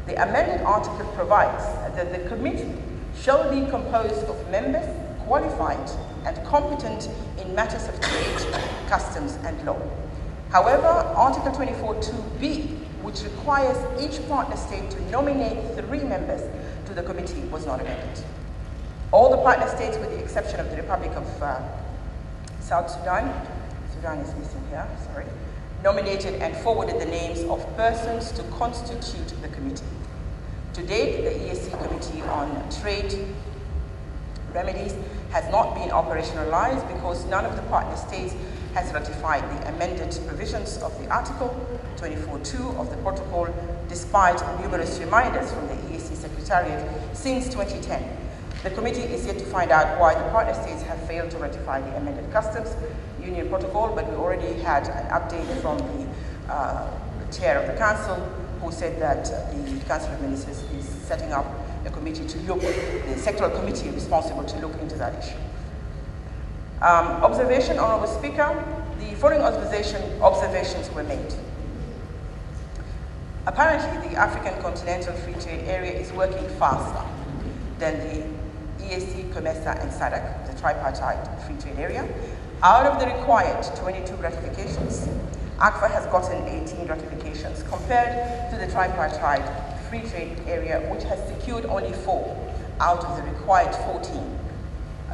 [SPEAKER 19] The amended article provides that the committee shall be composed of members qualified and competent in matters of trade, customs, and law. However, Article 24.2b, which requires each partner state to nominate 3 members to the committee, was not amended. All the partner states, with the exception of the Republic of South Sudan, Sudan is missing here, sorry, nominated and forwarded the names of persons to constitute the committee. To date, the EAC Committee on Trade Remedies has not been operationalized because none of the partner states has ratified the amended provisions of the Article 24.2 of the protocol, despite numerous reminders from the EAC Secretariat since 2010. The committee is yet to find out why the partner states have failed to ratify the amended Customs Union Protocol, but we already had an update from the chair of the Council, who said that the Council of Ministers is setting up a committee to look, the sectoral committee responsible to look into that issue. Observation, Honourable Speaker, the following observations were made. Apparently, the African Continental Free Trade Area is working faster than the EAC, COMESA, and SADC, the tripartite free trade area. Out of the required 22 ratifications, ACFA has gotten 18 ratifications compared to the tripartite free trade area, which has secured only 4 out of the required 14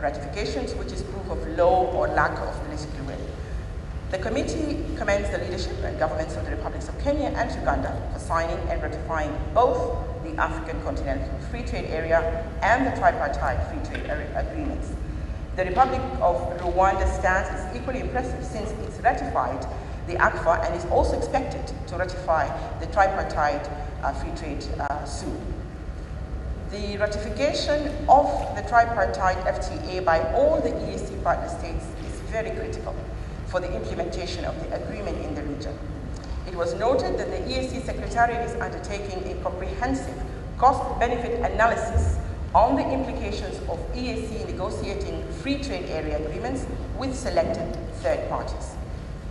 [SPEAKER 19] ratifications, which is proof of low or lack of political will. The committee commends the leadership and governments of the Republics of Kenya and Uganda for signing and ratifying both the African Continental Free Trade Area and the tripartite free trade agreements. The Republic of Rwanda's stance is equally impressive since it's ratified the ACFA and is also expected to ratify the tripartite free trade soon. The ratification of the tripartite FTA by all the EAC partner states is very critical for the implementation of the agreement in the region. It was noted that the EAC Secretariat is undertaking a comprehensive cost-benefit analysis on the implications of EAC negotiating free trade area agreements with selected third parties.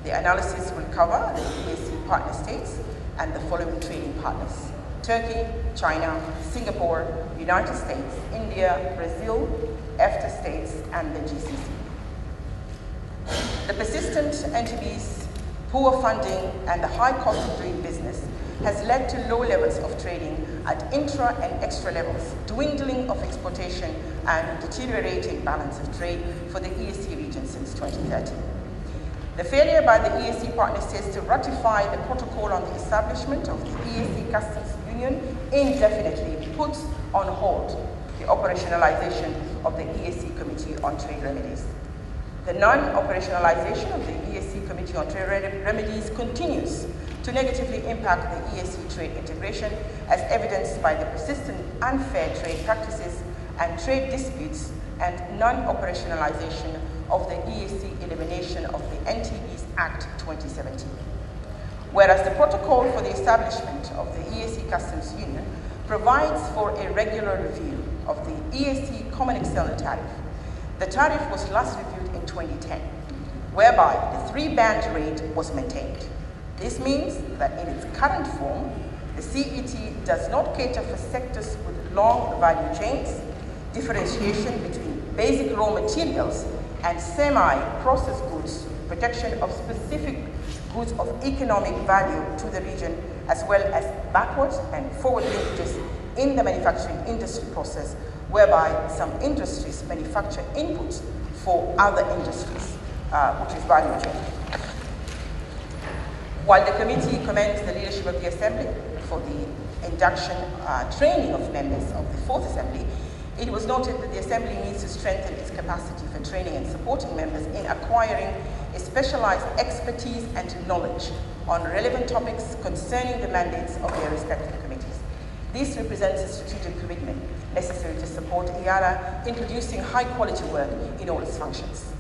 [SPEAKER 19] The analysis will cover the EAC partner states and the following trading partners: Turkey, China, Singapore, United States, India, Brazil, EFTA states, and the GCC. The persistent NTB's poor funding and the high cost of doing business has led to low levels of trading at intra and extra levels, dwindling of exportation, and deteriorating balance of trade for the EAC region since 2013. The failure by the EAC partner states to ratify the protocol on the establishment of the EAC Customs Union indefinitely puts on hold the operationalization of the EAC Committee on Trade Remedies. The non-operationalization of the EAC Committee on Trade Remedies continues to negatively impact the EAC trade integration, as evidenced by the persistent unfair trade practices and trade disputes and non-operationalization of the EAC elimination of the NTB's Act 2017. Whereas the protocol for the establishment of the EAC Customs Union provides for a regular review of the EAC Common External Tariff, the tariff was last reviewed in 2010, whereby the 3-band rate was maintained. This means that in its current form, the CET does not cater for sectors with long value chains, differentiation between basic raw materials and semi-processed goods, protection of specific goods of economic value to the region, as well as backwards and forward linkages in the manufacturing industry process, whereby some industries manufacture inputs for other industries, which is value chain. While the committee commends the leadership of the Assembly for the induction training of members of the Fourth Assembly, it was noted that the Assembly needs to strengthen its capacity for training and supporting members in acquiring a specialized expertise and knowledge on relevant topics concerning the mandates of their respective committees. This represents a strategic commitment necessary to support Eala in producing high-quality work in all its functions.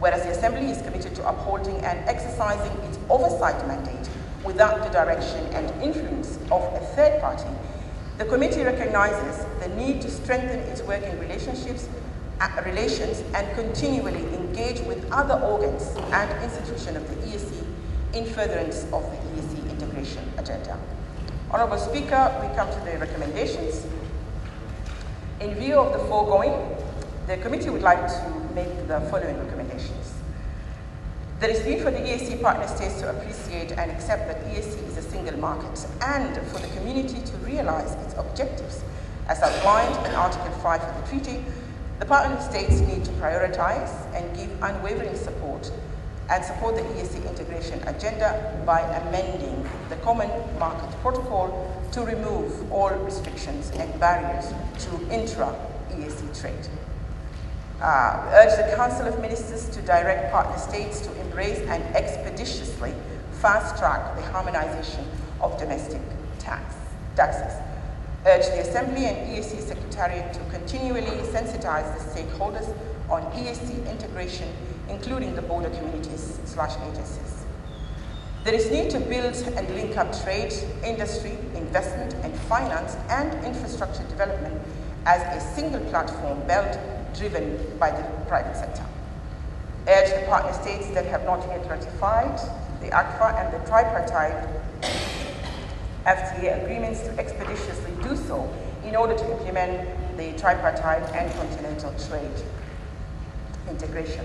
[SPEAKER 19] Whereas the Assembly is committed to upholding and exercising its oversight mandate without the direction and influence of a third party, the committee recognizes the need to strengthen its working relations and continually engage with other organs and institutions of the EAC in furtherance of the EAC integration agenda. Honorable Speaker, we come to the recommendations. In view of the foregoing, the committee would like to make the following recommendations. There is need for the EAC partner states to appreciate and accept that EAC is a single market, and for the community to realize its objectives. As outlined in Article 5 of the treaty, the partner states need to prioritize and give unwavering support and support the EAC integration agenda by amending the Common Market Protocol to remove all restrictions and barriers to intra-EAC trade. Urge the Council of Ministers to direct partner states to embrace and expeditiously fast-track the harmonization of domestic taxes. Urge the Assembly and EAC Secretariat to continually sensitize the stakeholders on EAC integration, including the border communities/agencies. There is need to build and link up trade, industry, investment, and finance and infrastructure development as a single platform belt driven by the private sector. Urge the partner states that have not yet ratified the ACFA and the tripartite FTA agreements to expeditiously do so in order to implement the tripartite and continental trade integration.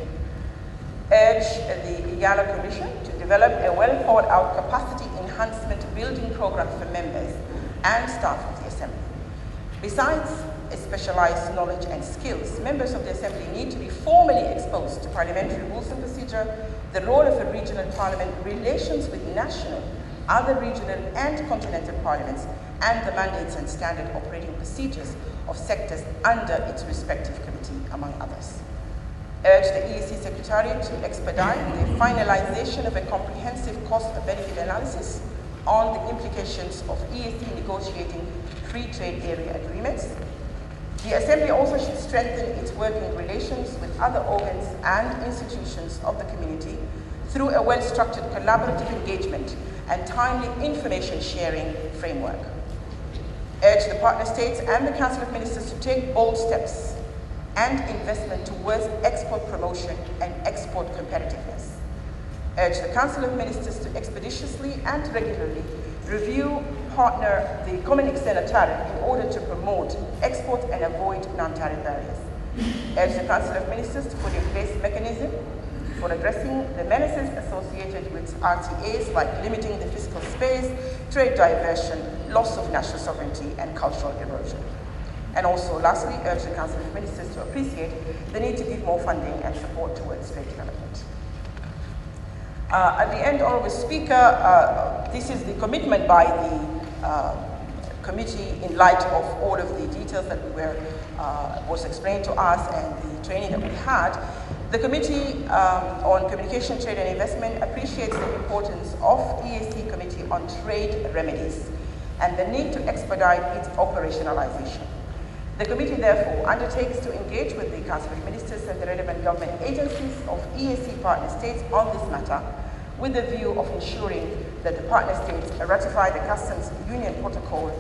[SPEAKER 19] Urge the Eala Commission to develop a well-thought-out capacity enhancement building program for members and staff of the Assembly. Besides a specialized knowledge and skills. Members of the Assembly need to be formally exposed to parliamentary rules and procedure, the role of a regional parliament, relations with national, other regional and continental parliaments, and the mandates and standard operating procedures of sectors under its respective committee, among others. Urge the EAC Secretariat to expedite the finalization of a comprehensive cost-benefit analysis on the implications of EAC negotiating free trade area agreements. The Assembly also should strengthen its working relations with other organs and institutions of the community through a well-structured collaborative engagement and timely information sharing framework. Urge the partner states and the Council of Ministers to take bold steps and investment towards export promotion and export competitiveness. Urge the Council of Ministers to expeditiously and regularly review, partner the common external tariff in order to promote export and avoid non-tariff barriers. Urge the Council of Ministers to put in place mechanism for addressing the menaces associated with RTAs like limiting the fiscal space, trade diversion, loss of national sovereignty, and cultural erosion. And also, lastly, urge the Council of Ministers to appreciate the need to give more funding and support towards trade development. At the end, Honourable Speaker, this is the commitment by the committee in light of all of the details that was explained to us and the training that we had. The Committee on Communication, Trade and Investment appreciates the importance of EAC Committee on Trade Remedies and the need to expedite its operationalization. The committee therefore undertakes to engage with the Council of Ministers and the relevant government agencies of EAC partner states on this matter with the view of ensuring that the partner states ratify the Customs Union Protocol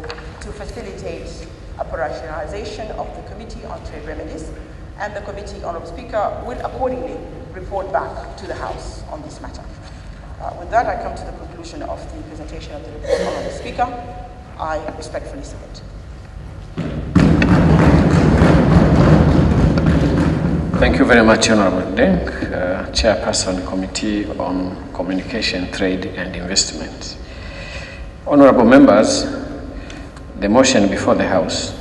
[SPEAKER 19] to facilitate operationalization of the Committee on Trade Remedies, and the committee, Honourable Speaker, will accordingly report back to the House on this matter. With that, I come to the conclusion of the presentation of the report, Honourable Speaker. I respectfully submit.
[SPEAKER 1] Thank you very much, Honourable Deng, Chairperson, Committee on Communication, Trade and Investment. Honourable members, the motion before the House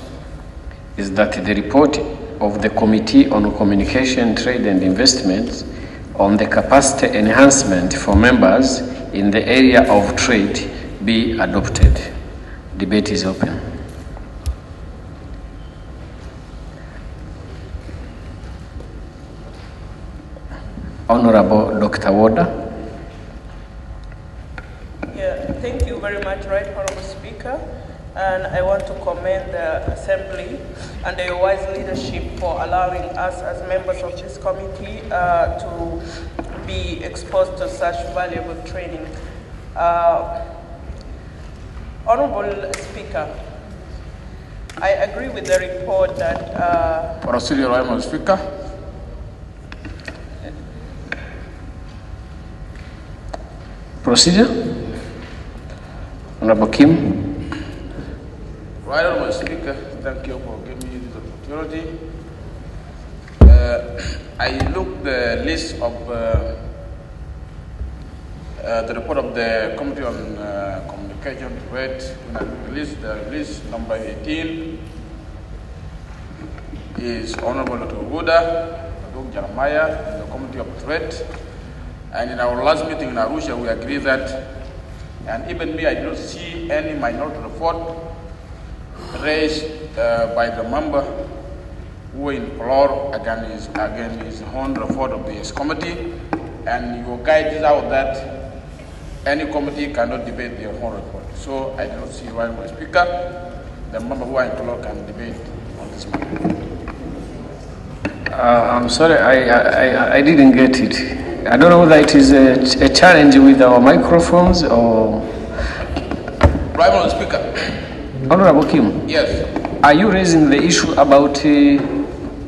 [SPEAKER 1] is that the report of the Committee on Communication, Trade and Investment on the capacity enhancement for members in the area of trade be adopted. Debate is open. Honorable Dr. Warder.
[SPEAKER 20] Yeah, thank you very much, Right Honorable Speaker. And I want to commend the Assembly and their wise leadership for allowing us as members of this committee to be exposed to such valuable training. Honorable Speaker, I agree with the report that...
[SPEAKER 21] Procedure, Honorable Speaker.
[SPEAKER 1] Procedure? Honorable Kim.
[SPEAKER 21] Right, Honorable Speaker, thank you for giving me this opportunity. I looked the list of the report of the Committee on Communication, Trade, and I looked the list number 18 is Honorable Dr. Wuda, Dr. Jeremiah, the Committee of Trade. And in our last meeting in Arusha, we agreed that, and even me, I don't see any minority report raised by the member who implore against his own report of this committee, and your guide is out that any committee cannot debate their own report. So I don't see why my speaker, the member who I implore, can debate on this matter.
[SPEAKER 1] I'm sorry, I didn't get it. I don't know whether it is a challenge with our microphones or...
[SPEAKER 21] Right, Honorable Speaker.
[SPEAKER 1] Honorable Kim.
[SPEAKER 21] Yes.
[SPEAKER 1] Are you raising the issue about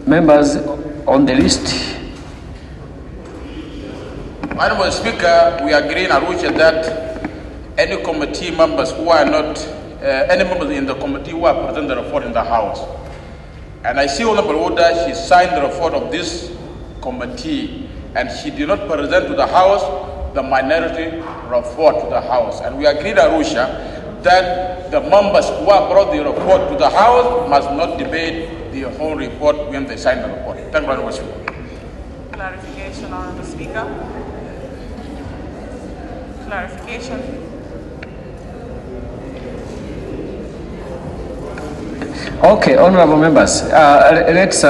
[SPEAKER 1] members on the list?
[SPEAKER 21] Honorable Speaker, we agree in Arusha that any committee members who are not, any members in the committee who are present the report in the House. And I see Honorable Oda, she signed the report of this committee, and she did not present to the House the minority report to the House. And we agreed, Arusha, that the members who have brought the report to the House must not debate the whole report when they sign the report. Thank you very much.
[SPEAKER 20] Clarification, Honorable Speaker. Clarification.
[SPEAKER 1] Okay, honorable members, let's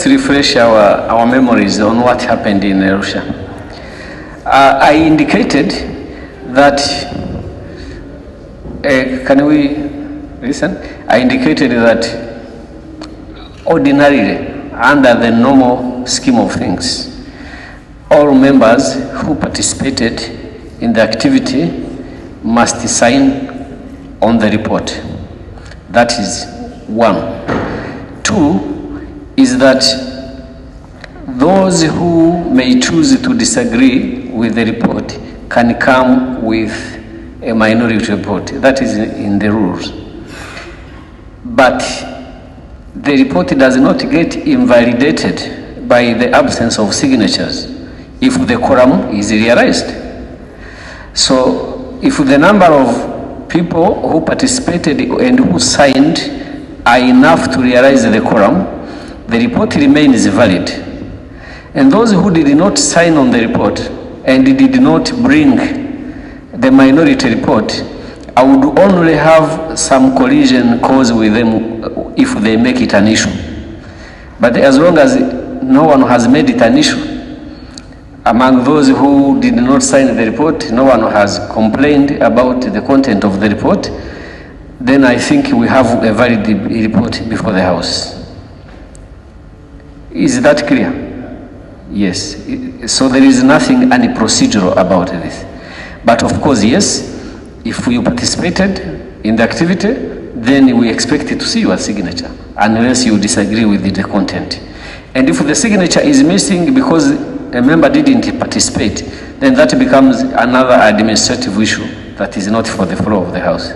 [SPEAKER 1] refresh our memories on what happened in Arusha. I indicated that, can we listen? I indicated that ordinarily, under the normal scheme of things, all members who participated in the activity must sign on the report. That is one. Two is that those who may choose to disagree with the report can come with a minority report. That is in the rules. But the report does not get invalidated by the absence of signatures if the quorum is realized. So if the number of people who participated and who signed are enough to realize the quorum, the report remains valid. And those who did not sign on the report and did not bring the minority report, I would only have some collision caused with them if they make it an issue. But as long as no one has made it an issue, among those who did not sign the report, no one has complained about the content of the report, then I think we have a valid report before the House. Is that clear? Yes. So there is nothing unprocedural about this. But of course, yes, if you participated in the activity, then we expect to see your signature, unless you disagree with the content. And if the signature is missing because a member didn't participate, then that becomes another administrative issue that is not for the floor of the House.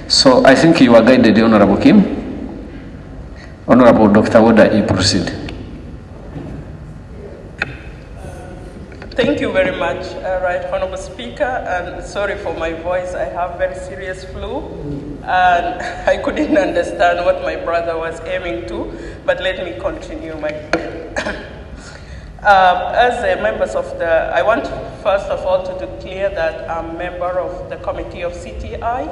[SPEAKER 1] So I think you are guided, Honorable Kim. Honorable Dr. Woda, you proceed.
[SPEAKER 20] Thank you very much, Right Honorable Speaker, and sorry for my voice. I have very serious flu, and I couldn't understand what my brother was aiming to, but let me continue my As a members of I want first of all to declare that I'm a member of the Committee of CTI,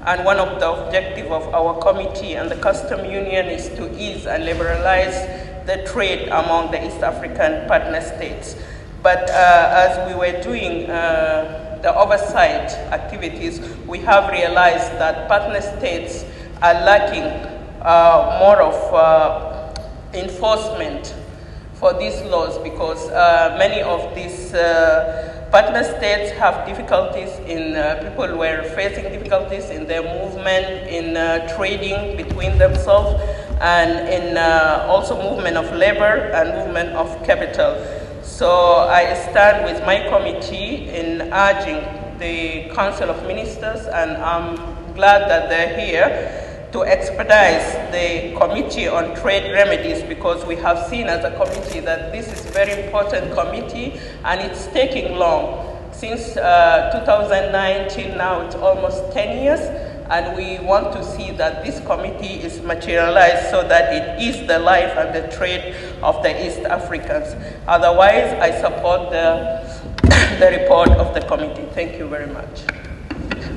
[SPEAKER 20] and one of the objectives of our committee and the Custom Union is to ease and liberalize the trade among the East African partner states. But as we were doing the oversight activities, we have realized that partner states are lacking more of enforcement for these laws, because many of these partner states have difficulties in, people were facing difficulties in their movement, in trading between themselves, and in also movement of labor and movement of capital. So I stand with my committee in urging the Council of Ministers, and I'm glad that they're here to expedite the Committee on Trade Remedies, because we have seen as a committee that this is a very important committee and it's taking long. Since 2009 till now, it's almost 10 years, and we want to see that this committee is materialized so that it is the life and the trade of the East Africans. Otherwise, I support the report of the committee. Thank you very much.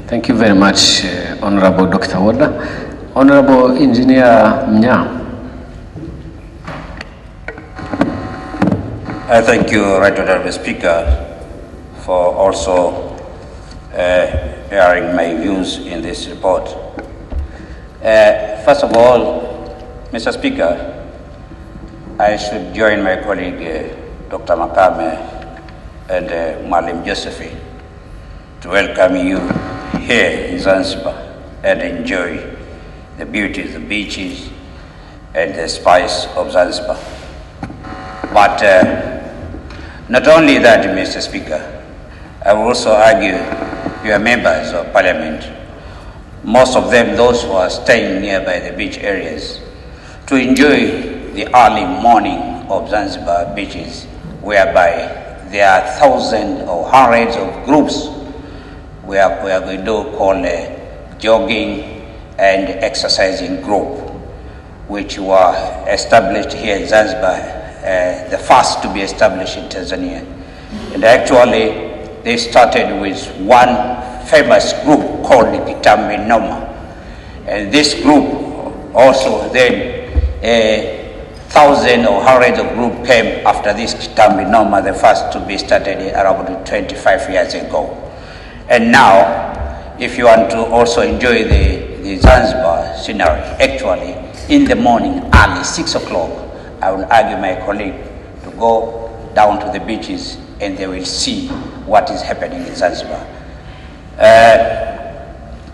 [SPEAKER 1] Thank you very much, Honorable Dr. Woda. Honorable Engineer Mnya.
[SPEAKER 6] I thank you, Right Honorable Speaker, for also airing my views in this report. First of all, Mr. Speaker, I should join my colleague Dr. Makame and Malim Josephine to welcome you here in Zanzibar and enjoy the beauty of the beaches and the spice of Zanzibar. But not only that, Mr. Speaker, I will also argue your members of parliament, most of them those who are staying nearby the beach areas, to enjoy the early morning of Zanzibar beaches, whereby there are thousands or hundreds of groups we are going to call a jogging and exercising group, which were established here in Zanzibar, the first to be established in Tanzania. And actually, they started with one famous group called the Kitambi Noma. And this group also then, 1,000 or hundreds of groups came after this Kitambi Noma, the first to be started around 25 years ago. And now, if you want to also enjoy the Zanzibar scenery, actually, in the morning, early 6 o'clock, I will urge my colleague to go down to the beaches and they will see what is happening in Zanzibar.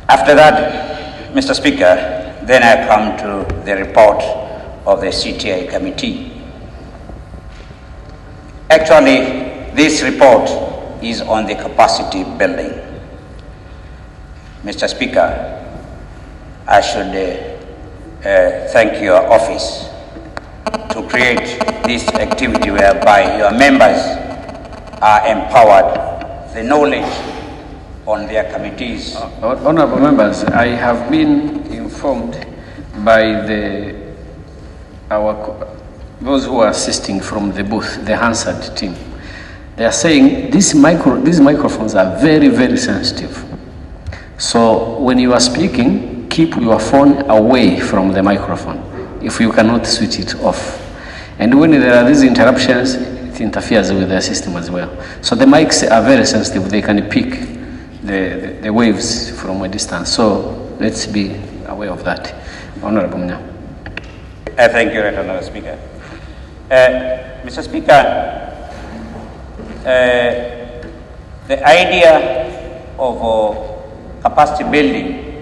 [SPEAKER 6] After that, Mr. Speaker, then I come to the report of the CTI committee. Actually, this report is on the capacity building. Mr. Speaker, I should thank your office to create this activity whereby your members are empowered, the knowledge on their committees.
[SPEAKER 1] Honorable members, I have been informed by those who are assisting from the booth, the Hansard team. They are saying these microphones are very, very sensitive. So when you are speaking, keep your phone away from the microphone if you cannot switch it off. And when there are these interruptions, it interferes with the system as well. So the mics are very sensitive. They can pick the waves from a distance. So let's be aware of that. Honorable Mna.
[SPEAKER 6] Thank you, Honorable Speaker. Mr. Speaker, the idea of capacity building